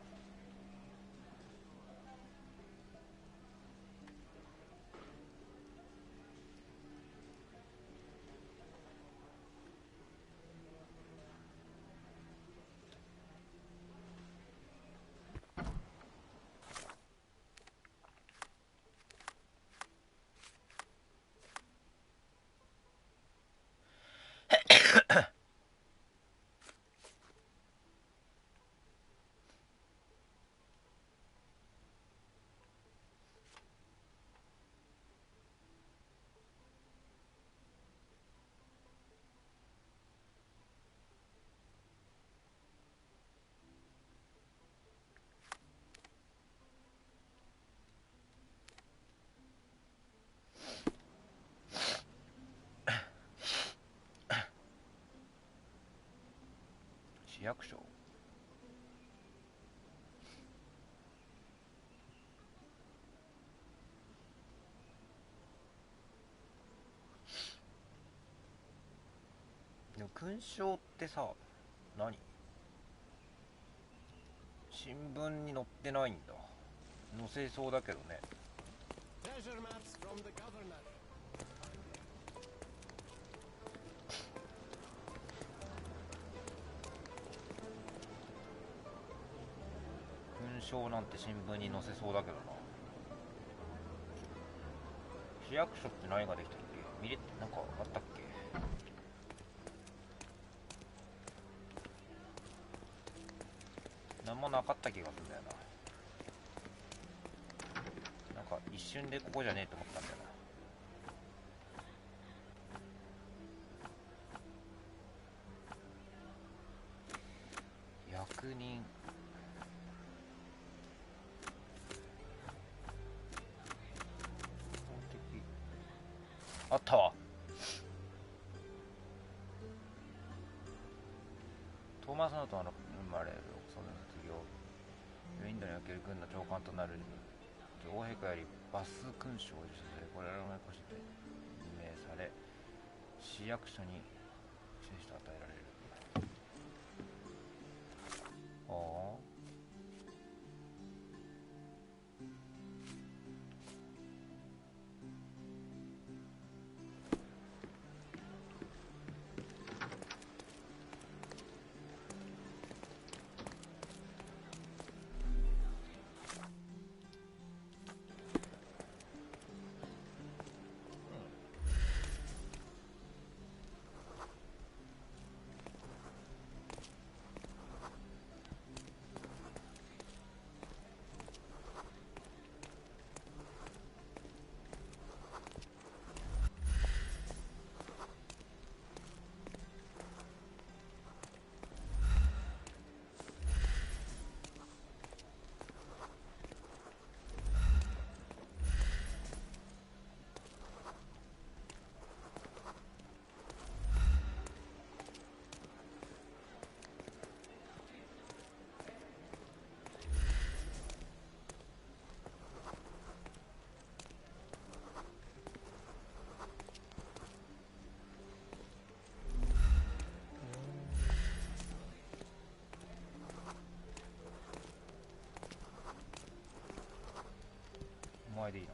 A: 市役所。でも勲章ってさ、何？新聞に載ってないんだ。載せそうだけどね。
K: Treasure maps from the governor.
A: 勲章なんて新聞に載せそうだけどな。市役所って何ができたっけ？なんかあったっけ？何もなかった気がするんだよな。なんか一瞬でここじゃねえと思ったんだよな。役人。あったわ。トーマス・ノートンの生まれるその卒業、インドにおける軍の長官となる女王陛下よりバス勲章を受章され、これらの越しで任命され、市役所に紳士と与えられる。ああ、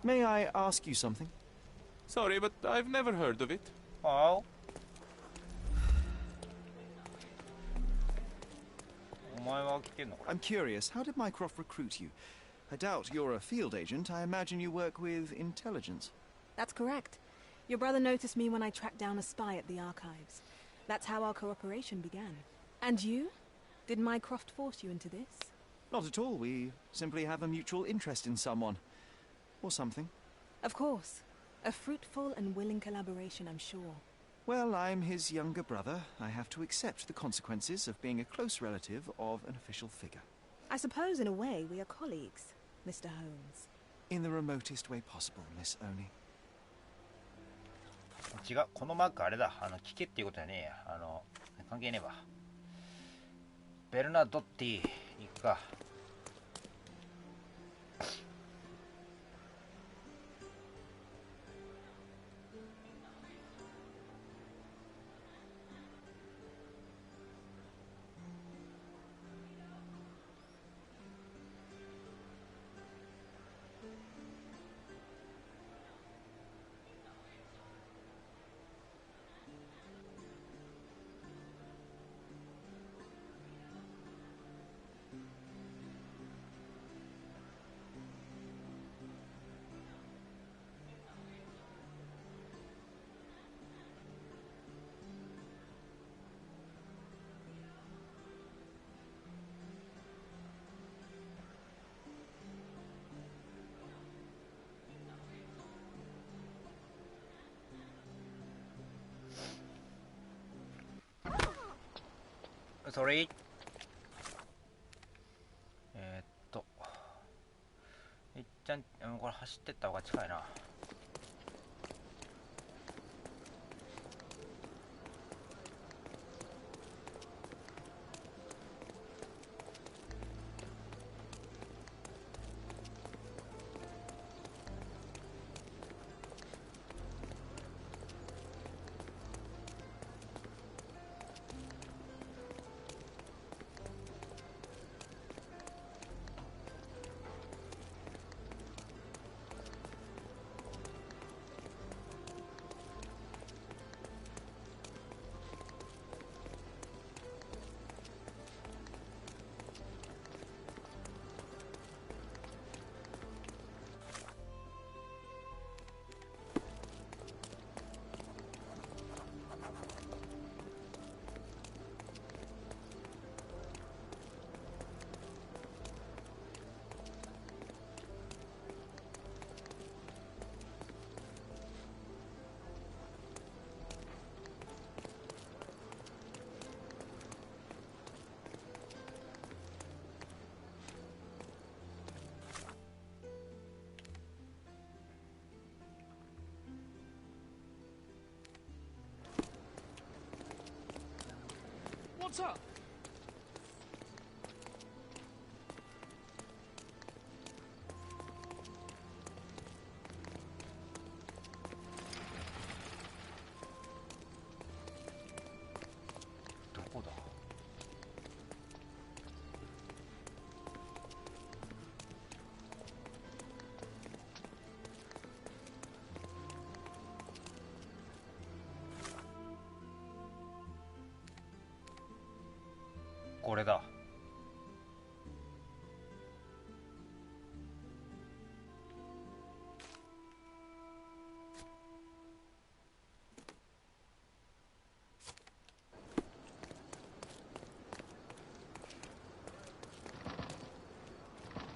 B: May I ask you something?
P: Sorry, but I've never heard of it.
A: Oh?
B: I'm curious, how did Mycroft recruit you? I doubt you're a field agent. I imagine you work with intelligence.
Q: That's correct. Your brother noticed me when I tracked down a spy at the archives. That's how our cooperation began. And you? Did Mycroft force you into this?
B: Not at all. We simply have a mutual interest in someone. Or something.
Q: Of course. A fruitful and willing collaboration, I'm sure.
B: Well, I'm his younger brother. I have to accept the consequences of being a close relative of an official figure.
Q: I suppose, in a way, we are colleagues, Mr. Holmes.
B: In the remotest way possible, Miss Oni.
A: 違う、このマークあれだ。聞けっていうことじゃねえや。関係ねえわ。ベルナドッティ行くか。Sorry. いっちゃん、これ走ってった方が近いな。
S: What's up?
A: これだ。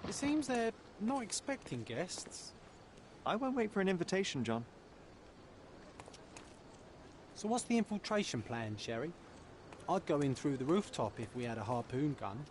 C: It seems they're not expecting guests.
B: I won't wait for an invitation, John.
C: So what's the infiltration plan, Sherry? I'd go in through the rooftop if we had a harpoon gun.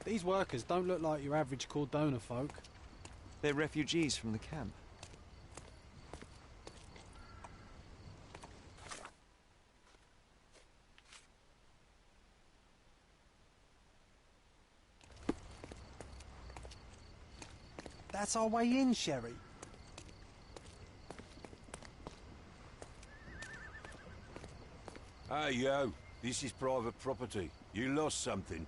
C: These workers don't look like your average Cordona folk.
B: They're refugees from the camp.
C: That's our way in, Sherry.
F: Hey, yo. This is private property. You lost something.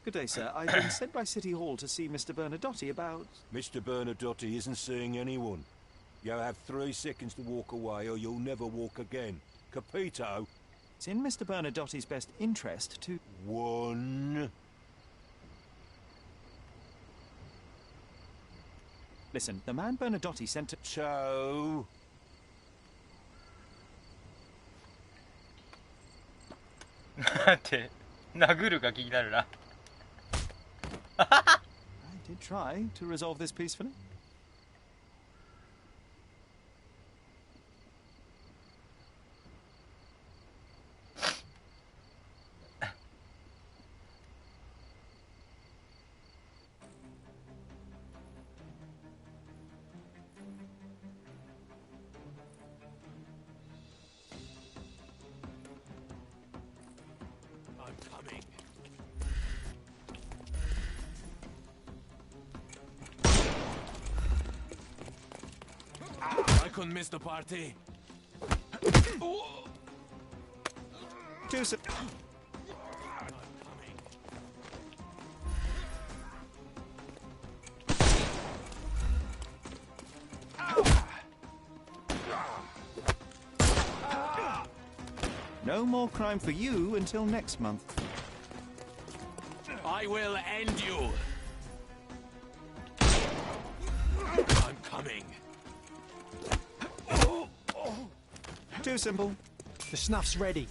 B: Good day, sir. I've been sent by City Hall to see Mr. Bernadotte about...
F: Mr. Bernadotte isn't seeing anyone. You have 3 seconds to walk away or you'll never walk again. Capito?
B: It's in Mr. Bernadotte's best interest to...
F: 1...
B: Listen, the man Bernadotte sent to...
F: 2...
A: 待って、殴るが気になるな。
B: I did try to resolve this peacefully.
P: I couldn't miss the party.
B: Joseph. No more crime for you until next month.
P: I will end you. I'm coming.
B: Too simple.
C: The snuff's ready.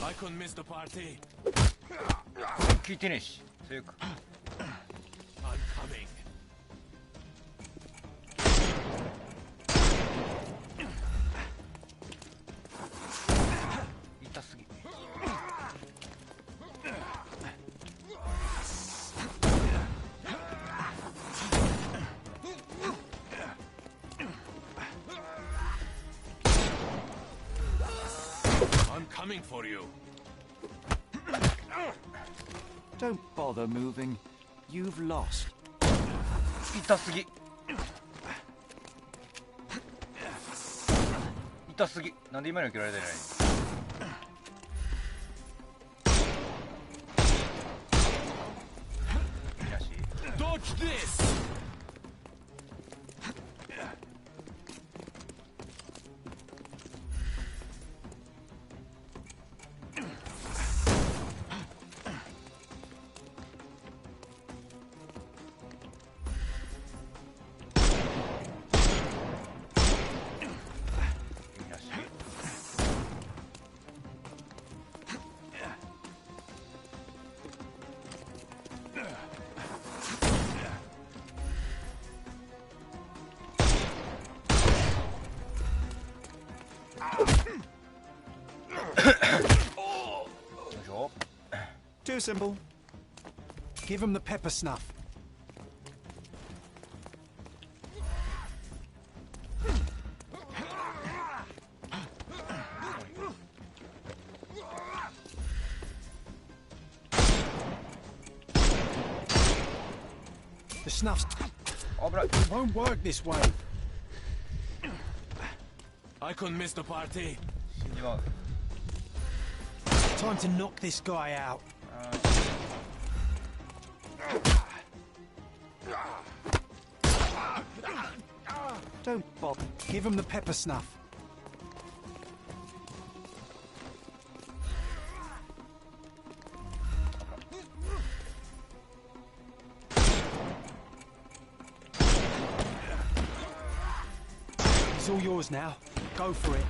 P: I couldn't miss the party.
A: 聞いてねえし、そういうか。
P: I'm coming. coming for you.
B: Don't bother moving. You've lost.
A: 痛すぎ。痛すぎ。なんで今に受けられてない？
P: Dodge this!
B: Too simple.
C: Give him the pepper snuff. The snuff's... It won't work this way.
P: I couldn't miss the party.
C: Time to knock this guy out. Don't bother. Give him the pepper snuff. It's all yours now. Go for it.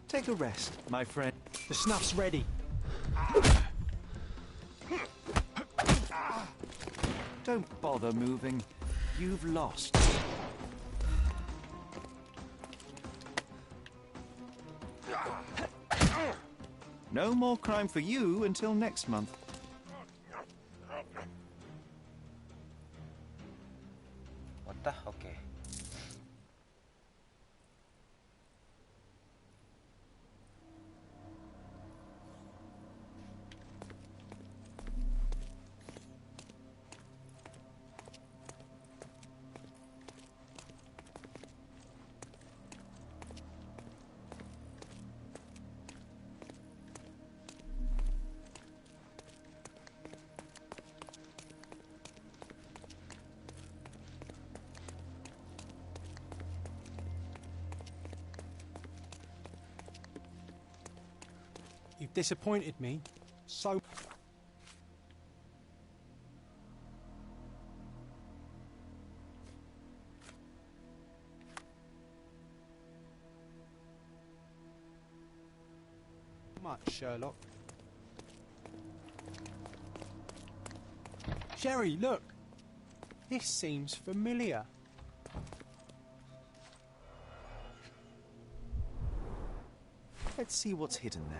B: Take a rest, my friend.
C: The snuff's ready.
B: Don't bother moving. You've lost. No more crime for you until next month.
A: What the? Okay.
C: You've disappointed me so... much, Sherlock. Sherry, look! This seems familiar.
B: Let's see what's hidden there.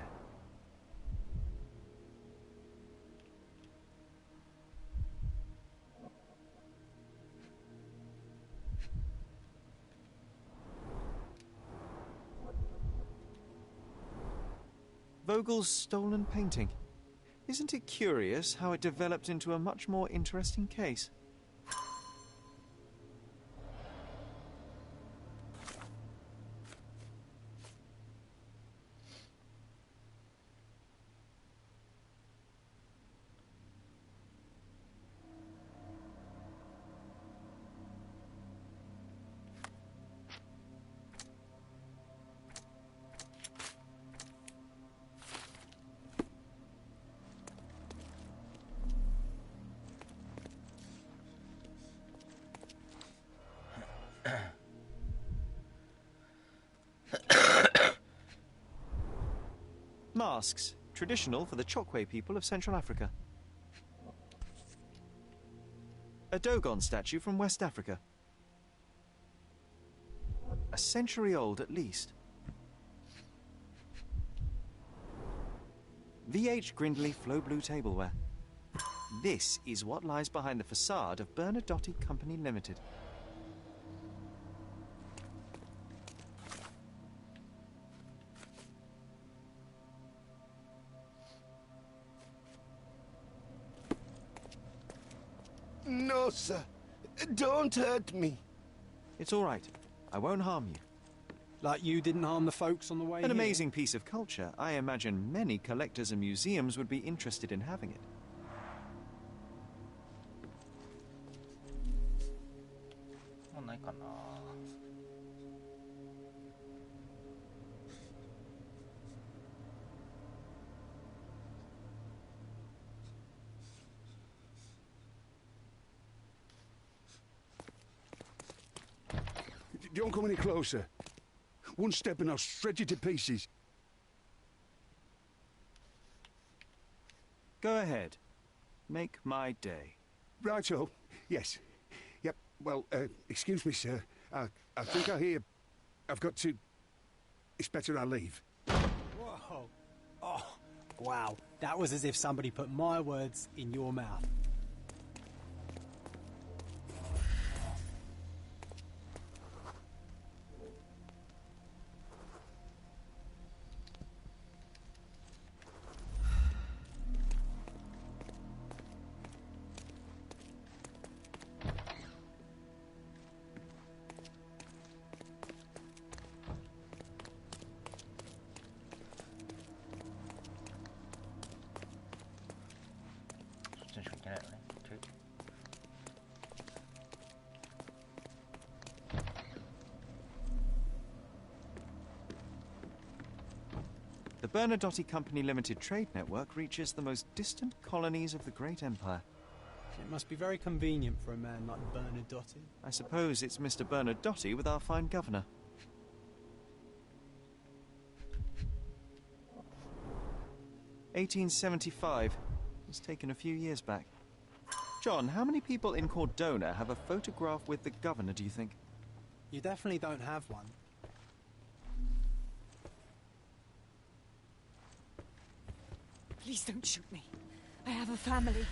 B: Vogel's stolen painting. Isn't it curious how it developed into a much more interesting case? Masks, traditional for the Chokwe people of Central Africa. A Dogon statue from West Africa. A century old at least. VH Grindley Flow Blue tableware. This is what lies behind the facade of Bernadotte Company Limited.
D: No, sir. Don't hurt me.
B: It's all right. I won't harm you.
C: Like you didn't harm the folks on the way
B: An
C: here?
B: amazing piece of culture. I imagine many collectors and museums would be interested in having it.
R: Don't come any closer. One step and I'll shred you to pieces.
B: Go ahead. Make my day.
R: Righto. Yes. Yep. Well, excuse me, sir. I think I hear... I've got to... It's better I leave.
C: Whoa. Oh, wow. That was as if somebody put my words in your mouth.
B: The Bernadotte Company Limited trade network reaches the most distant colonies of the Great Empire.
C: It must be very convenient for a man like Bernadotte.
B: I suppose it's Mr. Bernadotte with our fine governor. "1875. It's taken a few years back. John, how many people in Cordona have a photograph with the governor, do you think?
C: You definitely don't have one.
J: Please don't shoot me. I have a family.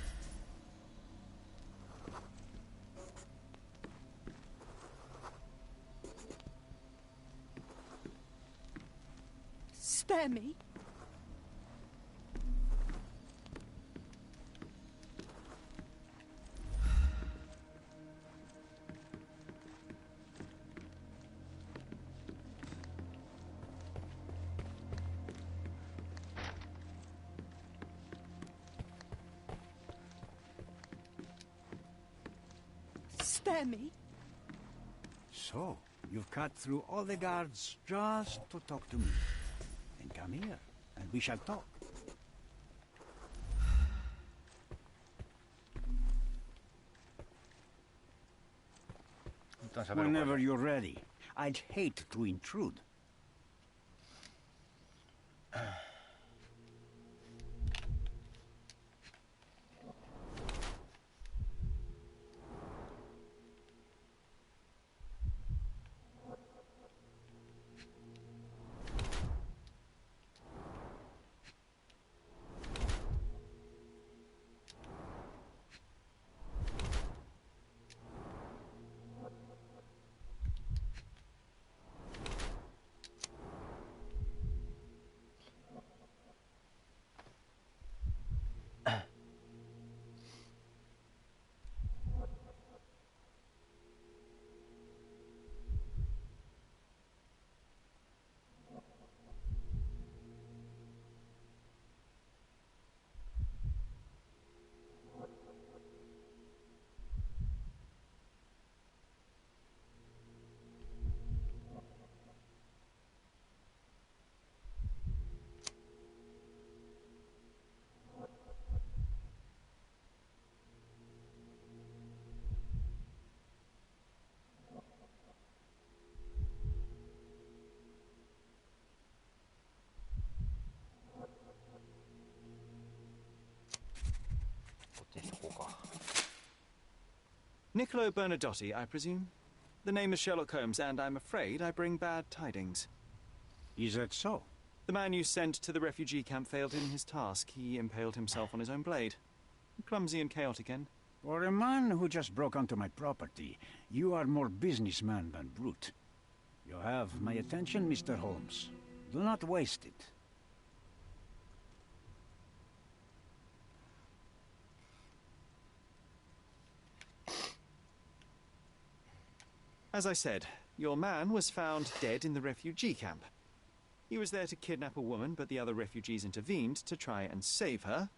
J: Spare me. Spare me.
E: So, you've cut through all the guards just to talk to me. Then come here, and we shall talk. Whenever you're ready. I'd hate to intrude.
B: Niccolo Bernadotte, I presume? The name is Sherlock Holmes, and I'm afraid I bring bad tidings.
E: Is that so?
B: The man you sent to the refugee camp failed in his task. He impaled himself on his own blade. Clumsy and chaotic end.
E: For a man who just broke onto my property, you are more businessman than brute. You have my attention, Mr. Holmes. Do not waste it.
B: As I said, your man was found dead in the refugee camp. He was there to kidnap a woman, but the other refugees intervened to try and save her.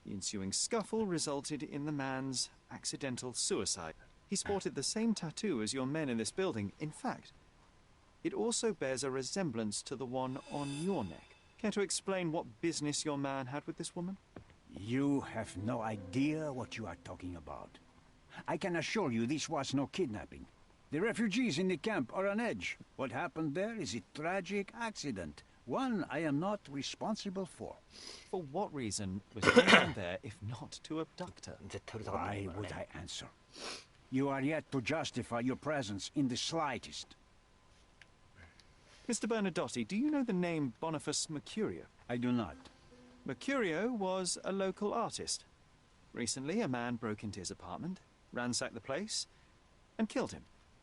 B: The ensuing scuffle resulted in the man's accidental suicide. He sported the same tattoo as your men in this building. In fact, it also bears a resemblance to the one on your neck. Care to explain what business your man had with this woman?
E: You have no idea what you are talking about. I can assure you this was no kidnapping. The refugees in the camp are on edge. What happened there is a tragic accident. One I am not responsible for.
B: For what reason was your man there if not to abduct her?
E: Why would I answer? You are yet to justify your presence in the slightest.
B: Mr. Bernadotti, do you know the name Boniface Mercurio?
E: I do not.
B: Mercurio was a local artist. Recently, a man broke into his apartment, ransacked the place, and killed him.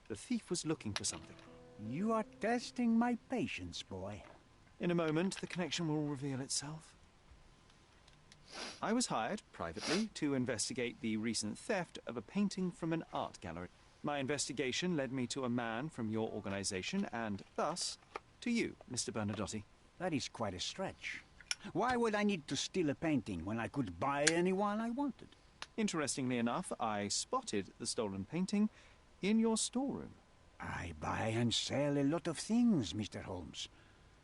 B: The thief was looking for something.
E: You are testing my patience, boy.
B: In a moment, the connection will reveal itself. I was hired, privately, to investigate the recent theft of a painting from an art gallery. My investigation led me to a man from your organization, and thus, to you, Mr. Bernadotti.
E: That is quite a stretch. Why would I need to steal a painting when I could buy anyone I wanted?
B: Interestingly enough, I spotted the stolen painting in your storeroom.
E: I buy and sell a lot of things, Mr. Holmes.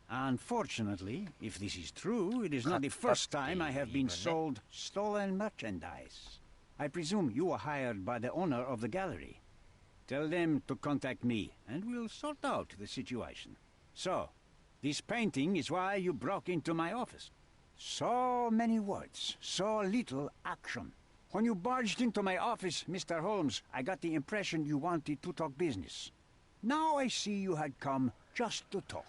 E: Unfortunately, if this is true, it is not the first time I have been sold stolen merchandise. I presume you were hired by the owner of the gallery. Tell them to contact me, and we'll sort out the situation. So, this painting is why you broke into my office. So many words, so little action. When you barged into my office, Mr. Holmes, I got the impression you wanted to talk business. Now I see you had come just to talk.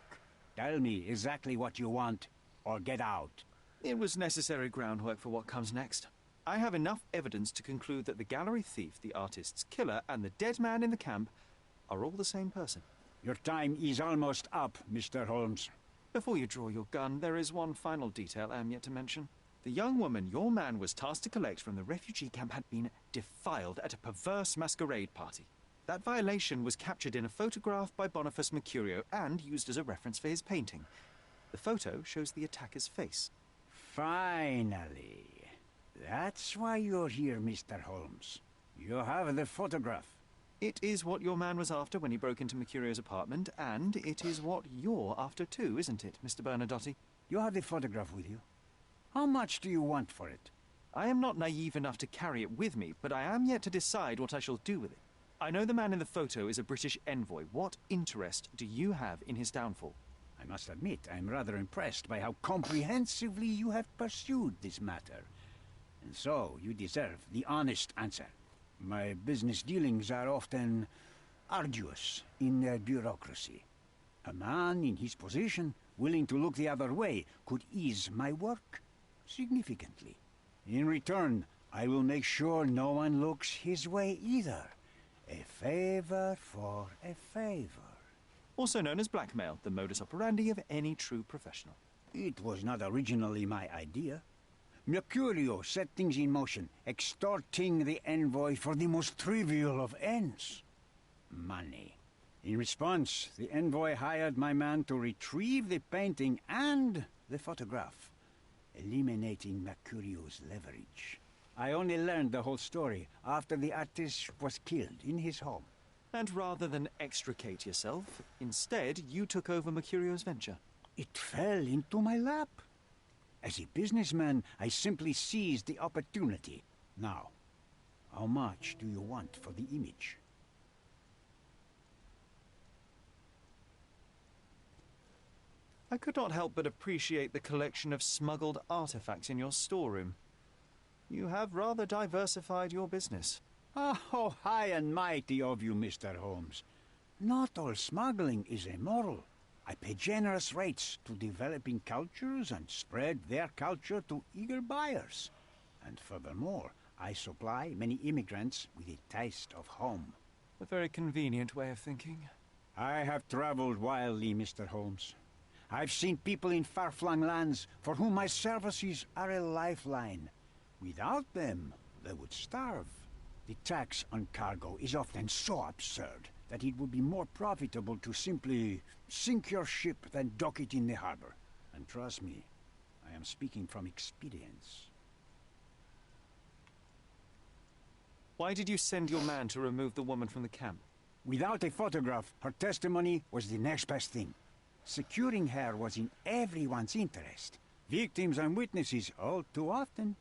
E: Tell me exactly what you want, or get out.
B: It was necessary groundwork for what comes next. I have enough evidence to conclude that the gallery thief, the artist's killer, and the dead man in the camp are all the same person.
E: Your time is almost up, Mr. Holmes.
B: Before you draw your gun, there is one final detail I am yet to mention. The young woman your man was tasked to collect from the refugee camp had been defiled at a perverse masquerade party. That violation was captured in a photograph by Boniface Mercurio and used as a reference for his painting. The photo shows the attacker's face.
E: Finally. That's why you're here, Mr. Holmes. You have the photograph.
B: It is what your man was after when he broke into Mercurio's apartment, and it is what you're after too, isn't it, Mr. Bernadotti?
E: You have the photograph with you. How much do you want for it?
B: I am not naive enough to carry it with me, but I am yet to decide what I shall do with it. I know the man in the photo is a British envoy. What interest do you have in his downfall?
E: I must admit, I am rather impressed by how comprehensively you have pursued this matter. And so, you deserve the honest answer. My business dealings are often arduous in their bureaucracy. A man in his position, willing to look the other way, could ease my work significantly. In return, I will make sure no one looks his way either. A favor for a favor.
B: Also known as blackmail, the modus operandi of any true professional.
E: It was not originally my idea. Mercurio set things in motion, extorting the envoy for the most trivial of ends. Money. In response, the envoy hired my man to retrieve the painting and the photograph, eliminating Mercurio's leverage. I only learned the whole story after the artist was killed in his home.
B: And rather than extricate yourself, instead you took over Mercurio's venture.
E: It fell into my lap. As a businessman, I simply seized the opportunity. Now, how much do you want for the image?
B: I could not help but appreciate the collection of smuggled artifacts in your storeroom. You have rather diversified your business.
E: Oh, high and mighty of you, Mr. Holmes. Not all smuggling is immoral. I pay generous rates to developing cultures and spread their culture to eager buyers. And furthermore, I supply many immigrants with a taste of home.
B: A very convenient way of thinking.
E: I have traveled widely, Mr. Holmes. I've seen people in far-flung lands for whom my services are a lifeline. Without them, they would starve. The tax on cargo is often so absurd that it would be more profitable to simply sink your ship than dock it in the harbor. And trust me, I am speaking from experience.
B: Why did you send your man to remove the woman from the camp?
E: Without a photograph, her testimony was the next best thing. Securing her was in everyone's interest. Victims and witnesses all too often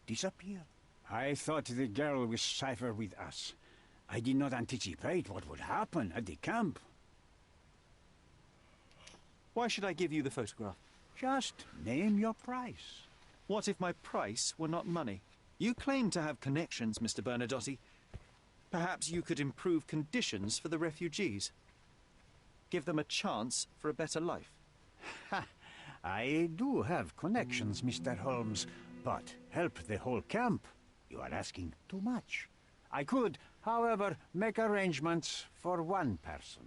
E: disappear. I thought the girl was safer with us. I did not anticipate what would happen at the camp.
B: Why should I give you the photograph?
E: Just name your price.
B: What if my price were not money? You claim to have connections, Mr. Bernadotte. Perhaps you could improve conditions for the refugees. Give them a chance for a better life.
E: Ha! I do have connections, Mr. Holmes, but help the whole camp? You are asking too much. I could, however, make arrangements for one person.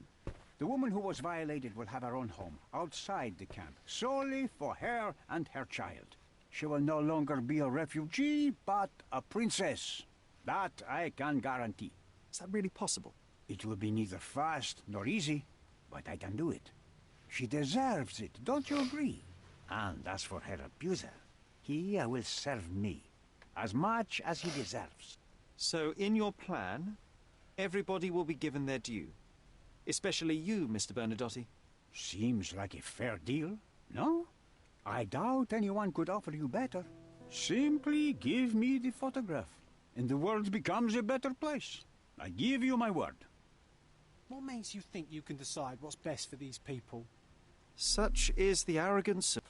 E: The woman who was violated will have her own home, outside the camp, solely for her and her child. She will no longer be a refugee, but a princess. That I can guarantee.
B: Is that really possible?
E: It will be neither fast nor easy, but I can do it. She deserves it, don't you agree? And as for her abuser, he will serve me, as much as he deserves.
B: So, in your plan, everybody will be given their due. Especially you, Mr. Bernadotte.
E: Seems like a fair deal, no? I doubt anyone could offer you better. Simply give me the photograph, and the world becomes a better place. I give you my word.
C: What makes you think you can decide what's best for these people?
B: Such is the arrogance of...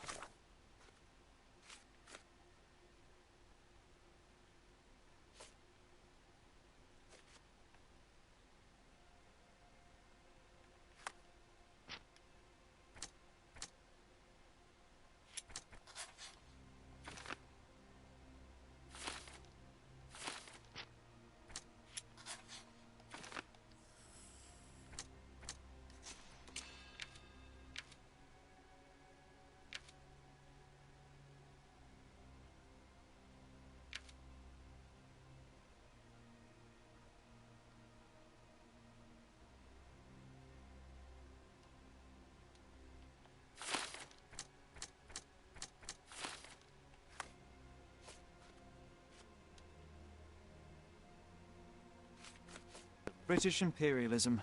B: British imperialism.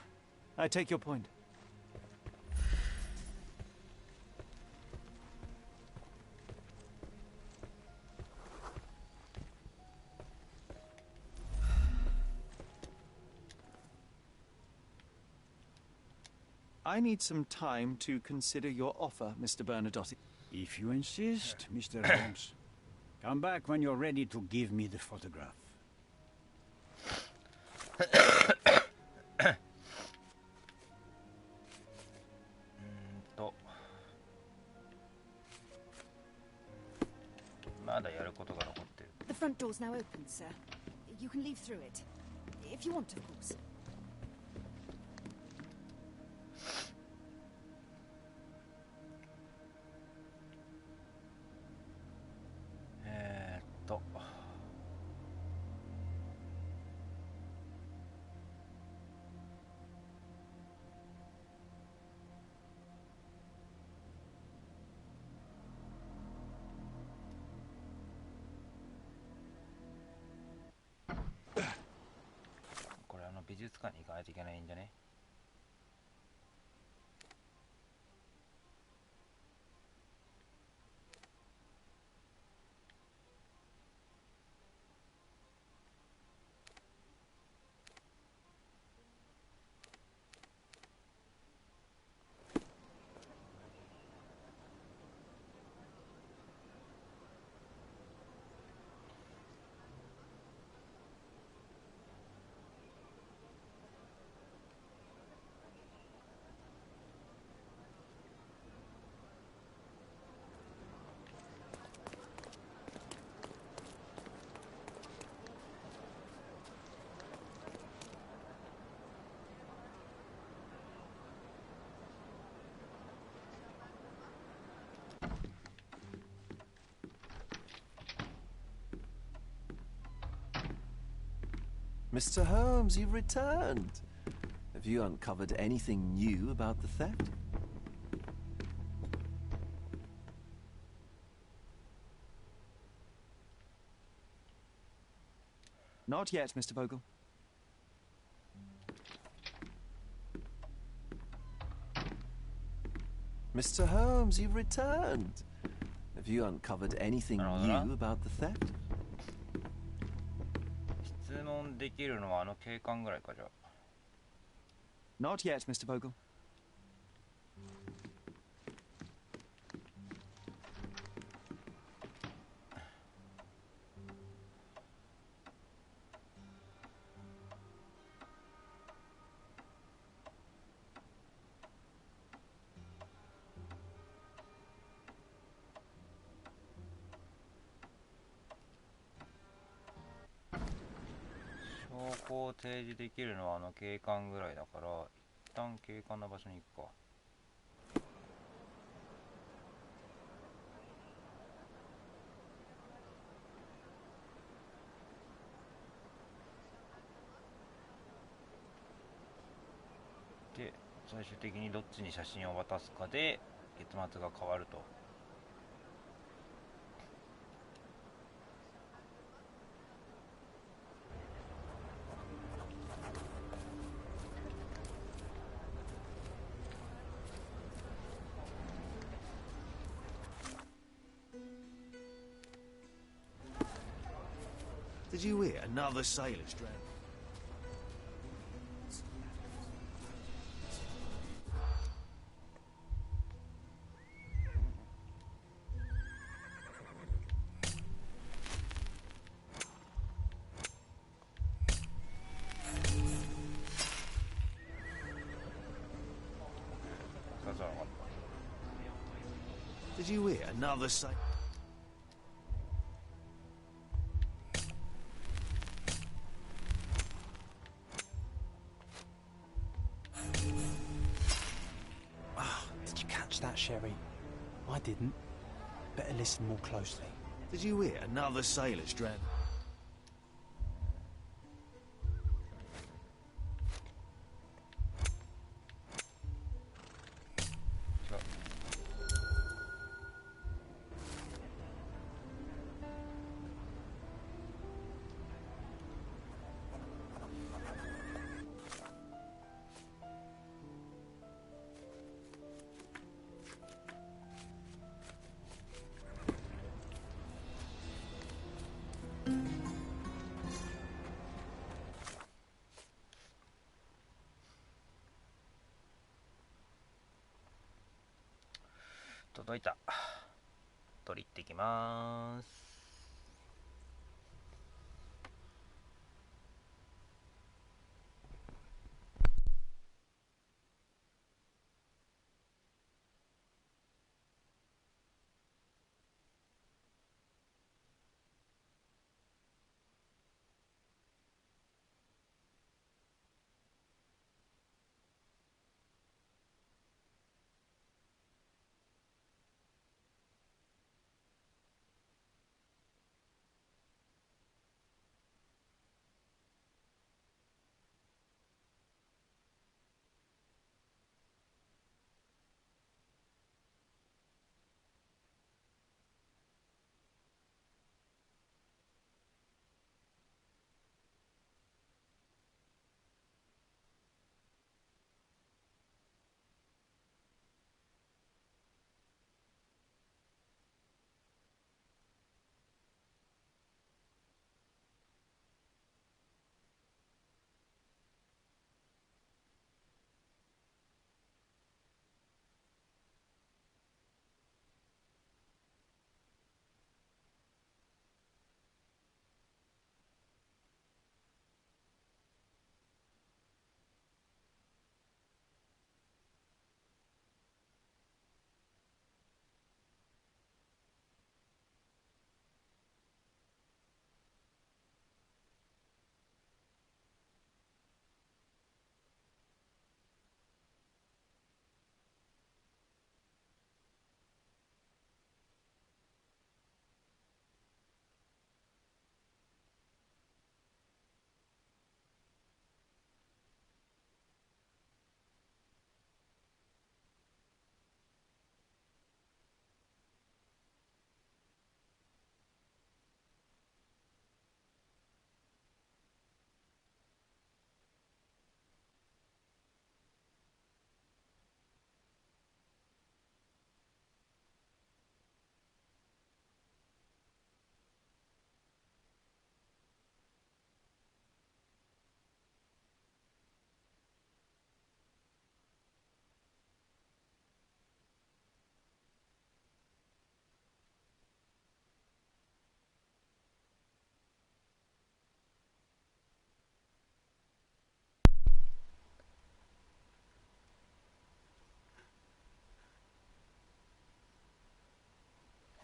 B: I take your point. I need some time to consider your offer, Mr. Bernadotte.
E: If you insist, Mr. Holmes. Come back when you're ready to give me the photograph.
J: The front door's now open, sir. You can leave through it. If you want, of course.
A: これ美術館に行かないといけないんじゃね。
H: Mr. Holmes, you've returned. Have you uncovered anything new about the theft?
G: Not yet, Mr. Vogel.
H: Mr. Holmes, you've returned. Have you uncovered anything new about the theft?
A: 質問できるのはあの警官ぐらいかじゃあ。
G: Not yet, Mr. Vogel.
A: 証拠を提示できるのはあの警官ぐらいだから、一旦警官の場所に行くか。で、最終的にどっちに写真を渡すかで結末が変わると。
B: Did you hear another sailor's drowned? Did you hear another sailor?
C: Did you catch that, Sherry? I didn't. Better listen more closely.
B: Did you hear another sailor's drowned?
A: 届いた。取り行ってきまーす。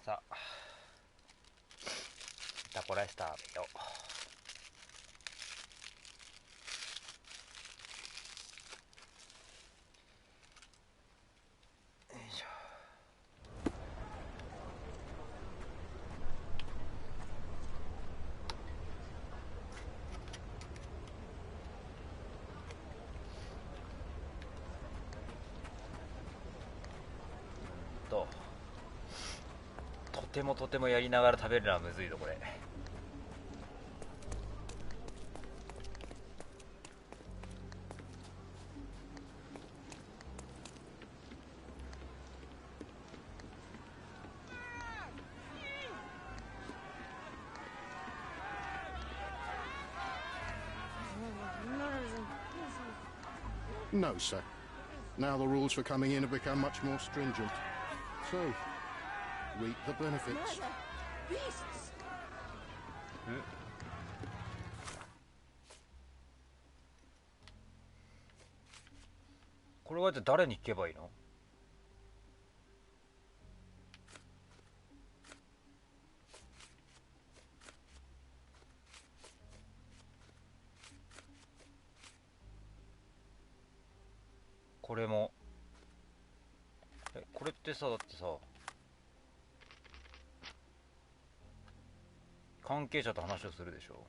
A: さあタコライス食べよう。とてもやりながら食べるのはむずいぞこれ。
R: No, sir. Now the rules for coming in have become much more stringent. So, reap the benefits.
J: Beasts!
A: これはじゃあ誰に聞けばいいの？これもこれってさ、だってさ関係者と話をするでしょ。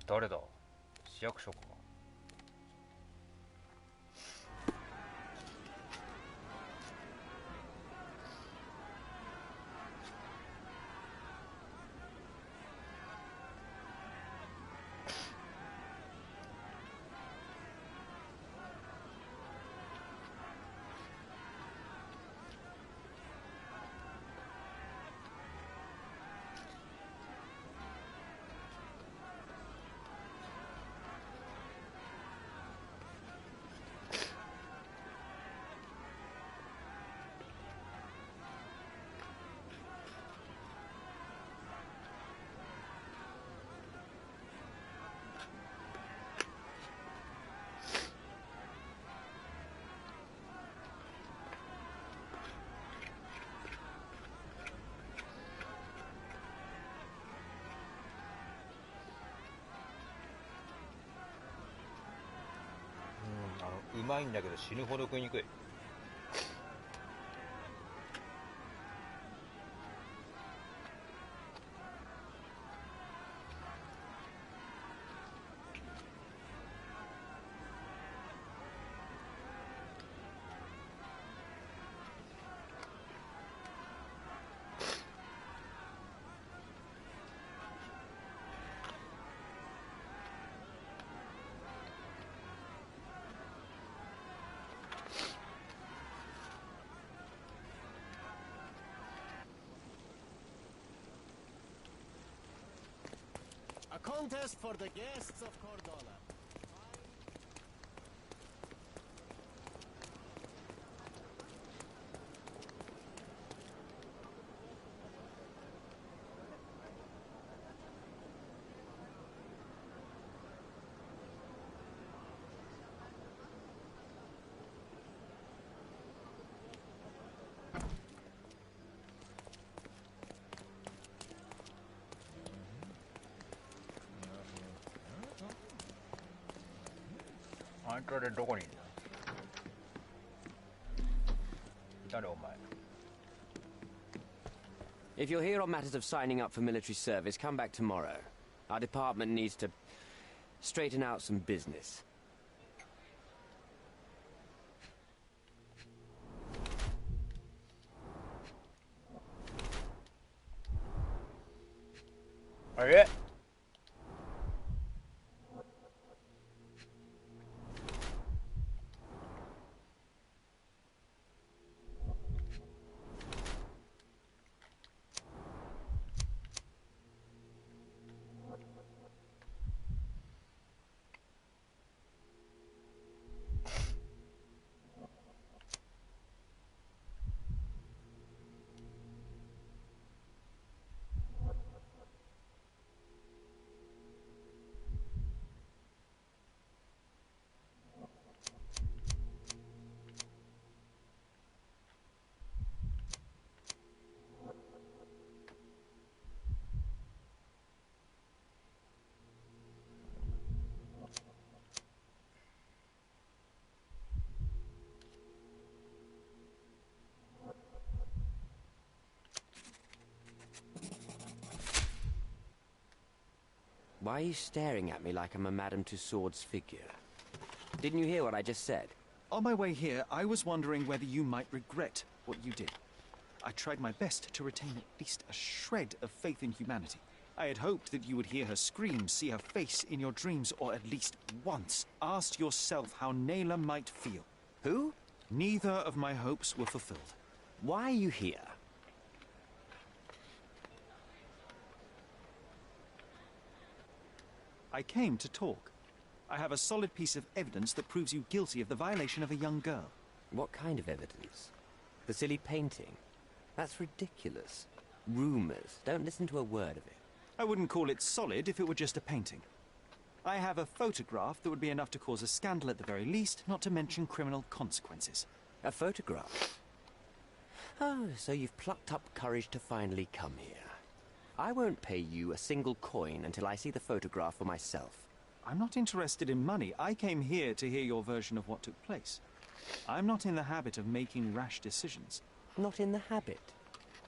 A: 誰だ？市役所か。うまいんだけど死ぬほど食いにくい。
K: A contest for the guests of Cordova.
A: あんたでどこにいるの？誰お前。
L: If you're here on matters of signing up for military service, come back tomorrow. Our department needs to straighten out some business.
A: Okay.
L: Why are you staring at me like I'm a Madame Tussauds figure? Didn't you hear what I just said?
G: On my way here, I was wondering whether you might regret what you did. I tried my best to retain at least a shred of faith in humanity. I had hoped that you would hear her scream, see her face in your dreams, or at least once ask yourself how Naylor might feel.
L: Who?
G: Neither of my hopes were fulfilled.
L: Why are you here?
G: I came to talk. I have a solid piece of evidence that proves you guilty of the violation of a young girl.
L: What kind of evidence? The silly painting? That's ridiculous. Rumors. Don't listen to a word of it.
G: I wouldn't call it solid if it were just a painting. I have a photograph that would be enough to cause a scandal at the very least, not to mention criminal consequences.
L: A photograph? Oh, so you've plucked up courage to finally come here. I won't pay you a single coin until I see the photograph for myself.
G: I'm not interested in money. I came here to hear your version of what took place. I'm not in the habit of making rash decisions.
L: Not in the habit?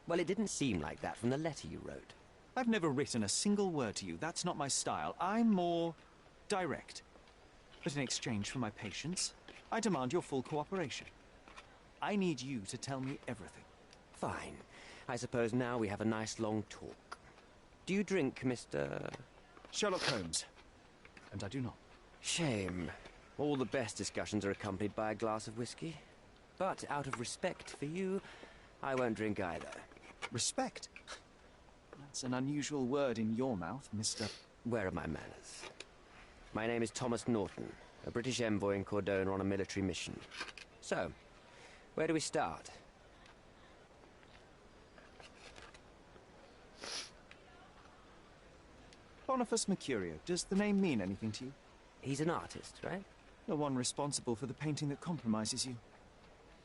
L: Well, it didn't seem like that from the letter you wrote.
G: I've never written a single word to you. That's not my style. I'm more direct. But in exchange for my patience, I demand your full cooperation. I need you to tell me everything.
L: Fine. I suppose now we have a nice long talk. Do you drink, Mr.
G: Sherlock Holmes? And I do not.
L: Shame. All the best discussions are accompanied by a glass of whiskey. But out of respect for you, I won't drink either.
G: Respect? That's an unusual word in your mouth, Mr.
L: Where are my manners? My name is Thomas Norton, a British envoy in Cordona on a military mission. So, where do we start?
G: Boniface Mercurio. Does the name mean anything to you?
L: He's an artist, right?
G: The one responsible for the painting that compromises you.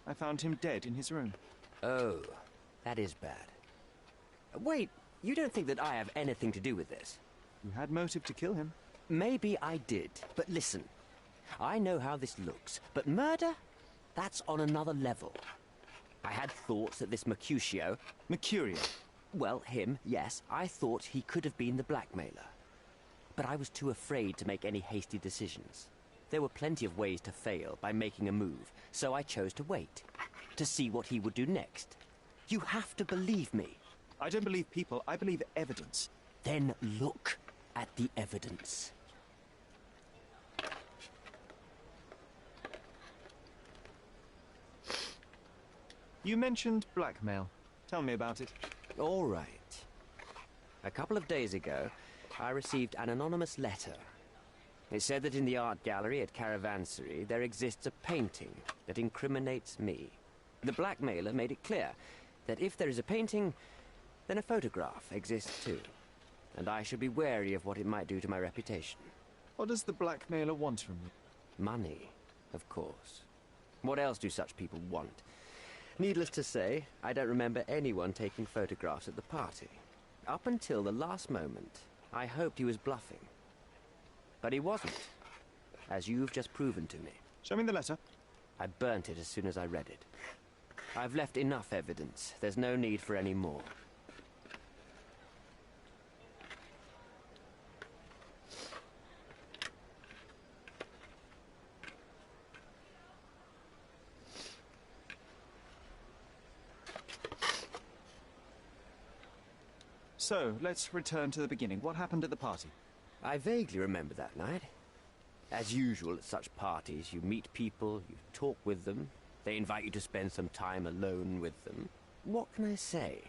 G: I found him dead in his room.
L: Oh, that is bad. Wait, you don't think that I have anything to do with this?
G: You had motive to kill him.
L: Maybe I did, but listen. I know how this looks, but murder? That's on another level. I had thoughts that this Mercutio...
G: Mercurio?
L: Well, him, yes. I thought he could have been the blackmailer. But I was too afraid to make any hasty decisions. There were plenty of ways to fail by making a move, so I chose to wait. To see what he would do next. You have to believe me.
G: I don't believe people, I believe evidence.
L: Then look at the evidence.
G: You mentioned blackmail. Tell me about it.
L: All right. A couple of days ago, I received an anonymous letter. It said that in the art gallery at Caravansary there exists a painting that incriminates me. The blackmailer made it clear that if there is a painting, then a photograph exists too. And I should be wary of what it might do to my reputation.
G: What does the blackmailer want from you?
L: Money, of course. What else do such people want? Needless to say, I don't remember anyone taking photographs at the party. Up until the last moment, I hoped he was bluffing. But he wasn't, as you've just proven to me.
G: Show me the letter.
L: I burnt it as soon as I read it. I've left enough evidence. There's no need for any more.
G: So, let's return to the beginning. What happened at the party?
L: I vaguely remember that night. As usual at such parties, you meet people, you talk with them, they invite you to spend some time alone with them. What can I say?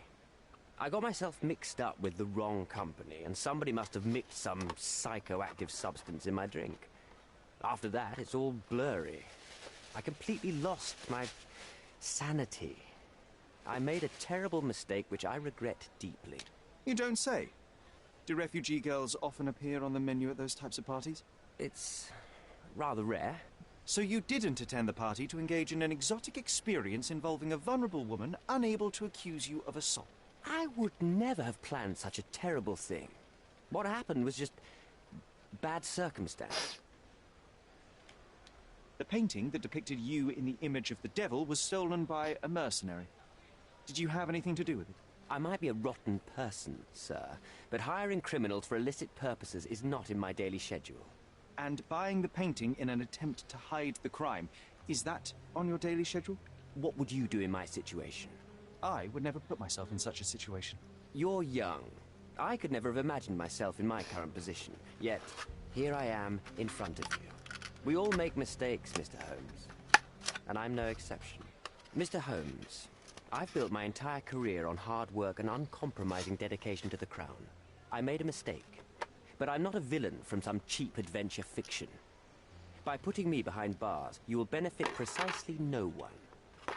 L: I got myself mixed up with the wrong company, and somebody must have mixed some psychoactive substance in my drink. After that, it's all blurry. I completely lost my sanity. I made a terrible mistake which I regret deeply.
G: You don't say. Do refugee girls often appear on the menu at those types of parties?
L: It's rather rare.
G: So you didn't attend the party to engage in an exotic experience involving a vulnerable woman unable to accuse you of assault?
L: I would never have planned such a terrible thing. What happened was just bad circumstance.
G: The painting that depicted you in the image of the devil was stolen by a mercenary. Did you have anything to do with it?
L: I might be a rotten person, sir, but hiring criminals for illicit purposes is not in my daily schedule.
G: And buying the painting in an attempt to hide the crime, is that on your daily schedule?
L: What would you do in my situation?
G: I would never put myself in such a situation.
L: You're young. I could never have imagined myself in my current position. Yet, here I am in front of you. We all make mistakes, Mr. Holmes. And I'm no exception. Mr. Holmes, I've built my entire career on hard work and uncompromising dedication to the Crown. I made a mistake. But I'm not a villain from some cheap adventure fiction. By putting me behind bars, you will benefit precisely no one.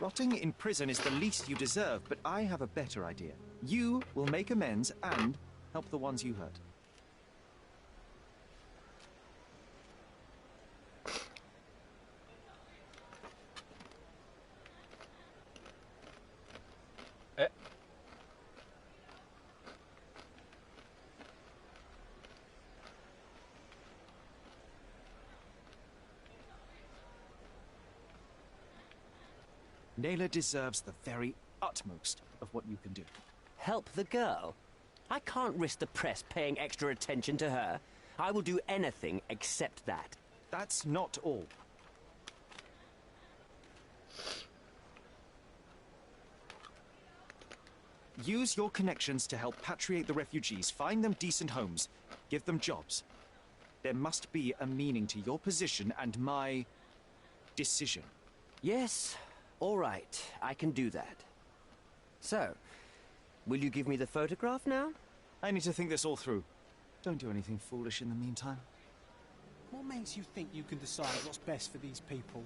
G: Rotting in prison is the least you deserve, but I have a better idea. You will make amends and help the ones you hurt. Naylor deserves the very utmost of what you can do.
L: Help the girl? I can't risk the press paying extra attention to her. I will do anything except that.
G: That's not all. Use your connections to help patriate the refugees, find them decent homes, give them jobs. There must be a meaning to your position and my decision.
L: Yes. All right, I can do that. So, will you give me the photograph now?
G: I need to think this all through. Don't do anything foolish in the meantime.
C: What makes you think you can decide what's best for these people?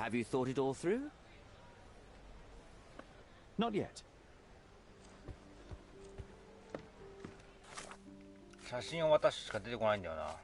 L: Have you thought it all through?
G: Not yet.
A: 写真を渡すしか出てこないんだよな。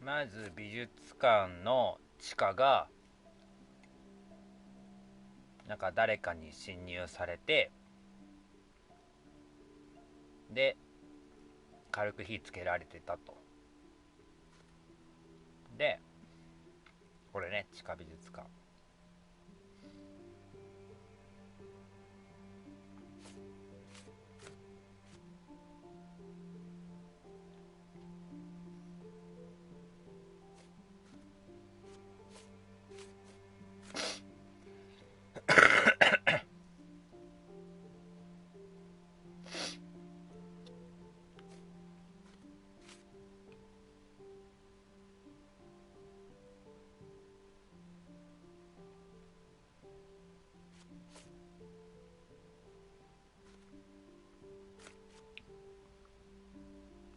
A: まず美術館の地下がなんか誰かに侵入されて、で軽く火つけられてたと。でこれね、地下美術館。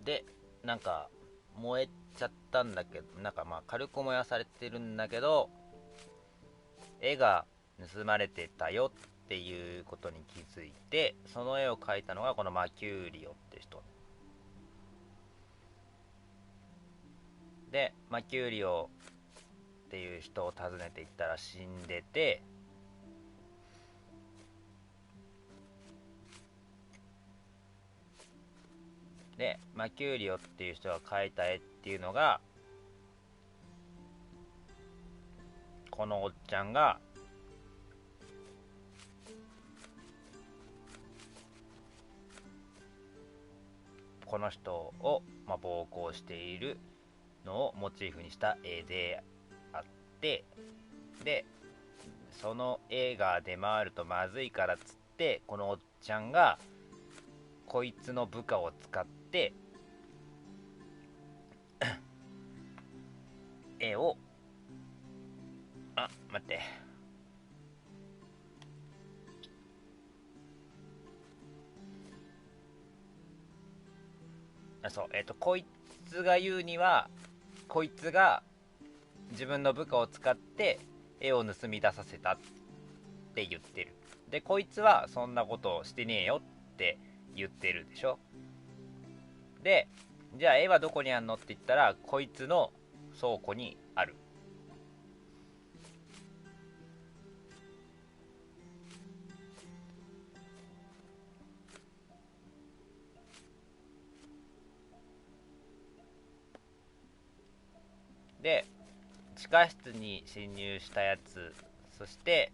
A: でなんか燃えちゃったんだけど、なんかまあ軽く燃やされてるんだけど、絵が盗まれてたよっていうことに気づいて、その絵を描いたのがこのマキューリオって人で、マキューリオっていう人を訪ねていったら死んでて、でマキューリオっていう人が描いた絵っていうのが、このおっちゃんがこの人を、暴行しているのをモチーフにした絵であって、でその絵が出回るとまずいからっつって、このおっちゃんがこいつの部下を使って絵を、待って、こいつが言うには、こいつが自分の部下を使って絵を盗み出させたって言ってる。でこいつはそんなことをしてねえよって言ってるでしょ。でじゃあ絵はどこにあんのって言ったら、こいつの倉庫にある。で地下室に侵入したやつ、そして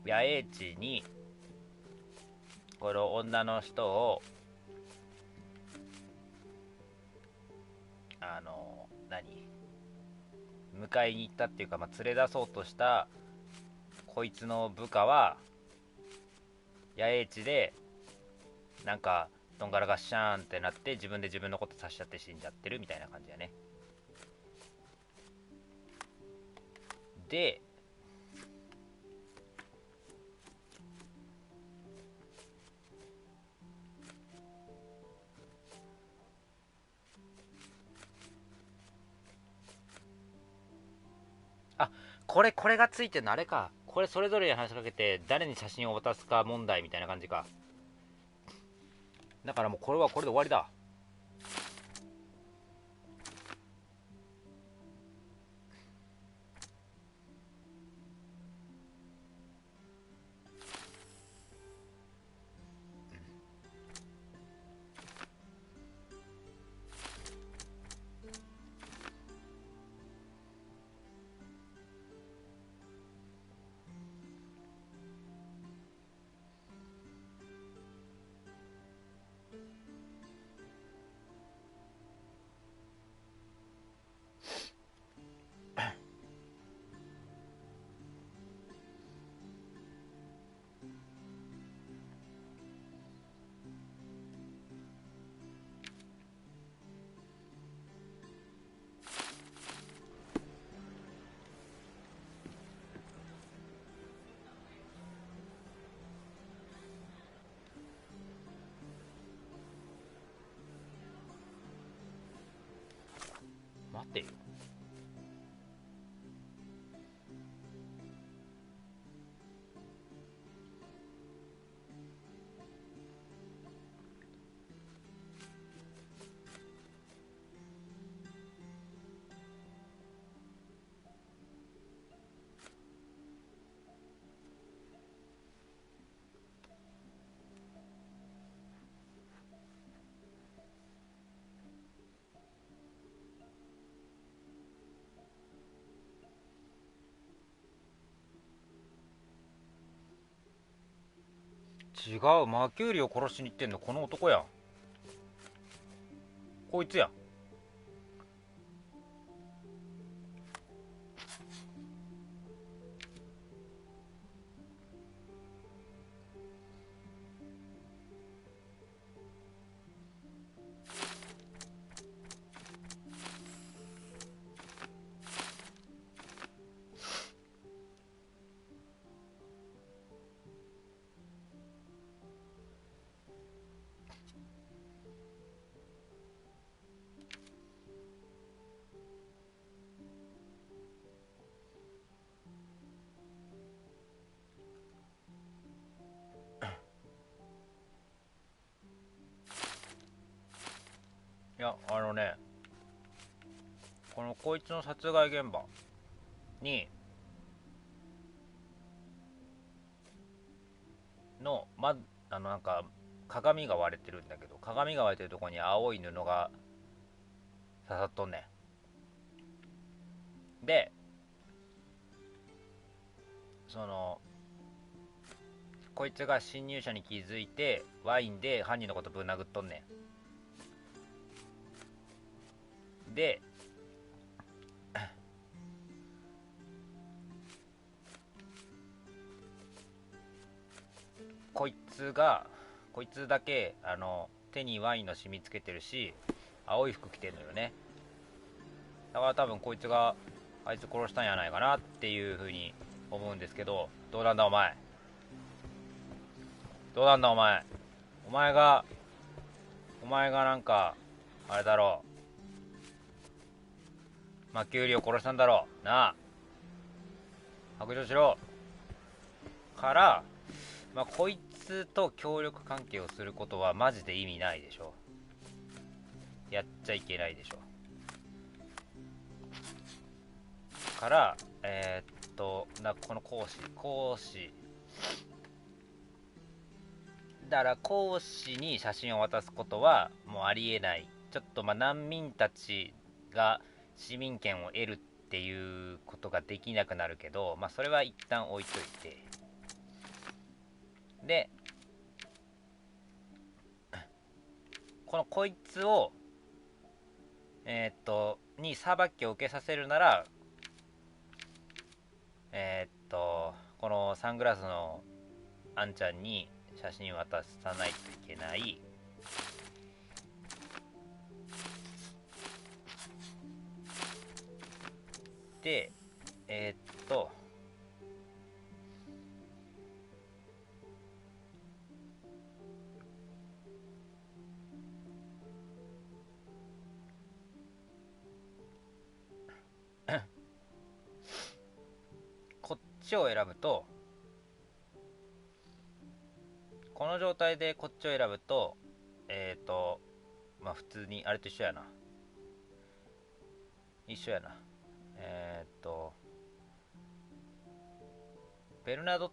A: 野営地にこの女の人を迎えに行ったっていうか、連れ出そうとしたこいつの部下は野営地でなんかどんがらがっしゃーんってなって、自分で自分のこと刺しちゃって死んじゃってるみたいな感じやね。でこれがついてるのあれか。これそれぞれに話しかけて誰に写真を渡すか問題みたいな感じか。だからもうこれはこれで終わりだ。ってるよ。違う、マキューリを殺しに行ってんのこの男やん。こいつやん。いや、こいつの殺害現場にのなんか鏡が割れてるんだけど、鏡が割れてるところに青い布が刺さっとんねん。で、こいつが侵入者に気づいてワインで犯人のことぶん殴っとんねん。でこいつだけ手にワインの染みつけてるし、青い服着てんのよね。だから多分こいつがあいつ殺したんやないかなっていう風に思うんですけど、どうなんだお前、どうなんだお前、お前がなんかあれだろう、マキューリを殺したんだろうなあ、白状しろから、こいつと協力関係をすることはマジで意味ないでしょ。やっちゃいけないでしょ。からこの講師だから講師に写真を渡すことはもうありえない。ちょっと難民たちが市民権を得るっていうことができなくなるけど、それは一旦置いといて、でこいつをに裁きを受けさせるなら、このサングラスのあんちゃんに写真渡さないといけない。でこっちを選ぶと、この状態でこっちを選ぶと普通にあれと一緒やな、ベルナドッ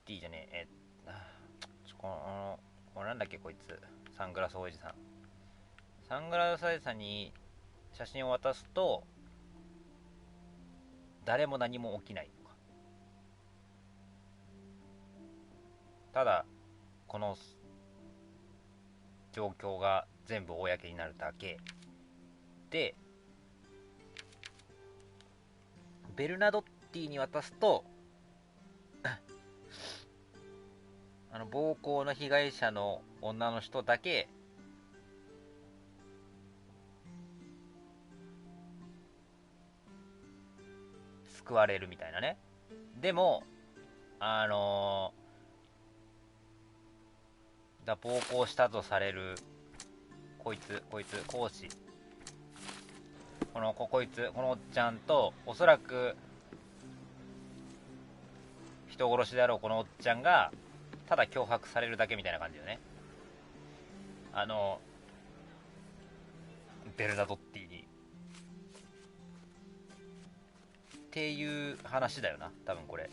A: ティじゃねえ、これなんだっけこいつ、サングラスおじさんに写真を渡すと誰も何も起きないのか。ただこの状況が全部公になるだけで、ベルナドッティに渡すと暴行の被害者の女の人だけ救われるみたいなね。でも暴行したとされるこいつ講師こいつ、このおっちゃんと、おそらく人殺しであろうこのおっちゃんがただ脅迫されるだけみたいな感じよね。ベルナドッティにっていう話だよな、多分これ。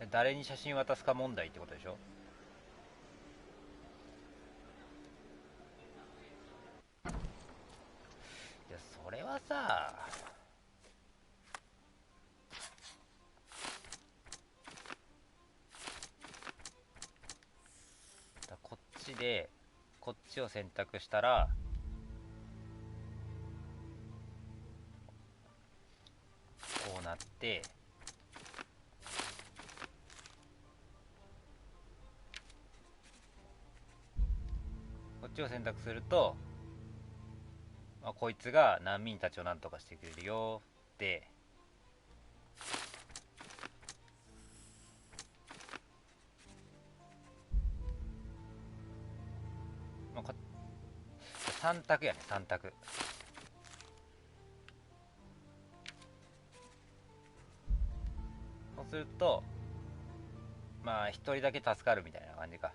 A: 誰に写真渡すか問題ってことでしょ。いや、それはさ、こっちでこっちを選択したらこうなって、こっちを選択すると、まあ、こいつが難民たちを何とかしてくれるよって、まあ、3択やね、3択。そうするとまあ1人だけ助かるみたいな感じか。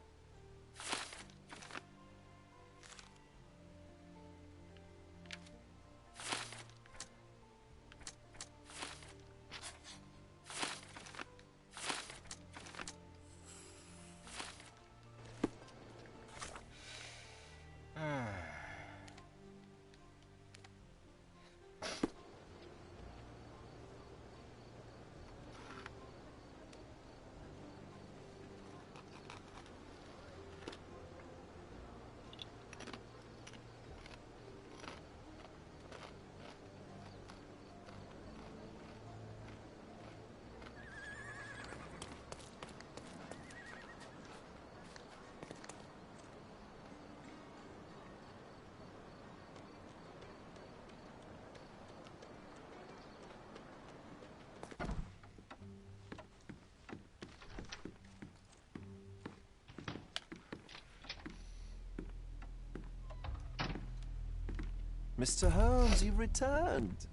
H: Mr. Holmes, you've returned.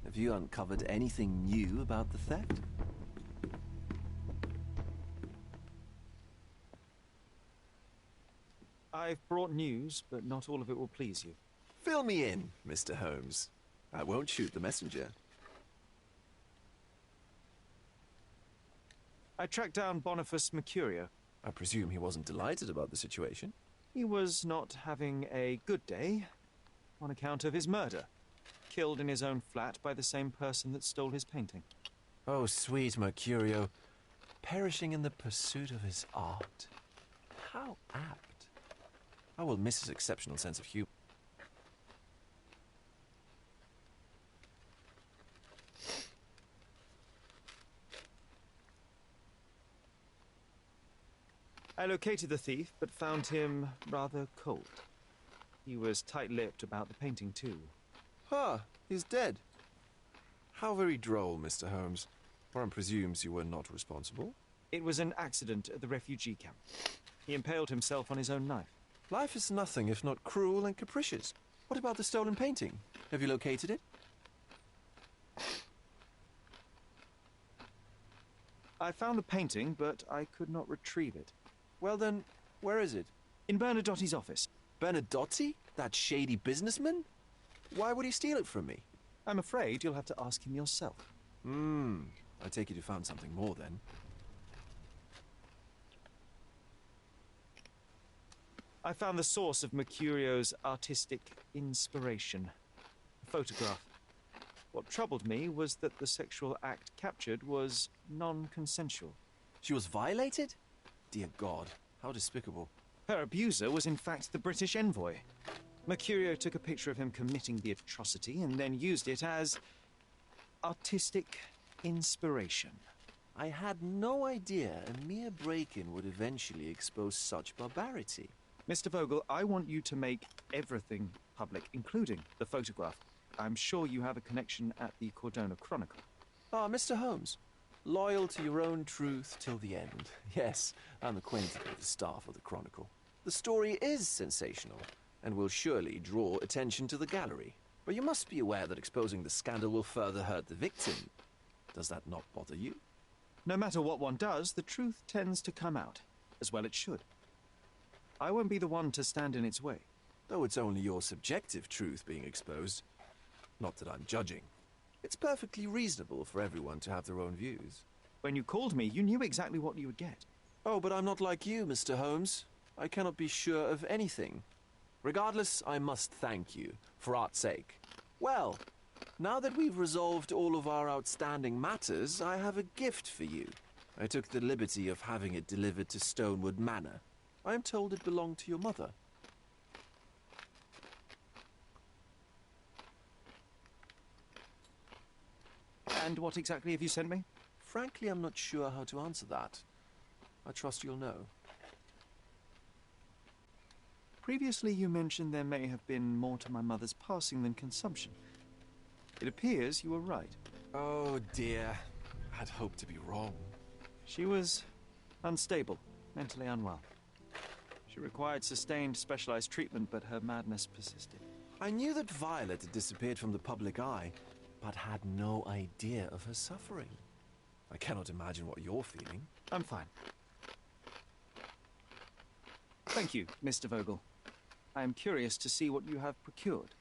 H: Have you uncovered anything new about the theft?
B: I've brought news, but not all of it will please you.
H: Fill me in, Mr. Holmes. I won't shoot the messenger.
B: I tracked down Boniface Mercurio.
H: I presume he wasn't delighted about the situation.
B: He was not having a good day on account of his murder. Killed in his own flat by the same person that stole his painting.
H: Oh, sweet Mercurio. Perishing in the pursuit of his art. How apt. I will miss his exceptional sense of humor.
B: I located the thief, but found him rather cold. He was tight-lipped about the painting, too.
H: Ah, he's dead. How very droll, Mr. Holmes. One presumes you were not responsible.
B: It was an accident at the refugee camp. He impaled himself on his own knife.
H: Life is nothing if not cruel and capricious. What about the stolen painting? Have you located it?
B: I found the painting, but I could not retrieve it.
H: Well then, where is it?
B: In Bernadotti's office.
H: Bernadotti? That shady businessman? Why would he steal it from me?
B: I'm afraid you'll have to ask him yourself.
H: I take it you found something more then.
B: I found the source of Mercurio's artistic inspiration. A photograph. What troubled me was that the sexual act captured was non-consensual.
H: She was violated? Dear God, how despicable.
B: Her abuser was in fact the British envoy. Mercurio took a picture of him committing the atrocity and then used it as artistic inspiration.
H: I had no idea a mere break-in would eventually expose such barbarity.
B: Mr. Vogel, I want you to make everything public, including the photograph. I'm sure you have a connection at the Cordona Chronicle.
H: Ah, Mr. Holmes. Loyal to your own truth till the end. Yes, I'm acquainted with the staff of the Chronicle. The story is sensational, and will surely draw attention to the gallery. But you must be aware that exposing the scandal will further hurt the victim. Does that not bother you?
B: No matter what one does, the truth tends to come out, as well it should. I won't be the one to stand in its way.
H: Though it's only your subjective truth being exposed. Not that I'm judging. It's perfectly reasonable for everyone to have their own views.
B: When you called me, you knew exactly what you would get.
H: Oh, but I'm not like you, Mr. Holmes. I cannot be sure of anything. Regardless, I must thank you, for art's sake. Well, now that we've resolved all of our outstanding matters, I have a gift for you. I took the liberty of having it delivered to Stonewood Manor. I am told it belonged to your mother.
B: And what exactly have you sent me?
H: Frankly, I'm not sure how to answer that. I trust you'll know.
B: Previously, you mentioned there may have been more to my mother's passing than consumption. It appears you were right.
H: Oh, dear. I'd hoped to be wrong.
B: She was unstable, mentally unwell. She required sustained, specialized treatment, but her madness persisted.
H: I knew that Violet had disappeared from the public eye, but had no idea of her suffering. I cannot imagine what you're feeling.
B: I'm fine. Thank you, Mr. Vogel. I am curious to see what you have procured.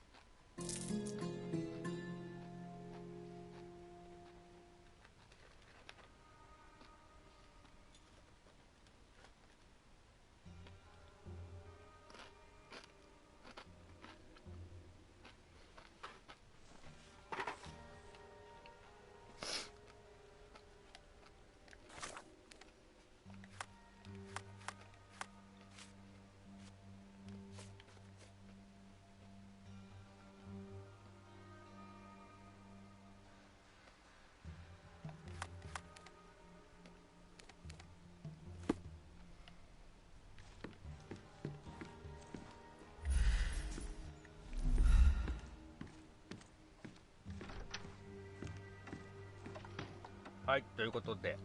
A: はい、ということで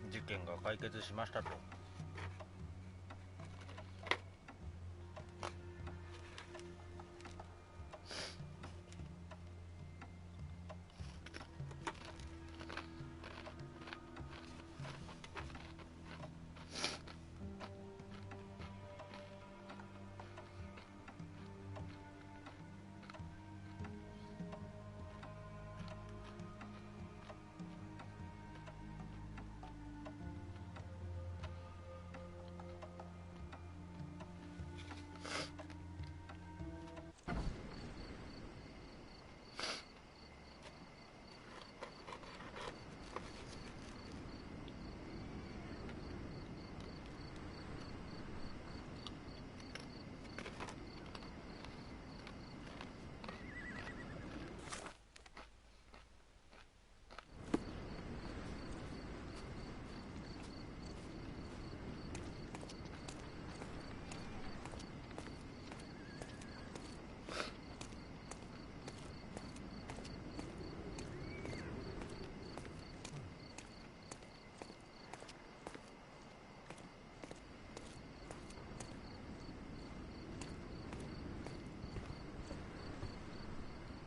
A: 事件が解決しましたと。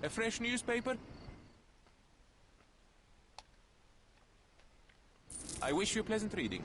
P: A fresh newspaper? I wish you pleasant reading.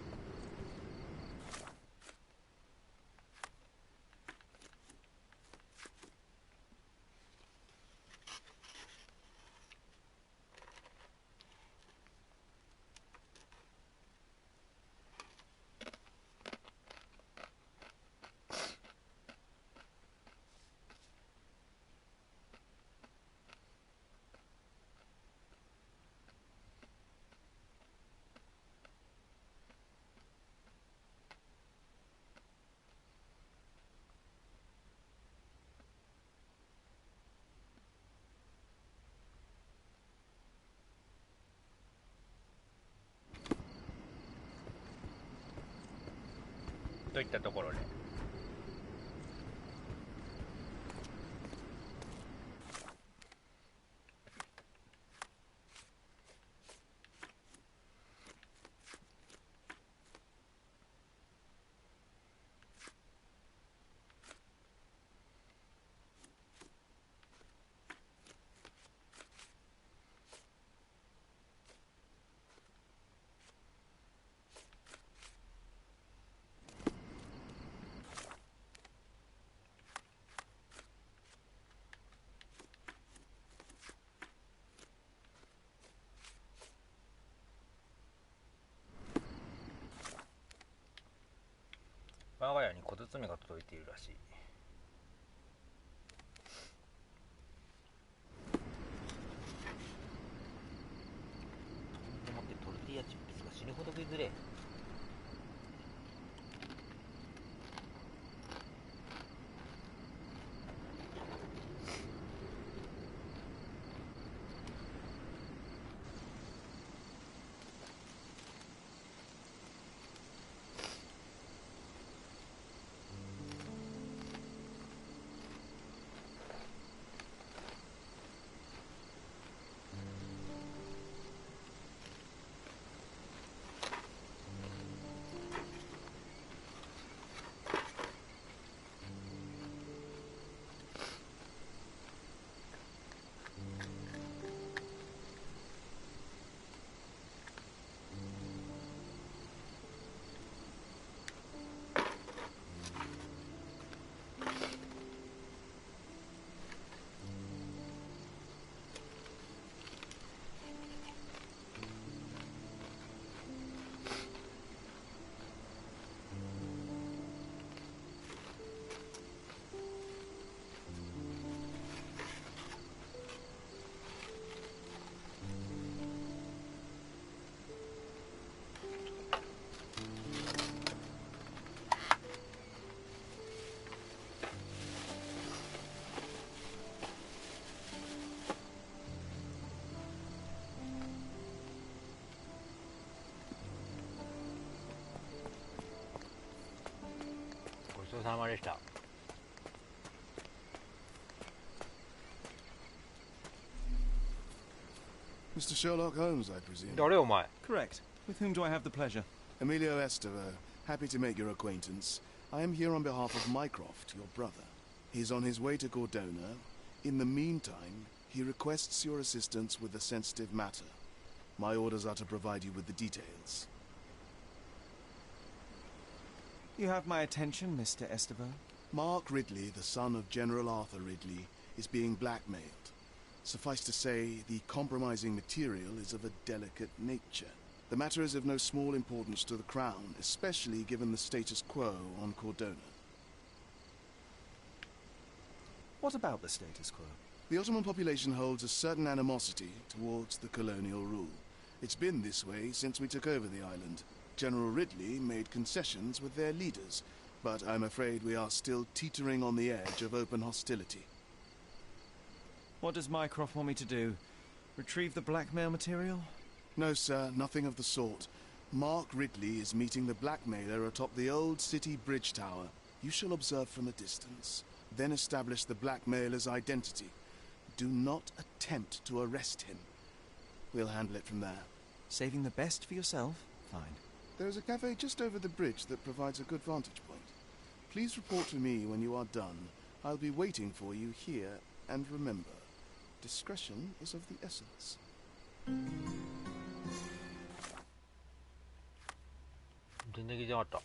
A: といったところで。我が家に小包が届いているらしい。でもってトルティーヤチップスが死ぬほど食いづれえ。ごちそうさまでした。
R: Mr. Sherlock Holmes, I presume.
A: 誰お前。
B: Correct. With whom do I have the pleasure?
R: Emilio Estevaux. Happy to make your acquaintance. I am here on behalf of Mycroft, your brother. He's on his way to Cordona. In the meantime, he requests your assistance with a sensitive matter. My orders are to provide you with the details.
B: You have my attention, Mr. Estevaux.
R: Mark Ridley, the son of General Arthur Ridley, is being blackmailed. Suffice to say, the compromising material is of a delicate nature. The matter is of no small importance to the Crown, especially given the status quo on Cordona.
B: What about the status quo?
R: The Ottoman population holds a certain animosity towards the colonial rule. It's been this way since we took over the island. General Ridley made concessions with their leaders, but I'm afraid we are still teetering on the edge of open hostility.
B: What does Mycroft want me to do? Retrieve the blackmail material?
R: No, sir, nothing of the sort. Mark Ridley is meeting the blackmailer atop the old city bridge tower. You shall observe from a distance, then establish the blackmailer's identity. Do not attempt to arrest him. We'll handle it from there.
B: Saving the best for yourself? Fine.
R: There is a cafe just over the bridge that provides a good vantage point. Please report to me when you are done. I'll be waiting for you here, and remember, discretion is of the essence.
A: 全然聞いてなかった。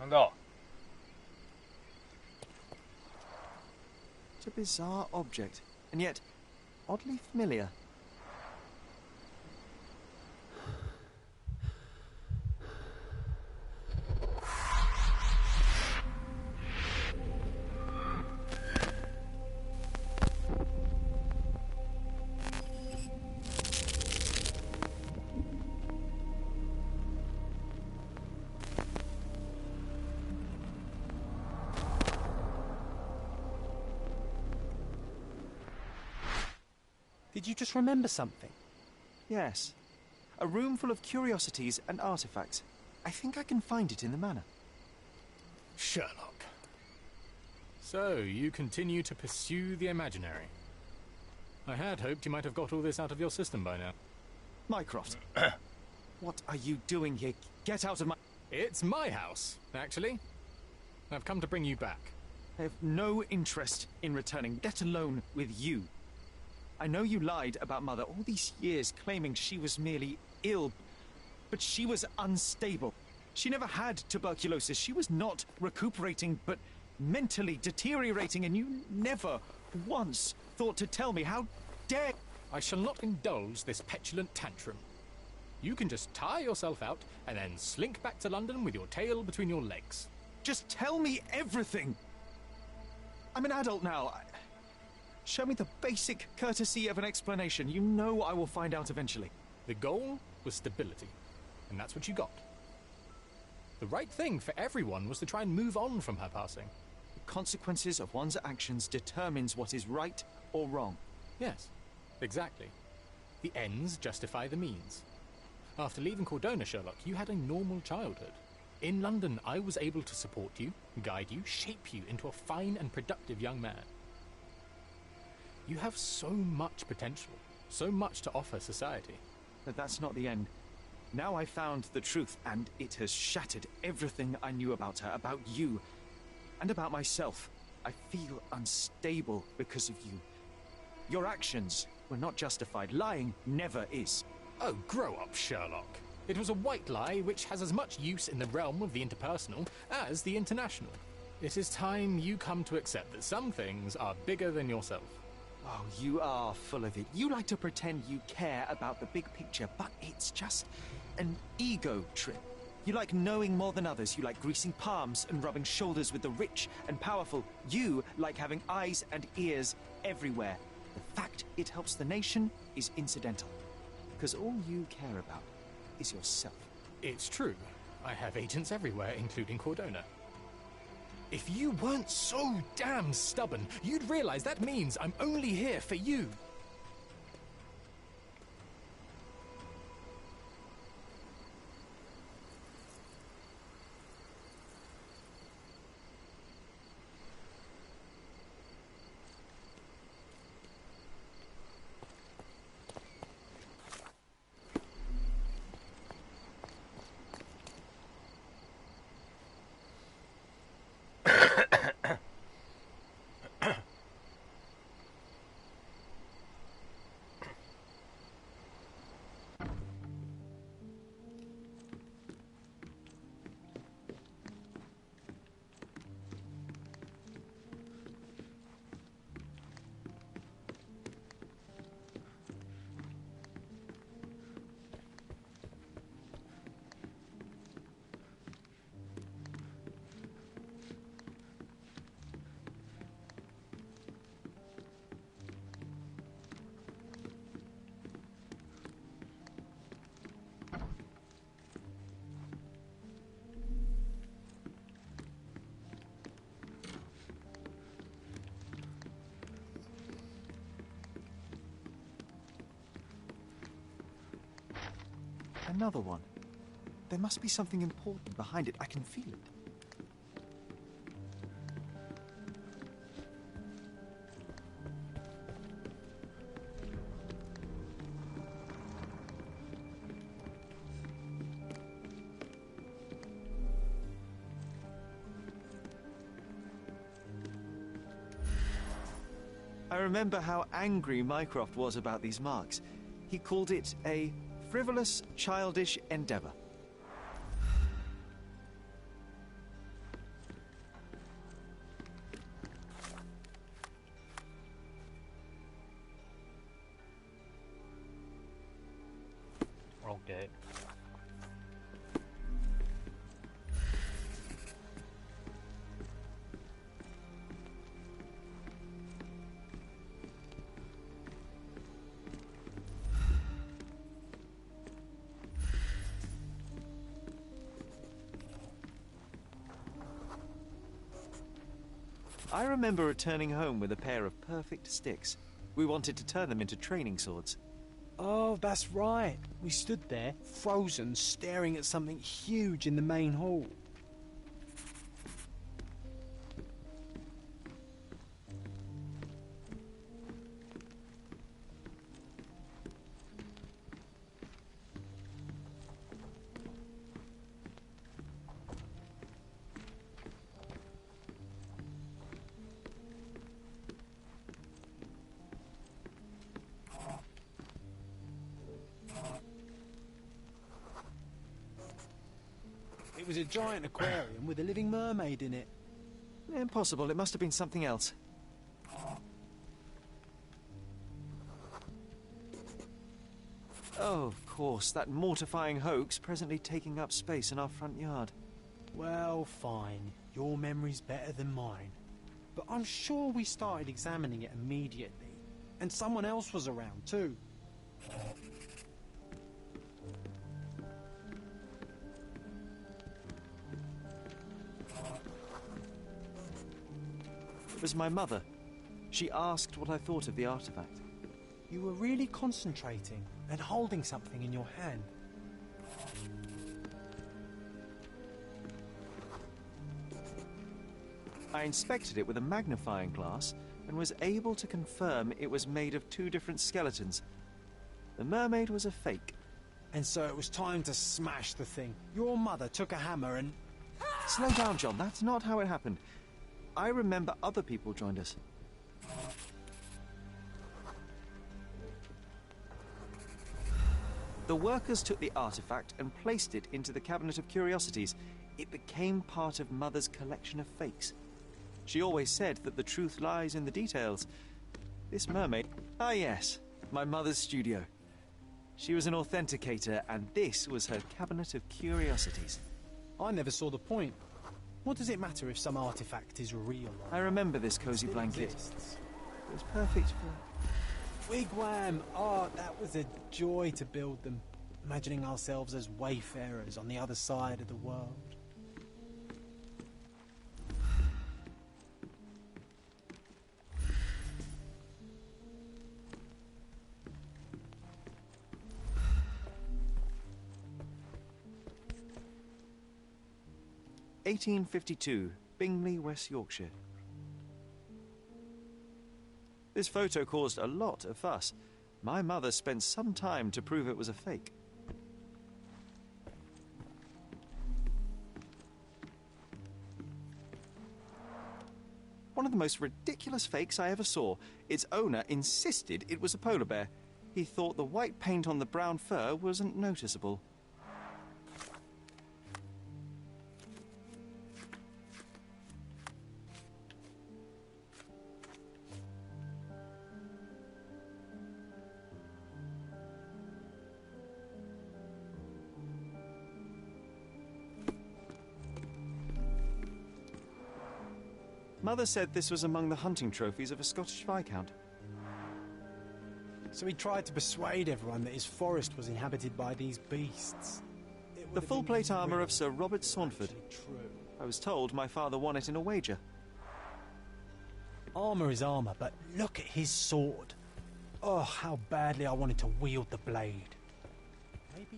A: なんだ。
B: It's a bizarre object, and yet oddly familiar.
C: Did you just remember something?
B: Yes. A room full of curiosities and artifacts. I think I can find it in the manor.
R: Sherlock.
I: So, you continue to pursue the imaginary. I had hoped you might have got all this out of your system by now.
B: Mycroft. What are you doing here? Get out of my...
I: It's my house, actually. I've come to bring you back.
B: I have no interest in returning, let alone with you. I know you lied about Mother all these years, claiming she was merely ill, but she was unstable. She never had tuberculosis. She was not recuperating, but mentally deteriorating, and you never once thought to tell me. How dare...
I: I shall not indulge this petulant tantrum. You can just tire yourself out and then slink back to London with your tail between your legs.
B: Just tell me everything! I'm an adult now. Show me the basic courtesy of an explanation. You know I will find out eventually.
I: The goal was stability, and that's what you got. The right thing for everyone was to try and move on from her passing.
B: The consequences of one's actions determines what is right or wrong.
I: Yes, exactly. The ends justify the means. After leaving Cordona, Sherlock, you had a normal childhood. In London, I was able to support you, guide you, shape you into a fine and productive young man. You have so much potential, so much to offer society.
B: But that's not the end. Now I found the truth, and it has shattered everything I knew about her, about you, and about myself. I feel unstable because of you. Your actions were not justified. Lying never is.
I: Oh, grow up, Sherlock. It was a white lie which has as much use in the realm of the interpersonal as the international. It is time you come to accept that some things are bigger than yourself.
B: Oh, you are full of it. You like to pretend you care about the big picture, but it's just an ego trip. You like knowing more than others. You like greasing palms and rubbing shoulders with the rich and powerful. You like having eyes and ears everywhere. The fact it helps the nation is incidental, because all you care about is yourself.
I: It's true. I have agents everywhere, including Cordona. If you weren't so damn stubborn, you'd realize that means I'm only here for you.
B: Another one. There must be something important behind it. I can feel it. I remember how angry Mycroft was about these marks. He called it a frivolous, childish endeavor.
A: Okay.
B: I remember returning home with a pair of perfect sticks. We wanted to turn them into training swords.
C: Oh, that's right. We stood there, frozen, staring at something huge in the main hall. It was a giant aquarium with a living mermaid in it.
B: Impossible. It must have been something else. Oh, of course, that mortifying hoax presently taking up space in our front yard.
C: Well, fine. Your memory's better than mine. But I'm sure we started examining it immediately. And someone else was around, too.
B: It was my mother. She asked what I thought of the artifact.
C: You were really concentrating and holding something in your hand.
B: I inspected it with a magnifying glass and was able to confirm it was made of two different skeletons. The mermaid was a fake.
C: And so it was time to smash the thing. Your mother took a hammer and...
B: Slow down, John. That's not how it happened. I remember other people joined us. The workers took the artifact and placed it into the Cabinet of Curiosities. It became part of Mother's collection of fakes. She always said that the truth lies in the details. This mermaid... Ah, yes. My mother's studio. She was an authenticator, and this was her Cabinet of Curiosities.
C: I never saw the point. What does it matter if some artifact is real?
B: I remember this cozy blanket. It was perfect for...
C: Wigwam! Oh, that was a joy to build them. Imagining ourselves as wayfarers on the other side of the world.
B: (1852), Bingley, West Yorkshire. This photo caused a lot of fuss. My mother spent some time to prove it was a fake. One of the most ridiculous fakes I ever saw. Its owner insisted it was a polar bear. He thought the white paint on the brown fur wasn't noticeable. Mother said this was among the hunting trophies of a Scottish Viscount.
C: So he tried to persuade everyone that his forest was inhabited by these beasts.
B: The full plate armour of Sir Robert Saunford. I was told my father won it in a wager.
C: Armour is armour, but look at his sword. Oh, how badly I wanted to wield the blade.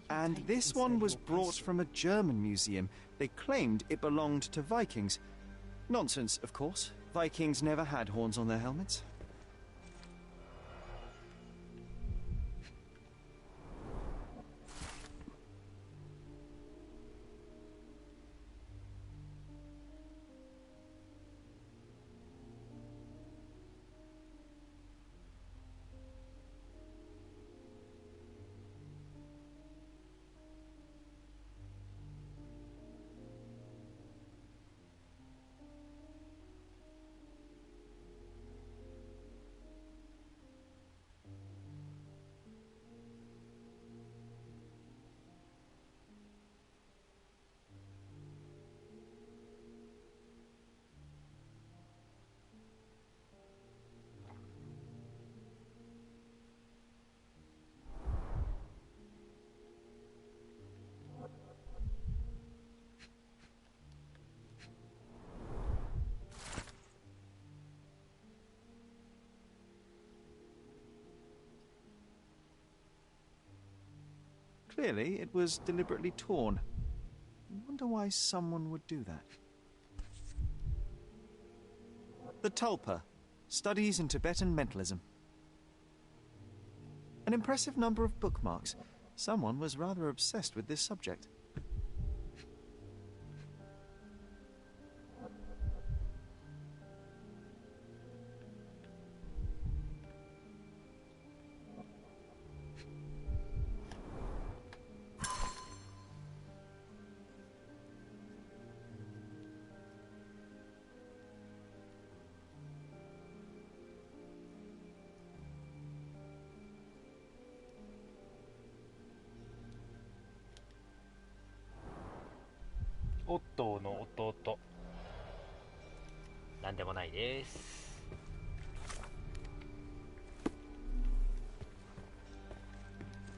B: And this one was brought from a German museum. They claimed it belonged to Vikings. Nonsense, of course. Vikings never had horns on their helmets. Clearly, it was deliberately torn. I wonder why someone would do that. The Tulpa, Studies in Tibetan Mentalism. An impressive number of bookmarks. Someone was rather obsessed with this subject.
I: オットーの弟。なんでもないです。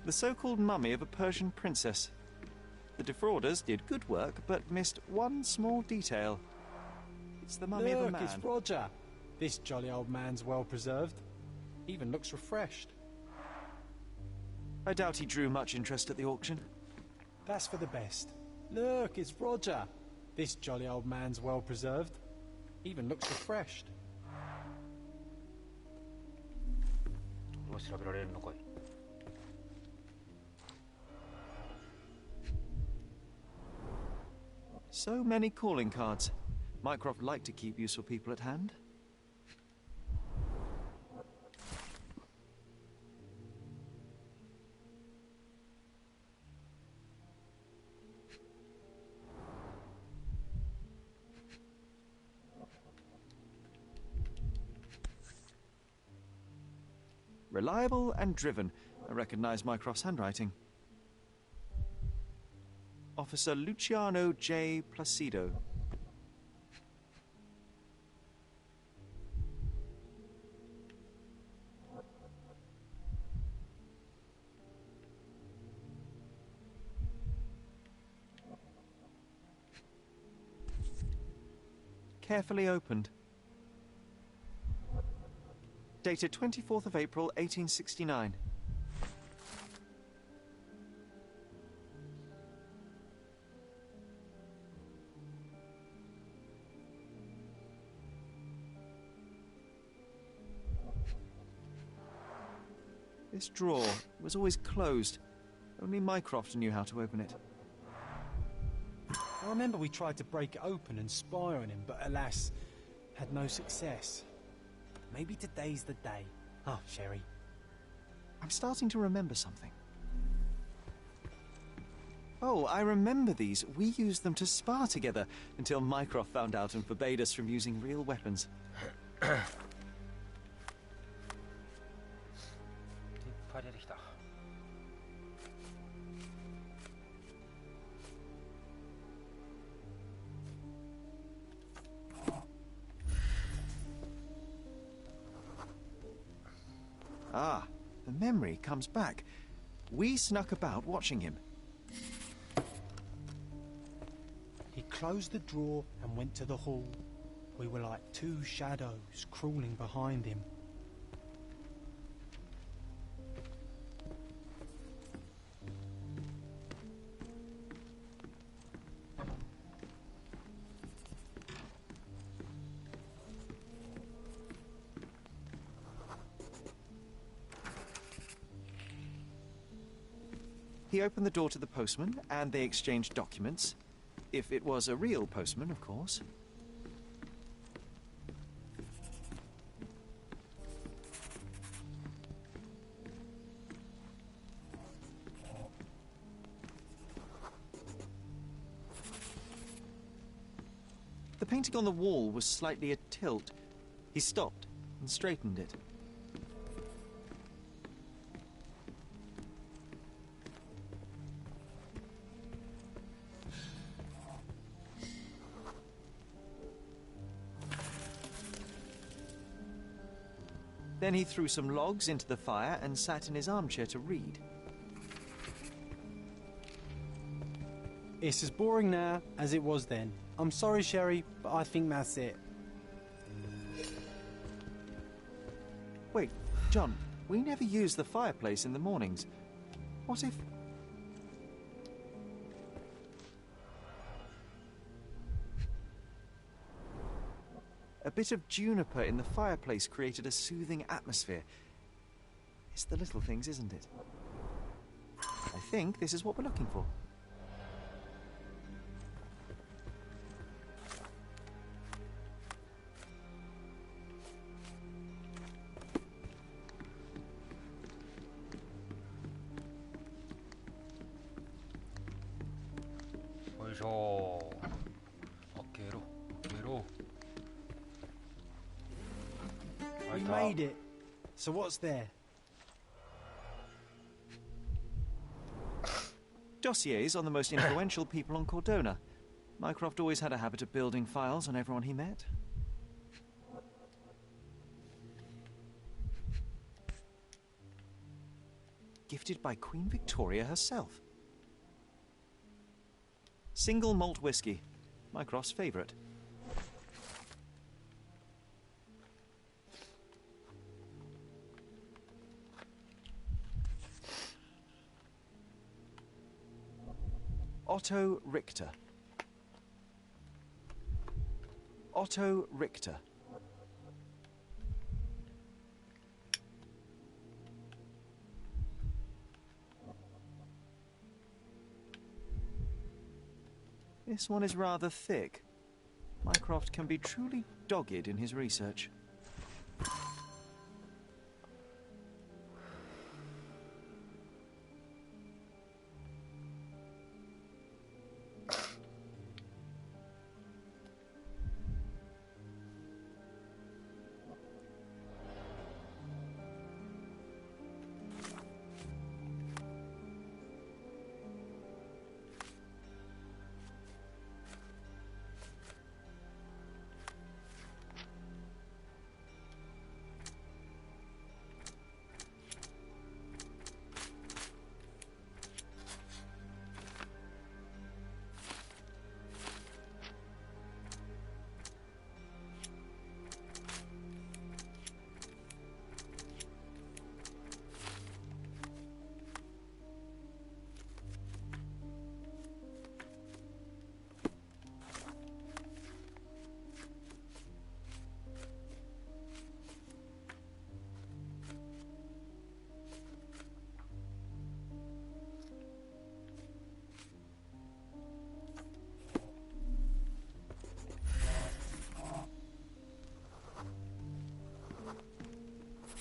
B: The so-called mummy of a Persian princess. The defrauders did good work, but missed one small detail. It's the mummy of a
C: Look,
B: man.
C: it's Roger. This jolly old man's well preserved. Even looks refreshed.
B: I doubt he drew much interest at the auction.
C: That's for the best. Look, it's Roger. This jolly old man's well preserved. Even looks refreshed.
I: どう調べられるのかい。
B: So many calling cards. Mycroft liked to keep useful people at hand. Reliable and driven. I recognize Mycroft's handwriting. Officer Luciano J. Placido. Carefully opened. Dated 24th of April, 1869. This drawer was always closed. Only Mycroft knew how to open it.
C: I remember we tried to break it open and spy on him, but alas, had no success. Maybe today's the day. Oh, Sherry.
B: I'm starting to remember something. Oh, I remember these. We used them to spar together until Mycroft found out and forbade us from using real weapons. Ah, the memory comes back. We snuck about watching him.
C: He closed the drawer and went to the hall. We were like two shadows crawling behind him.
B: He opened the door to the postman, and they exchanged documents. If it was a real postman, of course. The painting on the wall was slightly atilt. He stopped and straightened it. Then he threw some logs into the fire and sat in his armchair to read.
C: It's as boring now as it was then. I'm sorry, Sherry, but I think that's it.
B: Wait, John, we never use the fireplace in the mornings. What if... A bit of juniper in the fireplace created a soothing atmosphere. It's the little things, isn't it? I think this is what we're looking for.
C: We made it. So what's there?
B: Dossiers on the most influential people on Cordona. Mycroft always had a habit of building files on everyone he met. Gifted by Queen Victoria herself. Single malt whiskey. Mycroft's favourite. Otto Richter. Otto Richter. This one is rather thick. Mycroft can be truly dogged in his research.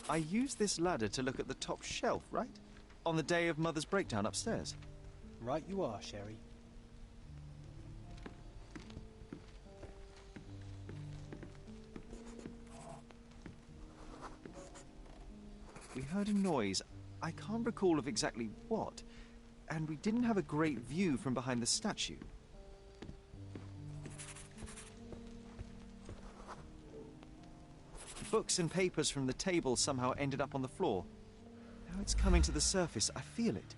B: I used this ladder to look at the top shelf, right? On the day of Mother's breakdown upstairs.
C: Right you are, Sherry.
B: We heard a noise. I can't recall of exactly what. And we didn't have a great view from behind the statue. Books and papers from the table somehow ended up on the floor. Now it's coming to the surface. I feel it.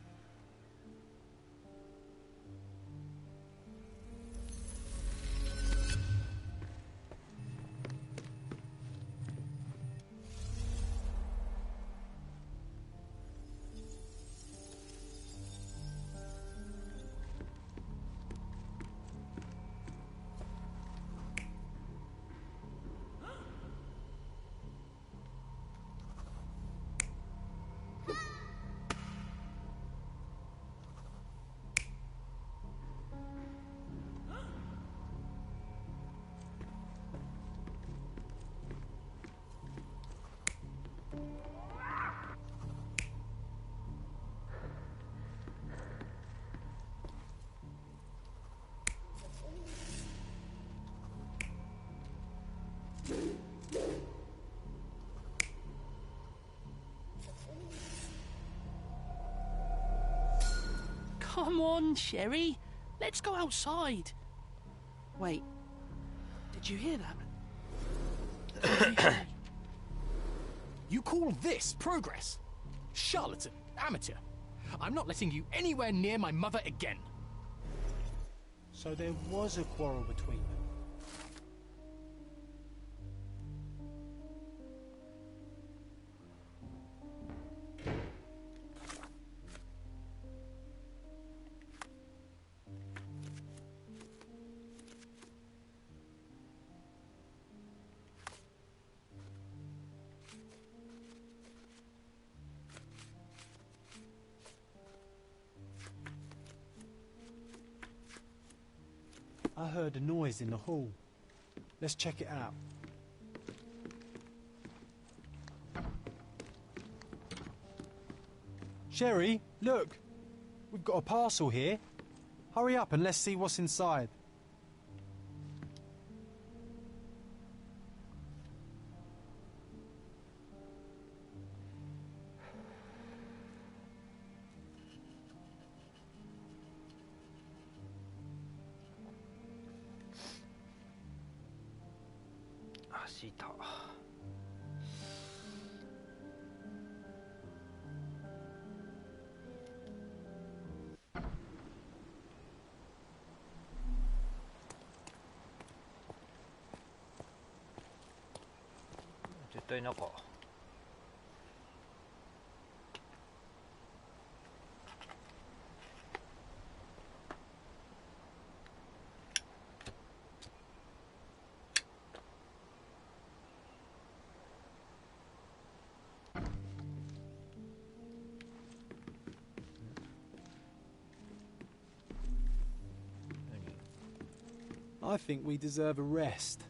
S: Come on, Sherry. Let's go outside. Wait. Did you hear that?
I: You call this progress? Charlatan, amateur. I'm not letting you anywhere near my mother again.
C: So there was a quarrel between them. I heard a noise in the hall. Let's check it out. Sherry, look! We've got a parcel here. Hurry up and let's see what's inside.
A: 絶対中。
C: I think we deserve a rest.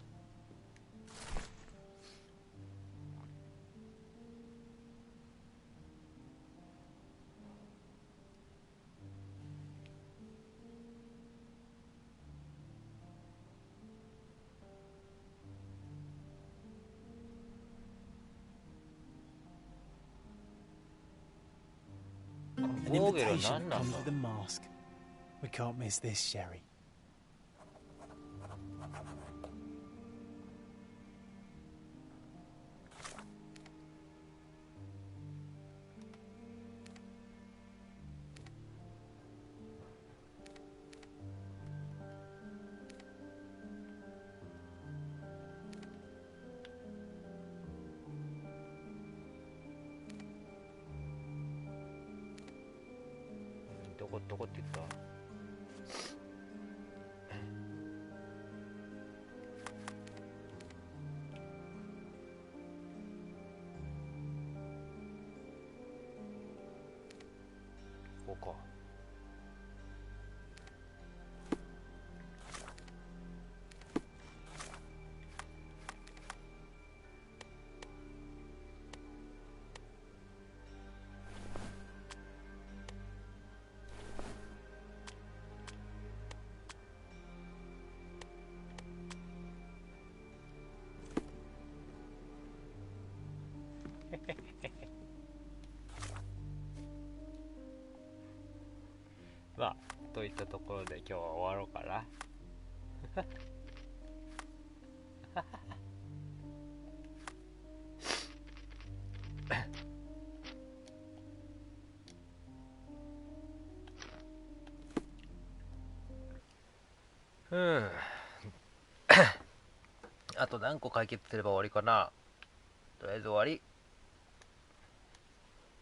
C: An invitation comes with a mask. We can't miss this, Sherry.
A: どこって言った？ここか。まあ、といったところで今日は終わろうかな。あと何個解決すれば終わりかな。とりあえず終わり。